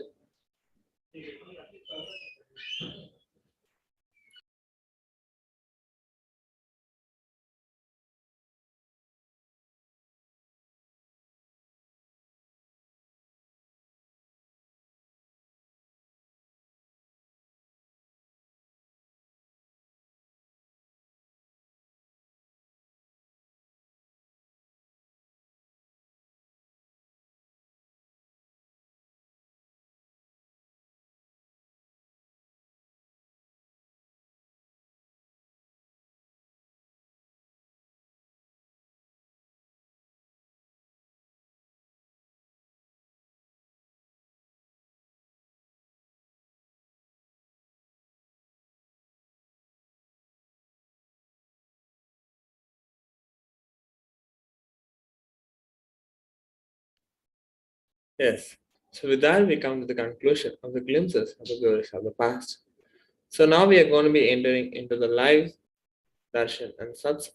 Yes. So with that, we come to the conclusion of the glimpses of the glories of the past. So now we are going to be entering into the live darshan and satsang.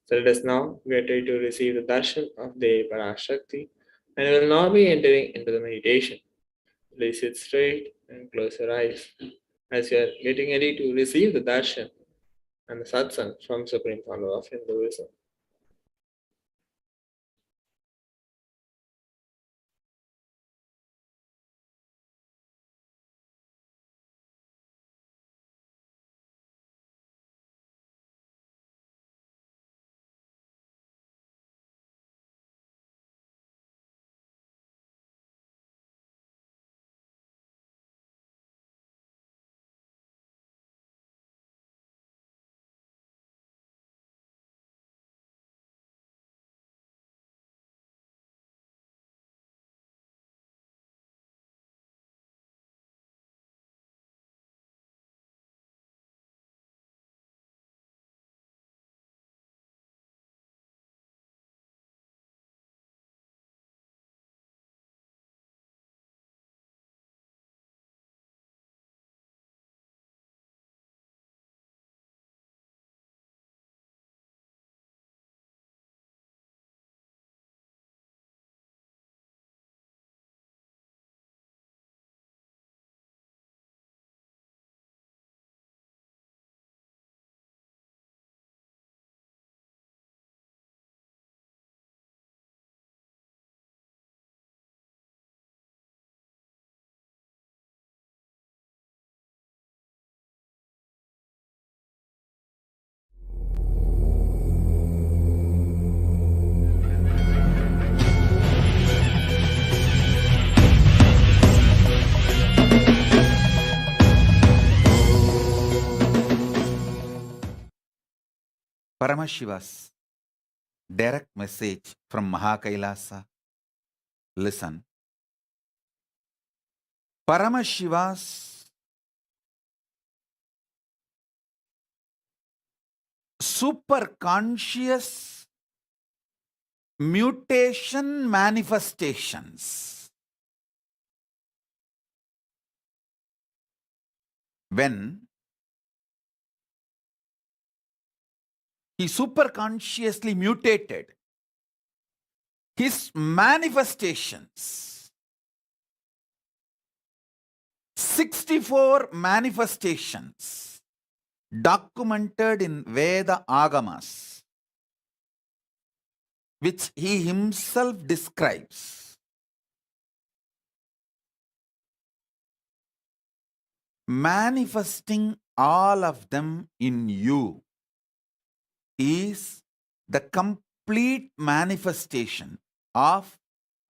So let us now get ready to receive the darshan of the Parashakti, and we will now be entering into the meditation. Please sit straight and close your eyes as you are getting ready to receive the darshan and the satsang from Supreme Founder of Hinduism. Paramashiva's direct message from KAILASA. Listen. Paramashiva's superconscious mutation manifestations. When he superconsciously mutated his manifestations, 64 manifestations documented in Veda Agamas, which he himself describes. Manifesting all of them in you is the complete manifestation of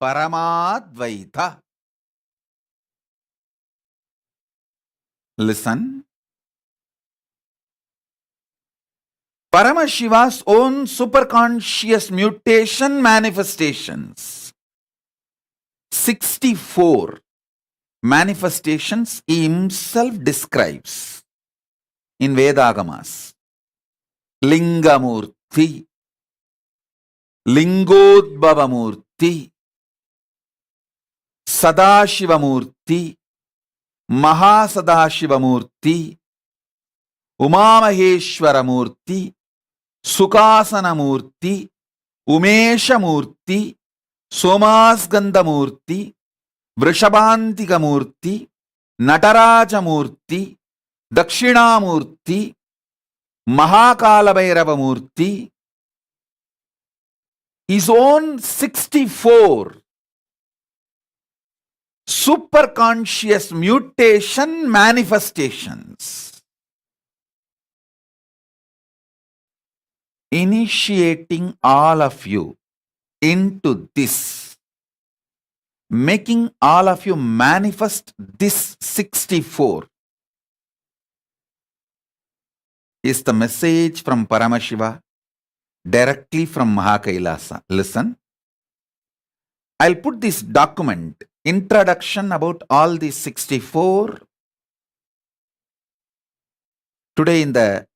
Paramadvaita. Listen. Paramashiva's own superconscious mutation manifestations, 64 manifestations he himself describes in Vedagamas. Lingamurti, Lingodbhavamurti, Sadashivamurti, Mahasadashivamurti, Umamaheshwaramurti, Sukasanamurti, Umeshamurti, Somasgandhamurti, Vrishabhantikamurti, Natarajamurti, Dakshinamurti, Mahakalabhairavamurti, his own 64 superconscious mutation manifestations, initiating all of you into this, making all of you manifest this 64 is the message from Paramashiva directly from KAILASA. Listen. I'll put this document, introduction about all these 64 today in the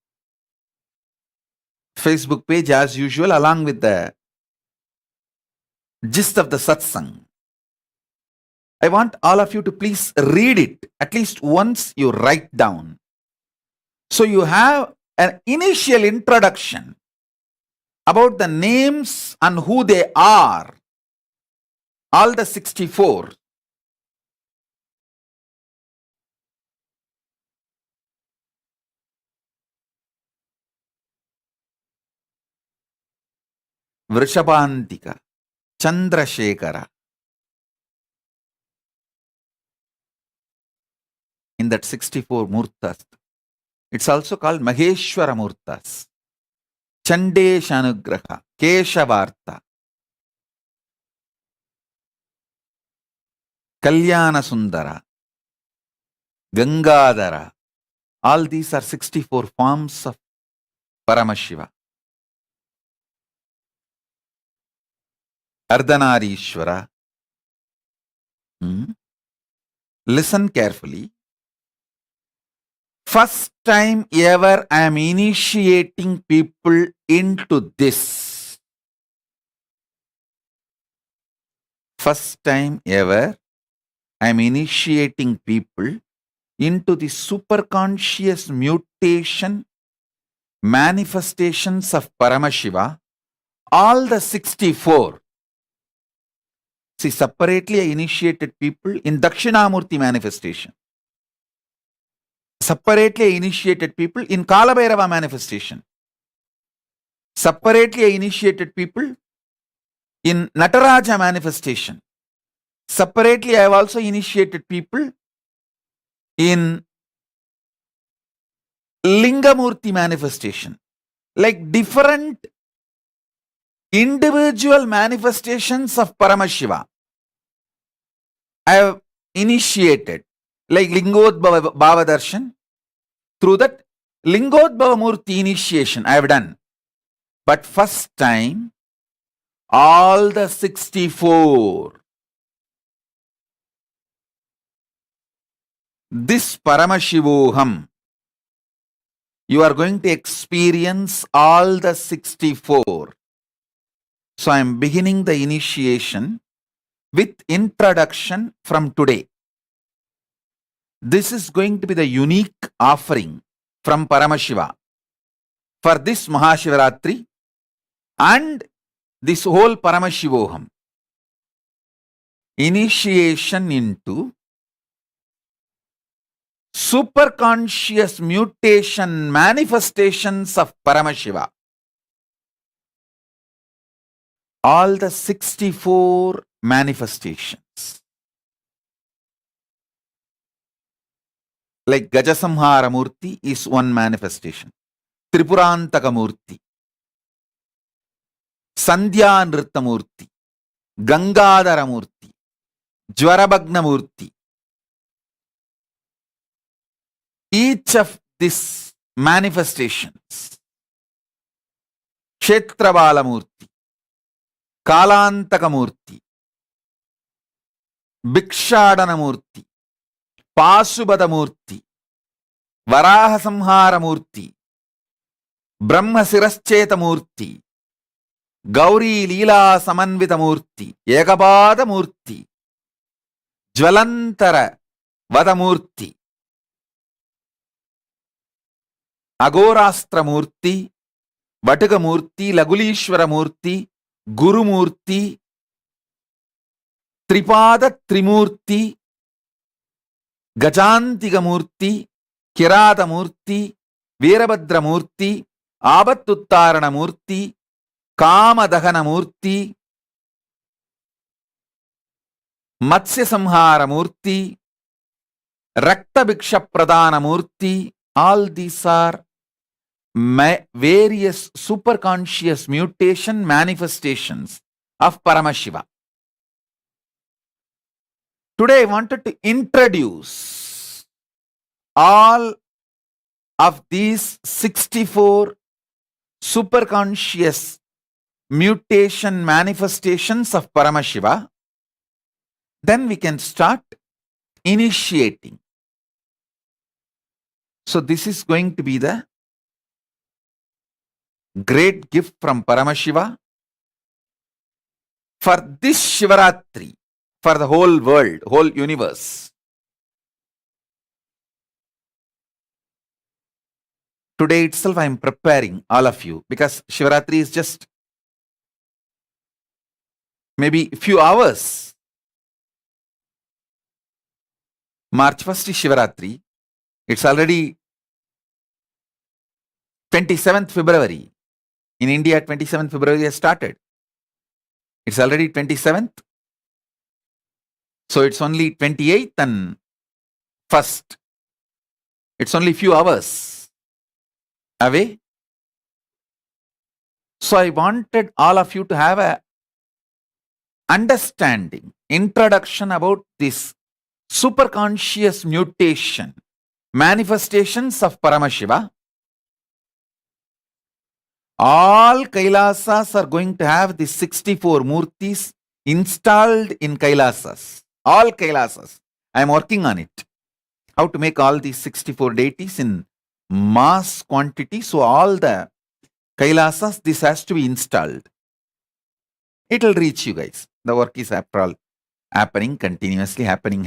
Facebook page as usual, along with the gist of the satsang. I want all of you to please read it. At least once you write down. So you have an initial introduction about the names and who they are. All the 64. Vrishabhantika, Chandrasekhara. In that 64 Murtas. It's also called Maheshwara Murtas. Chandeshanugraha, Keshavarta, Kalyana Sundara, Gangadhara. All these are 64 forms of Paramashiva. Ardhanarishwara. Listen carefully. First time ever I am initiating people into this. First time ever I am initiating people into the superconscious mutation manifestations of Paramashiva, all the 64. See, separately I initiated people in Dakshinamurti manifestation. Separately I initiated people in Kalabhairava manifestation. Separately I initiated people in Nataraja manifestation. Separately I have also initiated people in Lingamurti manifestation. Like different individual manifestations of Paramashiva I have initiated, like Lingodbhava Bhavadarshan. Through that Lingodbhava Murti initiation I have done. But first time, all the 64. This Paramashivoham, you are going to experience all the 64. So I am beginning the initiation with introduction from today. This is going to be the unique offering from Paramashiva for this Mahashivaratri and this whole Paramashivoham. Initiation into superconscious mutation manifestations of Paramashiva. All the 64 manifestations. Like Gajasamhara Murti is one manifestation. Tripurantaka Murti, Sandhya Nritta Murti, Gangadhara Murti, Jwarabhagna Murti. Each of these manifestations, Kshetrabala Murti, Kalantaka Murti, Bhikshadana Murti, Pasubhada Murti, Varaha Samhara Murti, Brahma Sirascheta Murti, Gauri Leela Samanvita Murti, Ekabada Murti, Jvalantara Vada Murti, Agorastra Murti, Vataga Murti, Lagulishwara Murti, Guru Murti, Tripada Trimurti, Gajantiga Murti, Kirata Murti, Veerabhadra Murti, Abattuttarana Murti, Kamadahana Murti, Matsya Samhara Murti, Rakta Bhiksha Pradana Murti. All these are various superconscious mutation manifestations of Paramashiva. Today I wanted to introduce all of these 64 superconscious mutation manifestations of Paramashiva. Then we can start initiating. So this is going to be the great gift from Paramashiva for this Shivaratri. for the whole world, whole universe. Today itself I am preparing all of you because Shivaratri is just maybe a few hours. March 1st is Shivaratri. It's already 27th February. In India, 27th February has started. It's already 27th. So it's only 28th and 1st. It's only few hours away. So I wanted all of you to have a understanding, introduction about this superconscious mutation, manifestations of Paramashiva. All Kailasas are going to have the 64 Murtis installed in Kailasas. All Kailasas. I am working on it. How to make all these 64 deities in mass quantity. So all the Kailasas, this has to be installed. It will reach you guys. The work is after all happening, continuously happening.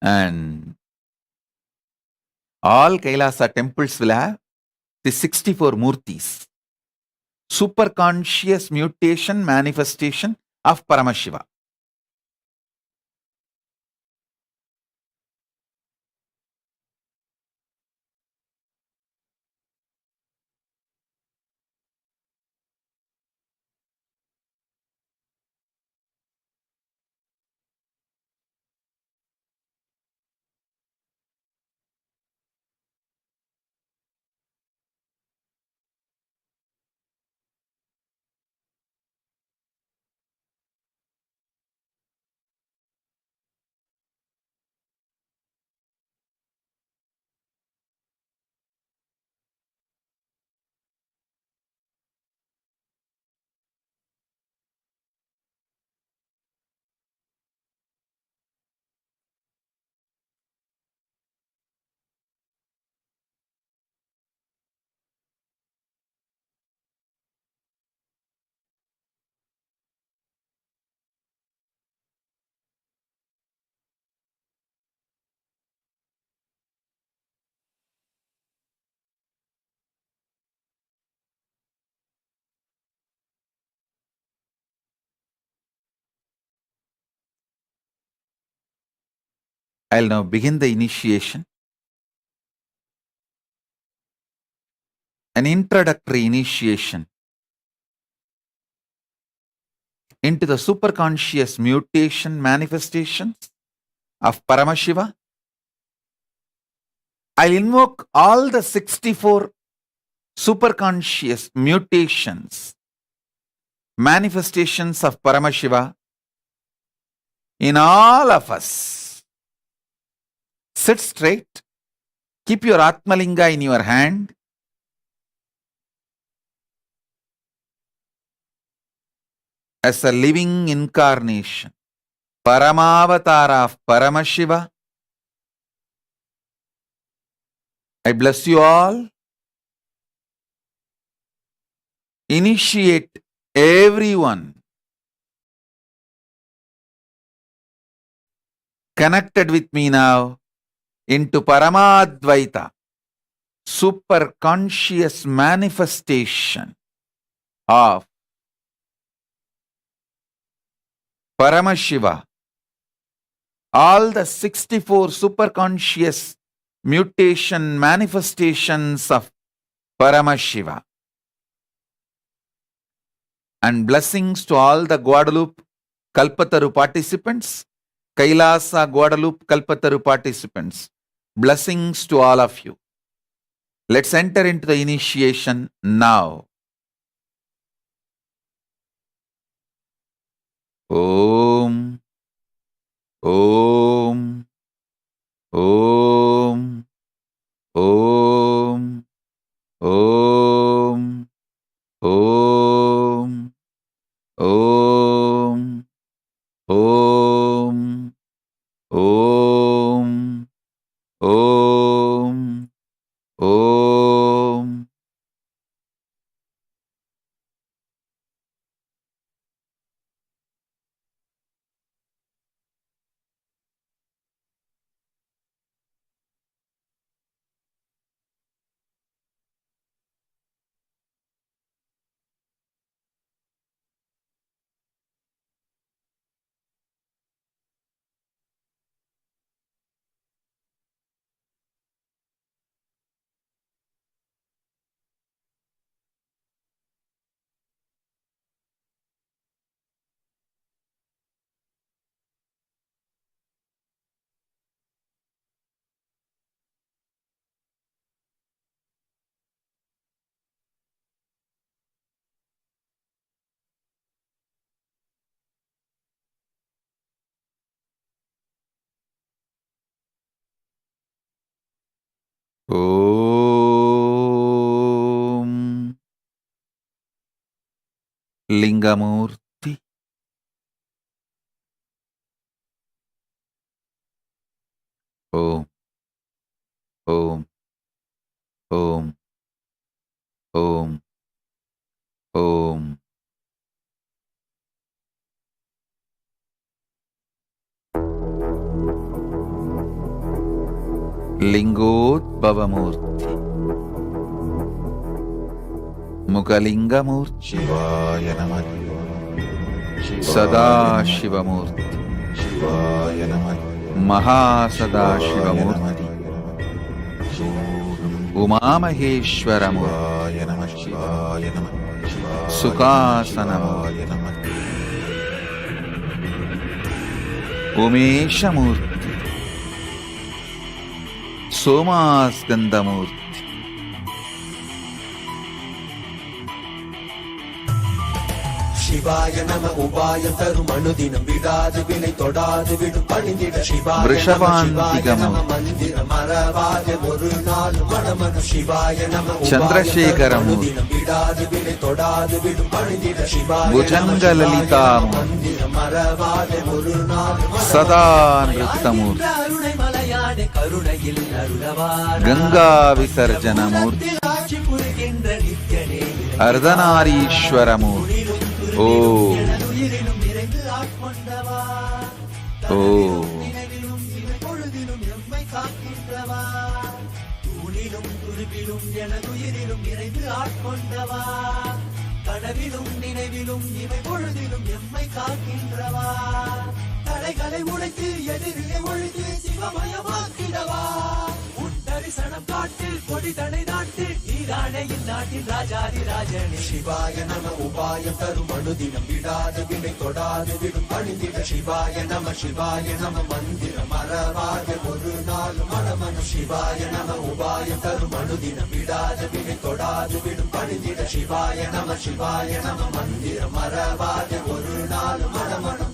And all Kailasa temples will have the 64 Murtis. Superconscious mutation manifestation of Paramashiva. I'll now begin the initiation. An introductory initiation into the superconscious mutation manifestations of Paramashiva. I'll invoke all the 64 superconscious mutations, manifestations of Paramashiva in all of us. Sit straight. Keep your Atmalinga in your hand. As a living incarnation, Paramavatara of Paramashiva, I bless you all. Initiate everyone connected with me now into Paramadvaita, superconscious manifestation of Paramashiva. All the 64 superconscious mutation manifestations of Paramashiva. And blessings to all the Guadalupe Kalpataru participants, Kailasa Guadalupe Kalpataru participants. Blessings to all of you. Let's enter into the initiation now. Om. Om. Om. Om. Om. Om. Om. Om. Om. Om. Om. ஓம் லிங்கமூர்த்தி ஓம் ஓம் ஓம் ஓம் ஓம் லிங்கோத்பவமூர்த்தி முகலிங்கமூர்த்தி சிவாய நமः சதாசிவமூர்த்தி சிவாய நமः மகாசதாசிவமூர்த்தி உமாமகேஸ்வரமூர்த்தி நமः சிவாய நமः சுகாசனமாய நமः உமேஷமூர்த்தி சோமாஸ்கந்தமூர்த்தி சிவாய நம உபாயம் தரும் அனுதினம் விடாது வினை தொடாது விடும் பணிந்திட சிவாய நம மந்திரம் மறவாத ஒரு நாள் மனமனு சிவாய நம சந்திரசேகரமூர்த்தி விடாது வினை தொடாது விடும் பணிந்திட சிவாய புஜங்கலலிதா மந்திரம் மறவாத ஒரு நாள் சதா நிருத்தமூர்த்தி கருணை மலையாடு கருணையில் அருளவா கங்கா விசர்ஜனமூர்த்தி ஆட்சி புரிகின்ற நித்யனே அர்த்தநாரீஸ்வரமூர்த்தி ஓ உயிரிலும் நிறைந்து ஆட்கொண்டவா ஓ நினைவிலும் பொழுதிலும் எம்மை காக்கின்றவா தூணிலும் துருவிலும் எனதுயிரிலும் நிறைந்து ஆட்கொண்டவா கனவிலும் நினைவிலும் இவை பொழுதிலும் எம்மை காக்கின்றவா தடைகளை உடைத்து எதிரியை ஒழித்து சிவமயமாக்கிடவா உன் தரிசனம் காட்டு கொடி தடை நாட்டு நீராணையில் நாட்டின் ராஜாதி ராஜனே சிவாய நம உபாயம் தரும் அனுதினம் விடாது வினை தொடாது விடும் பணிந்திட சிவாய நம மந்திரம் மறவாத ஒரு நாள் மனமனு சிவாய நம உபாயம் தரும் அனுதினம் விடாது வினை தொடாது விடும் பணிந்திட சிவாய நம மந்திரம் மறவாத ஒரு நாள் மனமனு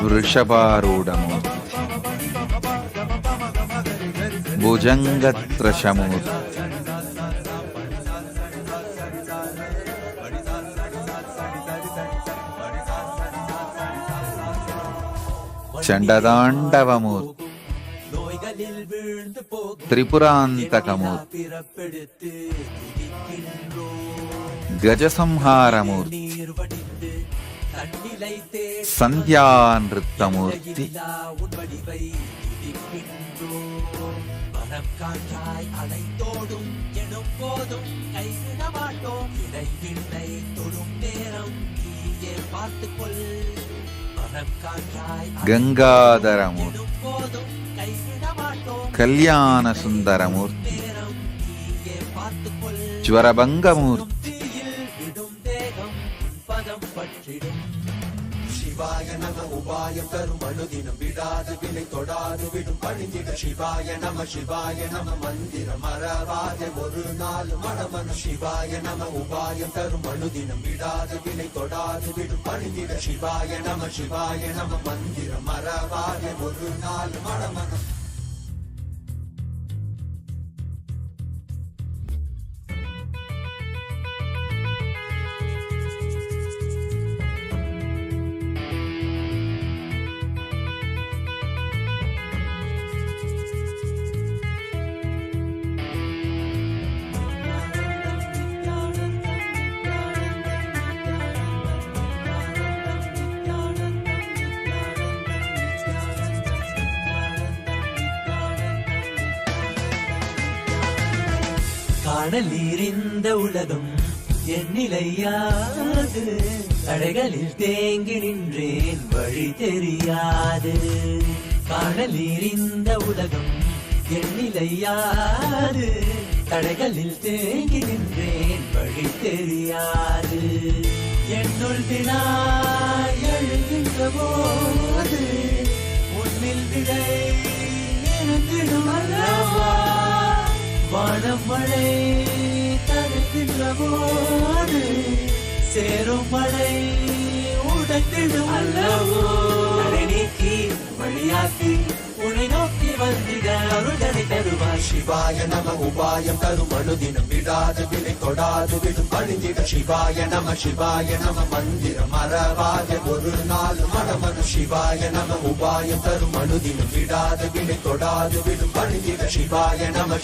వృషభారూఢమూర్తి భుజంగత్రశమూర్తి చండదాండవమూర్తి త్రిపురాంతకమూర్తి గజసంహారమూర్తి సంధ్యానృత్తమూర్తి அனைத்தோடும் எனும் போதும் கைவிட மாட்டோம் இடைவில்லை தொடும் நேரம் நீயே பார்த்துக்கொள் గంగాధరమూర్తి కళ్యాణ సుందరమూర్తి జ్వరభంగమూర్తి சிவாய நம உபாயம் தரும் அனுதினம் விடாது வினை தொடாது விடும் பணிந்திட சிவாய நம மந்திரம் மறவாத ஒரு நாள் மனமனு சிவாய நம உபாயம் தரும் அனுதினம் விடாது வினை தொடாது விடும் பணிந்திட சிவாய நம மந்திரம் மறவாத ஒரு நாள் மனமனு காணல் நீரிந்த உலகம் எண்ணிலையாது தடைகளில் தேங்கி நின்றேன் வழி தெரியாது காணல் நீரிந்த உலகம் எண்ணிலையாது தடைகளில் தேங்கி நின்றேன் வழி தெரியாது என்னுள் வினாய் எழுகின்ற போது உன்னில் விடை இருந்திடும் அல்லவா வானம் மழை தடுக்கின்ற போது சேரும் மழை உடைத்திடும் அல்லவோ நீக்கி வழியாக்கி உன்னை நோக்கி வந்திட அருள்தனை தருவாய் சிவாய நம உபாயம் தரும் அனுதினம் விடாது வினை தொடாது விடும் பணிந்திட சிவாய நம மந்திரம் மறவாத ஒரு நாள் மனமனு சிவாய நம உபாயம் தரும் அனுதினம் விடாது வினை தொடாது விடும் பணிந்திட சிவாய நம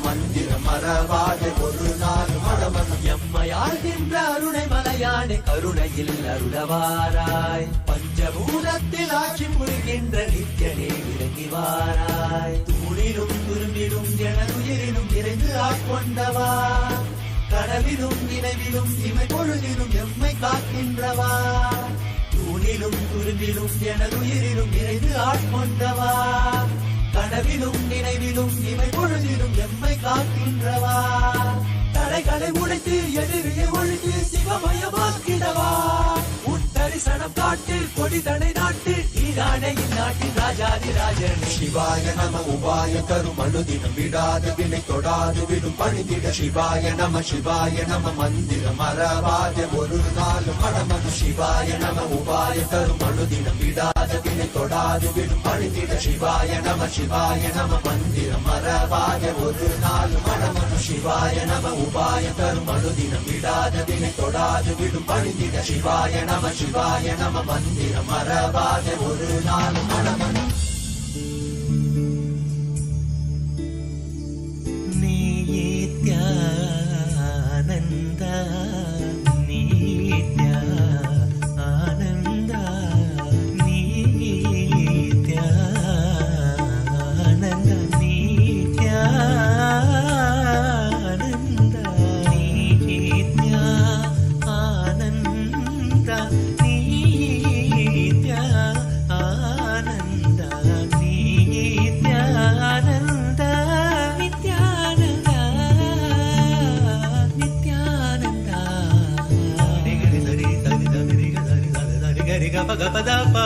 மந்திரம் மறவாத ஒரு நாள் மனமனு எம்மையாழ்கின்ற அருணை மலையானே கருணையில் அருளவாராய் பஞ்சபூதத்தில் ஆட்சி புரிகின்ற நித்யனே விளங்கி வாராய் தூணிலும் துரும்பிலும் எனதுயிரிலும் இறைந்து ஆட்கொண்டவா கனவிலும் நினைவிலும் இமை பொழுதிலும் எம்மை காக்கின்றவா தூணிலும் துரும்பிலும் எனதுயிரிலும் இறைந்து ஆட்கொண்டவா கனவிலும் நினைவிலும் இமை பொழுதிலும் எம்மை காக்கின்றவா தடைகளை உடைத்து எதிரியை ஒழித்து சிவமயமாக்கிடவா உன் தரிசனம் காட்டு கொடிதனை நாட்டு நீதானே இந்நாட்டின் ராஜாதி ராஜன் சிவாய நம உபாய தரும் அனுதினம் விடாது வினை தொடாது விடும் பணிந்திட சிவாய நம மந்திரம் மறவாத ஒரு நாள் மனமனு சிவாய நம உபாய தரும் அனுதினம் விடாது வினை தொடாது விடும் பணிந்திட சிவாய நம மந்திரம் மறவாத ஒரு நாள் மனமனு சிவாய நம உபாய தரும் அனுதினம் விடாத வினை தொடாது விடும் பணிந்திட சிவாய நம மந்திரம் மறவாத ஒரு நாள் மனமனு நித்யானந்த நித்யானந்த நித்யானந்த நித்யானந்த గపగపదప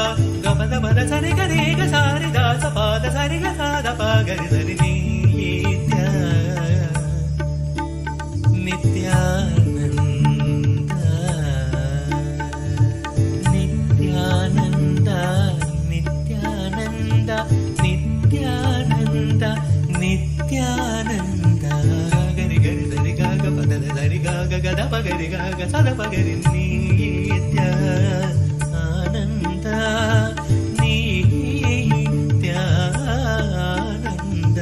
గపదపద సరి గరి గ సారి దాస పాద సరి గ సాద ప గరి సరి నిత్య నిత్యానంద నిత్యానంద నిత్యానంద నిత్యానంద నిత్యానంద గరి గరి సరి గ గ పద సరి గ గ గ ద ప గరి గ గ సద ప గరి నిత్య నిత్యానంద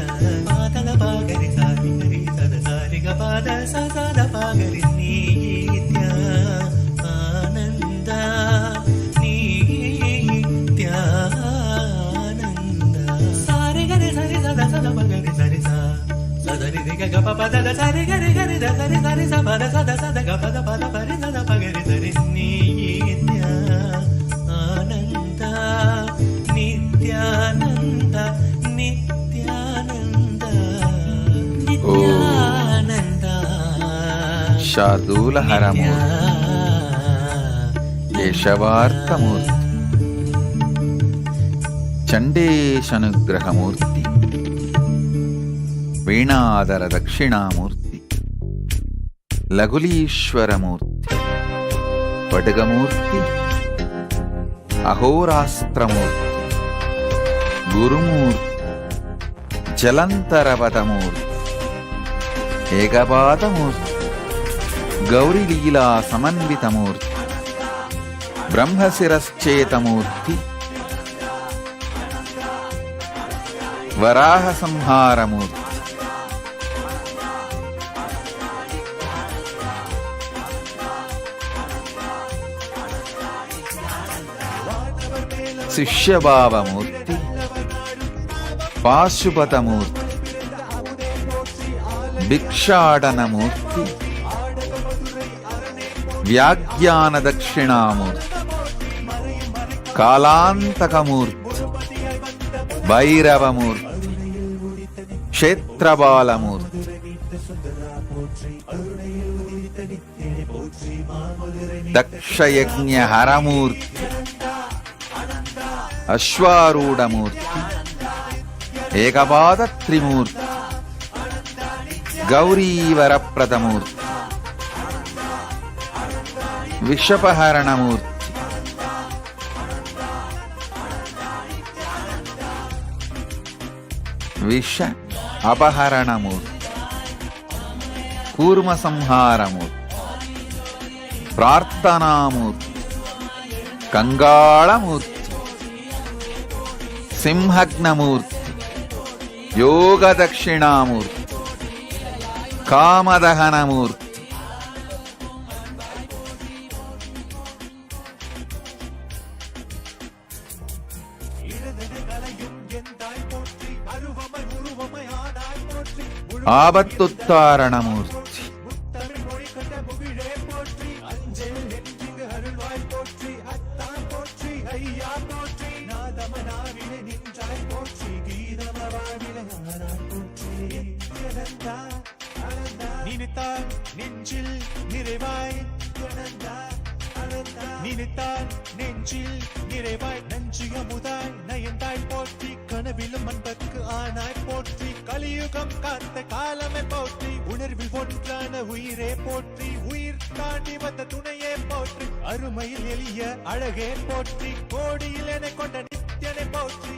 పాదల పాగరి సారి గరి సద సారి గ పాద సద పాగరి నిత్యానంద నిత్యానంద సారి గరి సరి సద సద పగరి సరి సా సదరి రి గ ప పద సరి గరి గరి ద సరి సరి స పద సద సద గ పద పద పరి సద పగరి సరి నిత్యానంద నిత్యానంద నిత్యానంద నిత్యానంద శార్దూలహరమూర్తి కేశవార్కమూర్తి చండేశనుగ్రహమూర్తి వీణాదర దక్షిణామూర్తి లఘులీశ్వరమూర్తి వడగమూర్తి అహోరాస్త్రమూర్తి గురుమూర్తి జలంతరవదమూర్తి ఏకపాదమూర్తి గౌరీలీలా సమన్వితమూర్తి బ్రహ్మశిరశ్చేతమూర్తి వరాహ సంహారమూర్తి శిష్యభావమూర్తి పాశుపతమూర్తి భిక్షాడనమూర్తి వ్యాఖ్యాన దక్షిణామూర్తి కాలాంతకమూర్తి భైరవమూర్తి క్షేత్రబాలమూర్తి దక్షయజ్ఞ హరమూర్తి అశ్వారూఢమూర్తి ఏకపాద త్రిమూర్తి గౌరీవరప్రదమూర్తి విషపహరణమూర్తి విష అపహరణమూర్తి కూర్మ సంహారమూర్తి ప్రార్థనామూర్తి కంగాళమూర్తి సింహగ్నమూర్తి యోగదక్షిణామూర్తి కామదహనమూర్తి ఆపత్తుత్తారణమూర్తి நெஞ்சில் நிறைவாய் நஞ்சியமுதாய் நயந்தாய் போற்றி கனவிலும் அன்பர்க்கு ஆனாய் போற்றி கலியுகம் காத்த காலமே போற்றி உணர்வில் ஒன்றான உயிரே போற்றி உயிர் தாண்டி வந்த துணையே போற்றி அருமையில் எளிய அழகே போற்றி கோடியில் என கொண்ட நித்தியனை போற்றி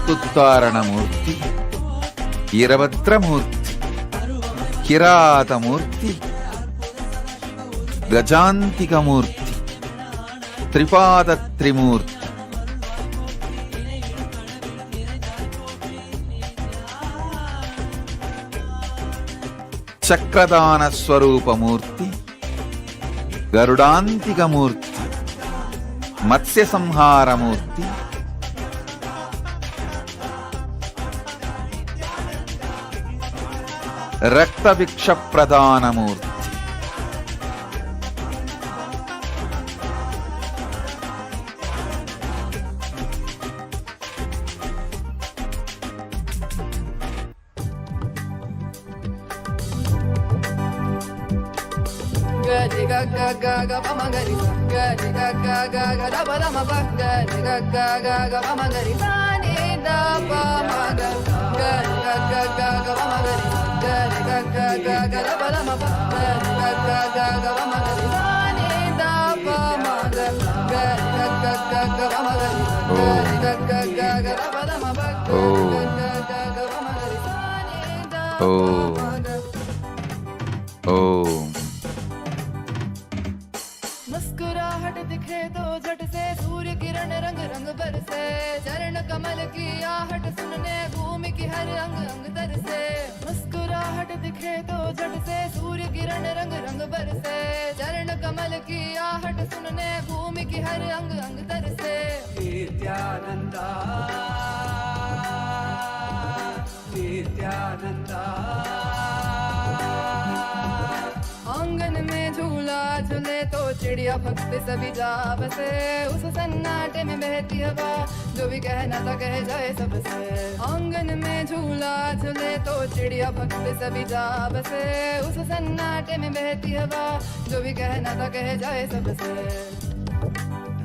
ఆపత్తుత్తారణమూర్తి ఈరభద్రమూర్తి కిరాతమూర్తి గజాంతికమూర్తి త్రిపాదత్రిమూర్తి చక్రదాన స్వరూపమూర్తి గరుడాంతికమూర్తి మత్స్య సంహారమూర్తి రక్తభిక్ష ప్రదానమూర్తి గరి గగ గగ పమ గరి గరి గగ గగ దబ దమ ప గరి గగ గగ పమ గరి సాని ద ప మ గ గరి గగ గగ పమ గరి గరి గగ గగ దబ దమ ప గరి గగ గగ పమ గరి సాని ద ప మ గ గరి గగ గగ పమ గరి గరి గగ గగ దబ దమ ప గరి గగ గగ పమ గరి సాని ద ప మ గ ఓం मुस्कुराहट दिखे तो झट से सूर्य किरण रंग रंग बरसे चरण कमल की आहट सुनने भूमि की हर अंग अंग तरसे मुस्कुराहट दिखे तो झट से सूर्य किरण रंग रंग बरसे चरण कमल की आहट सुनने भूमि की हर अंग अंग तरसे नित्यानंदा नित्यानंदा आंगन में झूला झूले तो चिड़िया भक्ति सभी जा बसे, उस सन्नाटे में बहती हवा, जो भी कहना था कह जाए सबसे। आंगन में झूला झूले तो चिड़िया भक्ति सभी जा बसे, उस सन्नाटे में बहती हवा, जो भी कहना था कह जाए सबसे।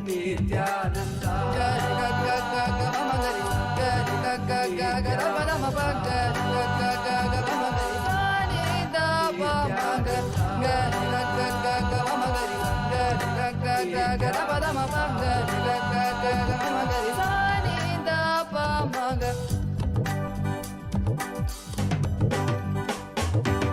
नित्यानंदा गरि ग ग ग ग म म गरि, गरि ग ग ग ग र प र म प, गरि ग ग ग ग म म गरि सा नि द प म ग, गरि ग ग ग ग म म गरि, गरि ग ग ग ग र प र म प, गरि ग ग ग ग म म गरि सा नि द प म ग।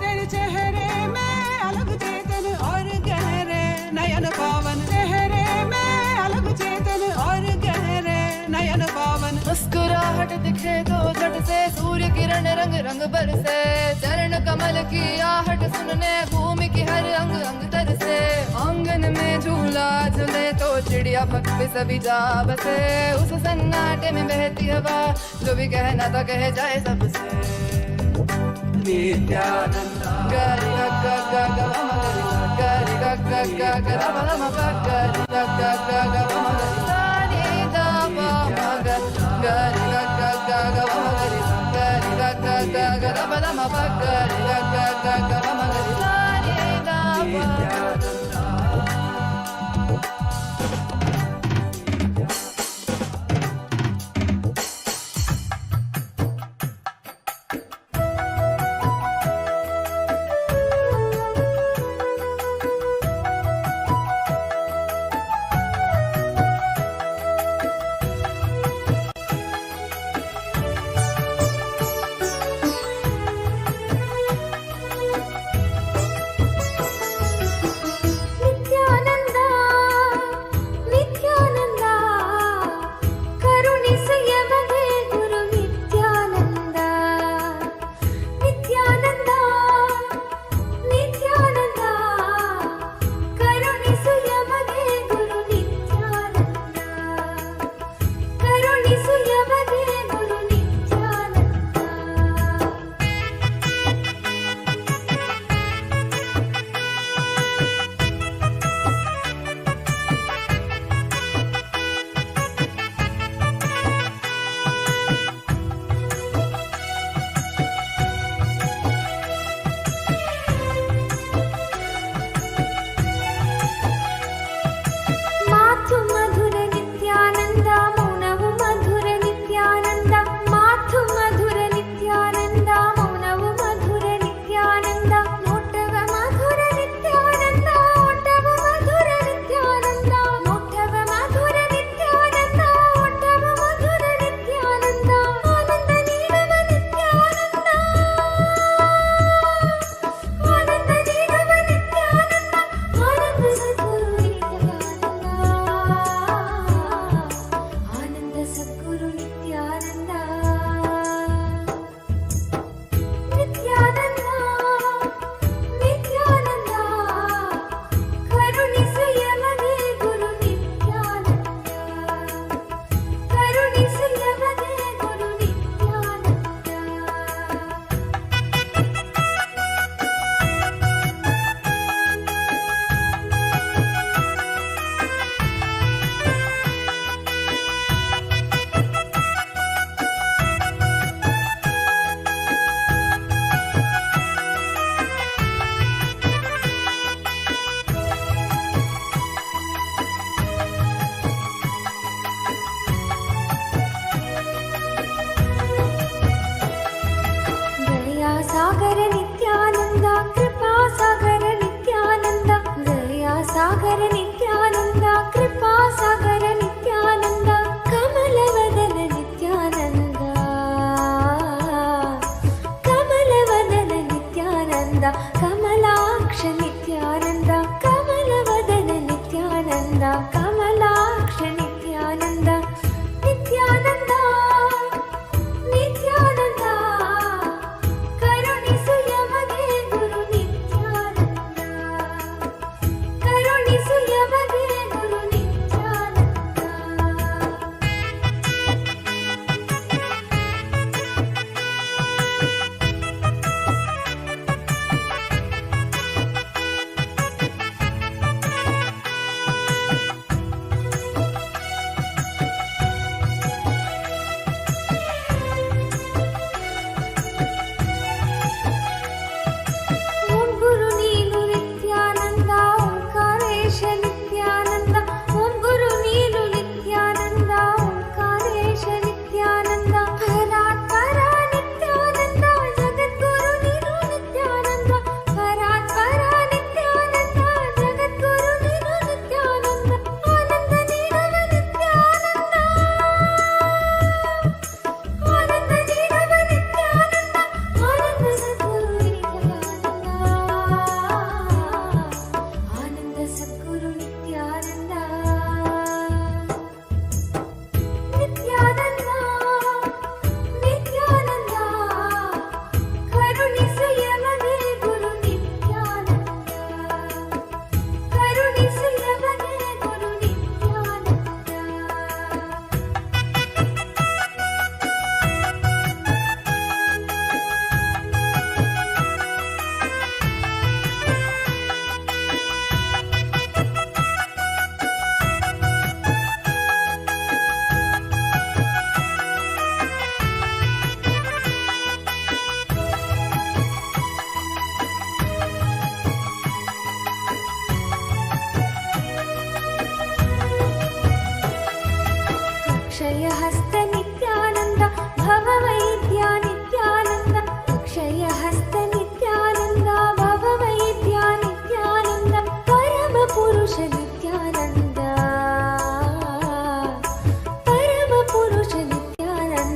तेरे चेहरे में अलग चेतन और गहरे नयन पावन, चेहरे में अलग चेतन और गहरे नयन पावन। मुस्कुराहट दिखे तो झट से सूर्य किरण रंग रंग बरसे, चरण कमल की आहट सुनने भूमि की हर अंग अंग तरसे। आंगन में झूला झूले तो चिड़िया भक्ति सभी जा बसे, उस सन्नाटे में बहती हवा, जो भी कहना था कह जाए सबसे। नित्यानंदा गरि ग ग ग ग म म गरि, गरि ग ग ग ग र प र म प, गरि ग ग ग ग म म गरि सा नि द प म ग, गरि ग ग ग ग म म गरि, गरि ग ग ग ग र प र म प, गरि ग ग ग ग म म गरि सा नि द प म ग।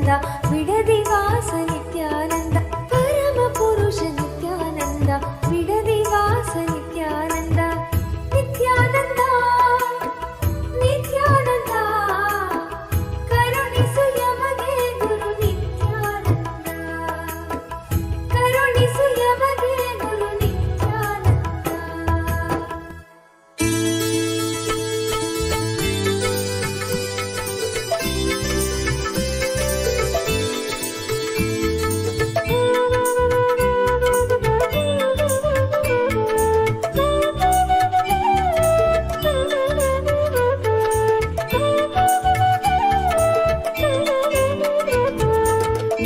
ನಿತ್ಯಾನಂದ ಬಿಡದಿವಾಸ ನಿತ್ಯಾನಂದ ಪರಮ ಪುರುಷ ನಿತ್ಯಾನಂದ ಬಿಡದಿವಾಸ ನಿತ್ಯಾನಂದ ನಿತ್ಯಾನಂದ ನಿತ್ಯಾನಂದ ಕರುಣಿಸು ಯಮಗೆ ಗುರು ನಿತ್ಯಾನಂದ ಕರುಣಿಸು ಯಮಗೆ ಗುರು ನಿತ್ಯಾನಂದ.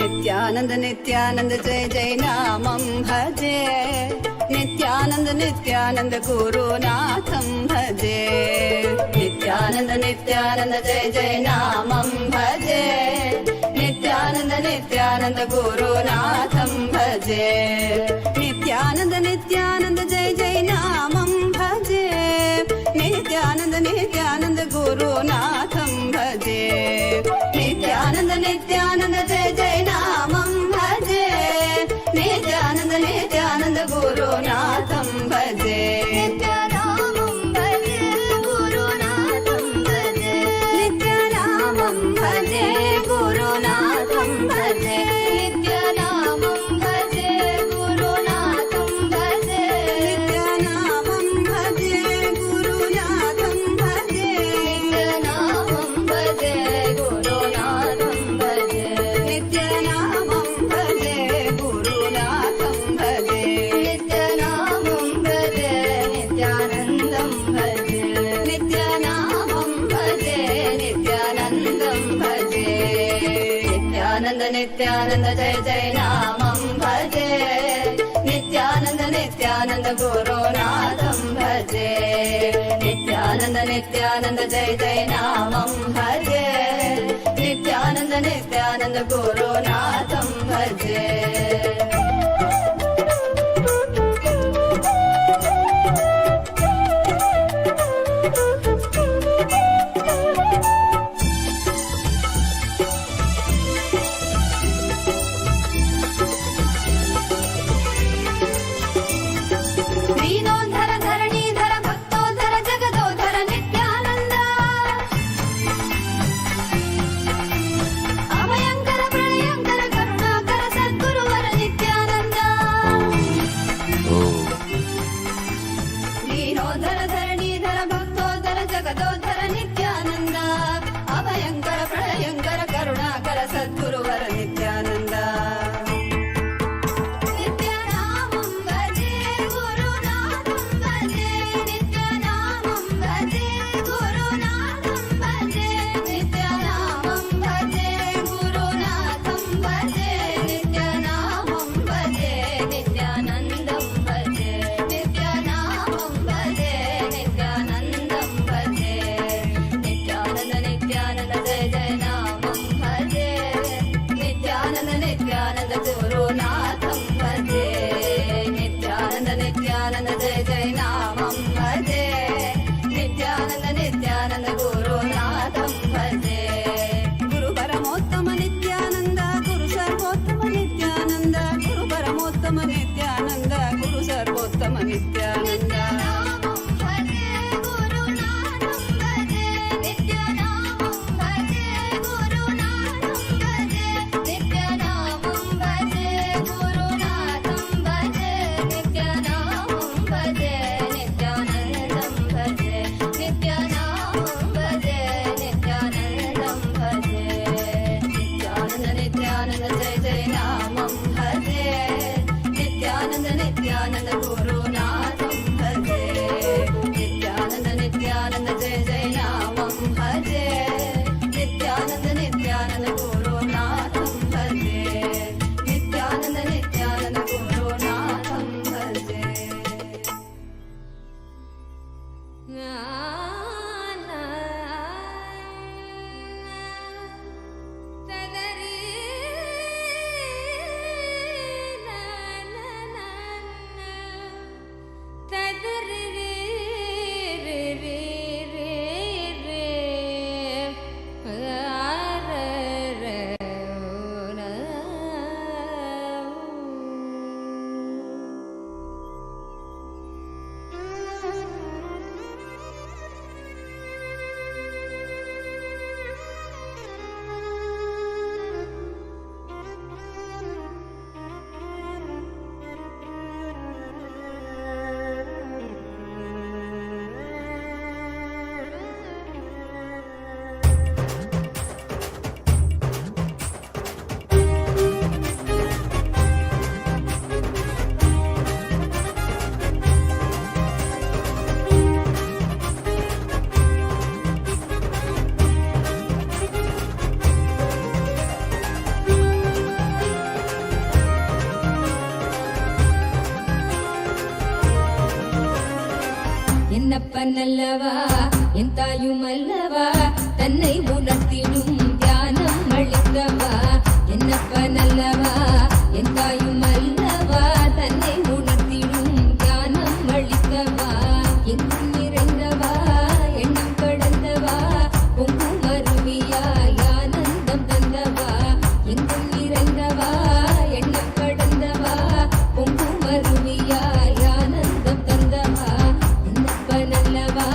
नित्यानंद नित्यानंद जय जय नामं भजे नित्यानंद नित्यानंद गुरुनाथं भजे नित्यानंद नित्यानंद जय जय नामं भजे नित्यानंद नित्यानंद गुरुनाथं भजे नित्यानंद नित्यानंद जय जय नामं भजे नित्यानंद नित्यानंद गुरुनाथं भजे नित्यानंद नित्यानंद जय जय नामं भजे नित्यानंद नित्यानंद गुरुनाथं भजे नित्यानामं भजे गुरुनाथं भजे नित्यानामं भजे गुरुनाथं भजे नित्यानामं भजे गुरुनाथं भजे नित्यानामं भजे गुरुनाथं भजे नित्यानामं भजे गुरुनाथं भजे नित्यानामं भजे गुरुनाथं भजे नित्यानामं भजे नित्यानन्दं भजे नित्यानामं भजे नित्यानन्दं भजे नित्यानन्द नित्यानन्द जय जय नामं भजे नित्यानन्द नित्यानन्द गुरुनाथं भजे नित्यानन्द नित्यानन्द जय जय नामं भजे नित्यानन्द नित्यानन्द गुरुनाथं भजे दीनोद्धर धरणीधर भक्तोद्धर जगदोद्धर नित्यानंद अभयंकर प्रलयंकर करुणाकर सद्गुरुवर नित्यानंद என்னப்பனல்லவா என் தாயும் அல்லவா தன்னை உணர்த்திடும் தியானம் அளித்தவா என்னப்பனல்லவா என் தாயும் அல்லவா தன்னை உணர்த்திடும் தியானம் அளித்தவா எங்கும் நிறைந்தவா எண்ணம் கடந்தவா பொங்கும் அருவியாய் ஆனந்தம் தந்தவா எங்கும் நிறைந்தவா எண்ணம் கடந்தவா பொங்கும் அருவியாய் ஆனந்தம் தந்தவா என்னப்பனல்லவா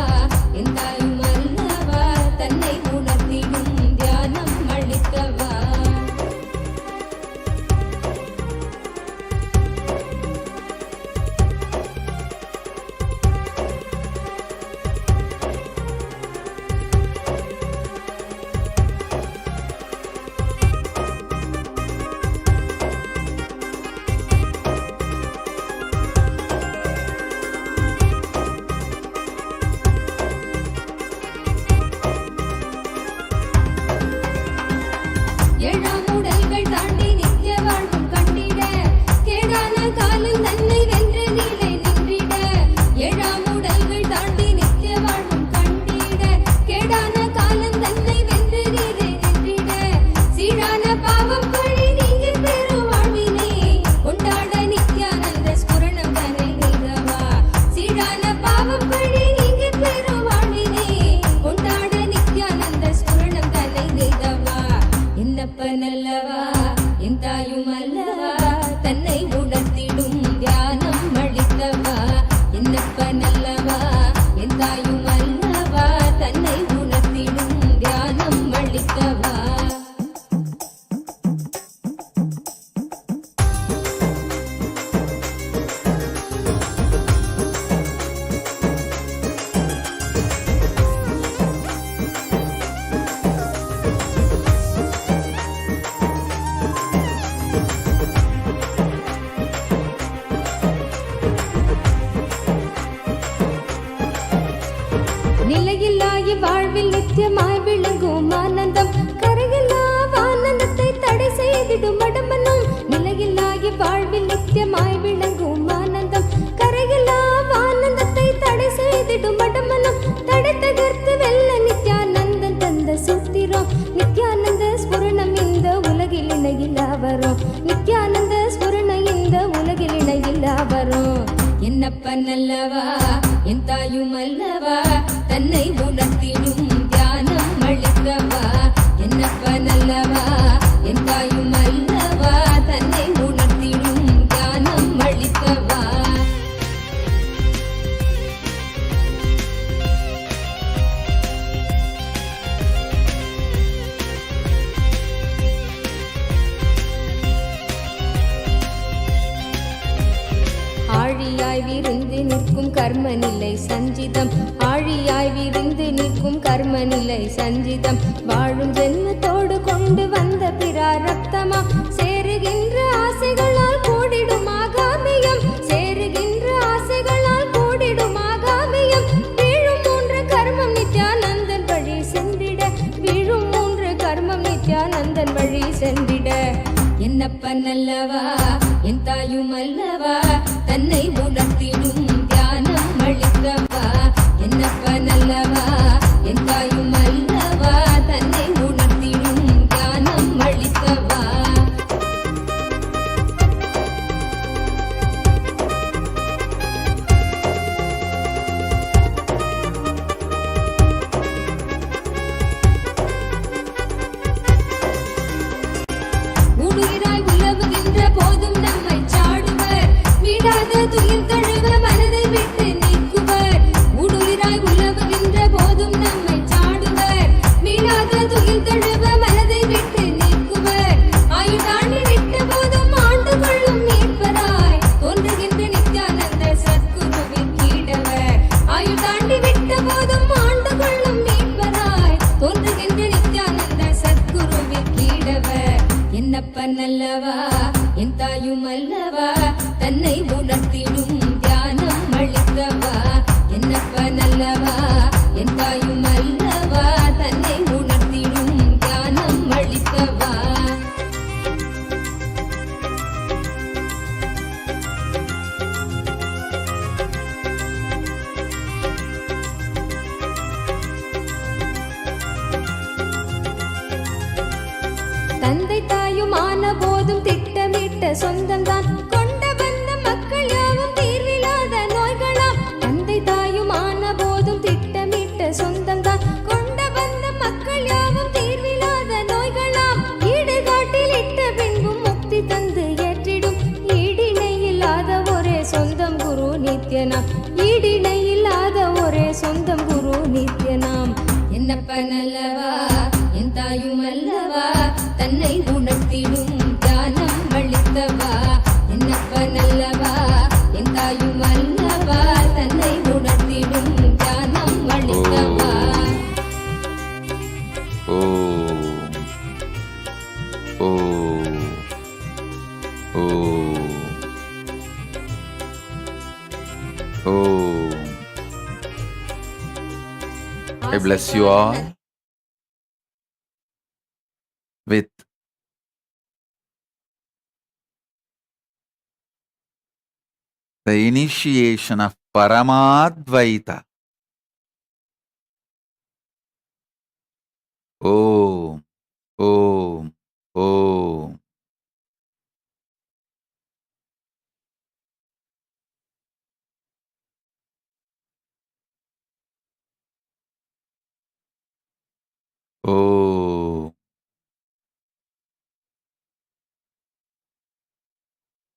என் தாயும் அல்லவா தன்னை உணர்த்திடும் தியானம் அளித்தவா. ஏழாம் உடல்கள் தாண்டி நித்திய வாழ்வும் கண்டிட கேடான காலம் தன்னை வென்ற நிலை நின்றிட ஏழாம் உடல்கள் தாண்டி நித்திய வாழ்வும் கண்டிட கேடான காலம் தன்னை வென்ற நிலை நின்றிட சீரான பாவம் பழி நீங்கி பெறும் வாழ்வினை கொண்டாட நித்யானந்த ஸ்புரணம் தன்னை நீதவா சீரான பாவம் பழி நீங்கி பெறும் வாழ்வினை கொண்டாட நித்யானந்த ஸ்புரணம் தன்னை நீதவா என்னப்பனல்லவா என் தாயும் அல்லவா தன்னை உணர்த்திடும் தியானம் அளித்தவா என்னப்பனல்லவா என் தாயும் அல்லவா தன்னை உணர்த்திடும் தியானம் அளித்தவா. நிலையில்லாய் வாழ்வில் நித்தியமாய் விளங்கும் ஆனந்தம் கரையில்லா ஆனந்தத்தை தடை செய்திடும் அடம்பனும் நிலையில்லாய் வாழ்வில் நித்தியமாய் விளங்கும் ஆனந்தம் கரையில்லா ஆனந்தத்தை தடை செய்திடும் அடம்பனும் தடை தகர்த்து வெல்ல நித்யானந்தன் தந்த சூத்திரம் நித்யானந்த ஸ்புரணம் இந்த உலகில் இணையில்லா வரும் நித்யானந்த ஸ்புரணம் இந்த உலகில் இணையில்லா வரும் என்னப்பனல்லவா என் தாயும் அல்லவா தன்னை உணர்த்திடும் தியானம் அளித்தவா என்னப்பனல்லவா என் தாயும் அல்லவா தன்னை உணர்த்திடும் தியானம் அளித்தவா. ஆழியாய் விருந்து நிற்கும் கர்ம நிலை சஞ்சிதம் ஆழியாய் விருந்து நிற்கும் கர்ம நிலை சஞ்சிதம் வாழும் ஜென்மத்தோடு கொண்டு வந்த பிராரப்தமா சேருகின்ற ஆசைகளால் கூடிடும் ஆகாமியம் சேருகின்ற ஆசைகளால் கூடிடும் ஆகாமியம் வீழும் மூன்று கர்மம் நித்யானந்தன் வழி சென்றிட வீழும் மூன்று கர்மம் நித்யானந்தன் வழி சென்றிட என்னப்பனல்லவா என் தாயும் அல்லவா தன்னை உணர்த்திடும் தியானம் அளித்தவா என்னப்பனல்லவா என் தாயும் அல்லவா தன்னை உணர்த்திடும் தியானம் அளித்தவா. ஊடுயிராய் உலவுகின்ற போதும் நம்மை சாடுவர் வீடாத துயில் தழுவ மனதை விட்டு நீக்குவர் ஊடுயிராய் உலவுகின்ற போதும் நம்மை சாடுவர் வீடாத துயில் தழுவ மனதை விட்டு நீக்குவர் ஆயுதாண்டி விட்ட போதும் ஆண்டு கொள்ளும் மீட்பராய் தோன்றுகின்ற நித்யானந்த சத்குருவின் கீடவர் ஆயுதாண்டி விட்ட போதும் ஆண்டு கொள்ளும் மீட்பராய் தோன்றுகின்ற நித்யானந்த சத்குருவின் கீடவர் என்னப்பனல்லவா என் தாயும் அல்லவா தன்னை உணர்த்திடும் தியானம் அளித்தவா என்னப்பனல்லவா என் தாயும் அல்லவா தன்னை உணர்த்திடும் தியானம் அளித்தவா. தாயுமான போதும் திட்டமிட்ட சொந்தம்தான் கொண்ட வந்த மக்கள் யாவும் தீர்வில்லாத நோய்களாம். தந்தை தாயுமான போதும் திட்டமிட்ட சொந்தம்தான் கொண்ட வந்த மக்கள் யாவும் தீர்வில்லாத நோய்களாம். ஈடுகாட்டில் இட்ட பின்பும் முக்தி தந்து ஏற்றிடும் ஈடிணை இல்லாத ஒரே சொந்தம் குரு நித்யனாம். ஈடிணை இல்லாத ஒரே சொந்தம் குரு நித்யனாம். என்னப்பன் அல்லவா என் தாயும் அல்லவா தன்னை உணர்த்திடும் ஞானம் அளித்தவா. என்னப்பன் அல்லவா என் தாயும் அல்லவா தன்னை உணர்த்திடும் ஞானம் அளித்தவா. Om. Om. Om. Om. I bless you all with the initiation of Paramadvaita. Om, Om, Om. Om.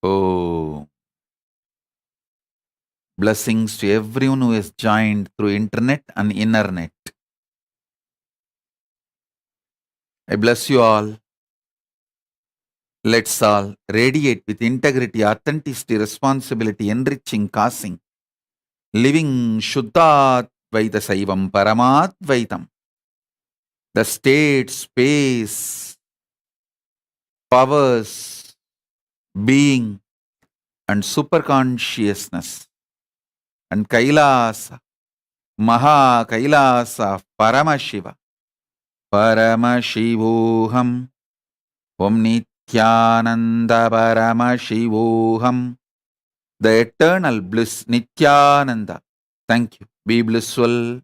Om. Blessings to everyone who has joined through internet and internet. I bless you all. Let's all radiate with integrity, authenticity, responsibility, enriching, causing, living Shuddhadvaita Saivam Paramadvaitam. The state, space, powers, being, and superconsciousness, and Kailasa, Maha Kailasa, Paramashiva, Paramashivoham, Om Nithyananda Paramashivoham, the eternal bliss Nithyananda. Thank you. Be blissful.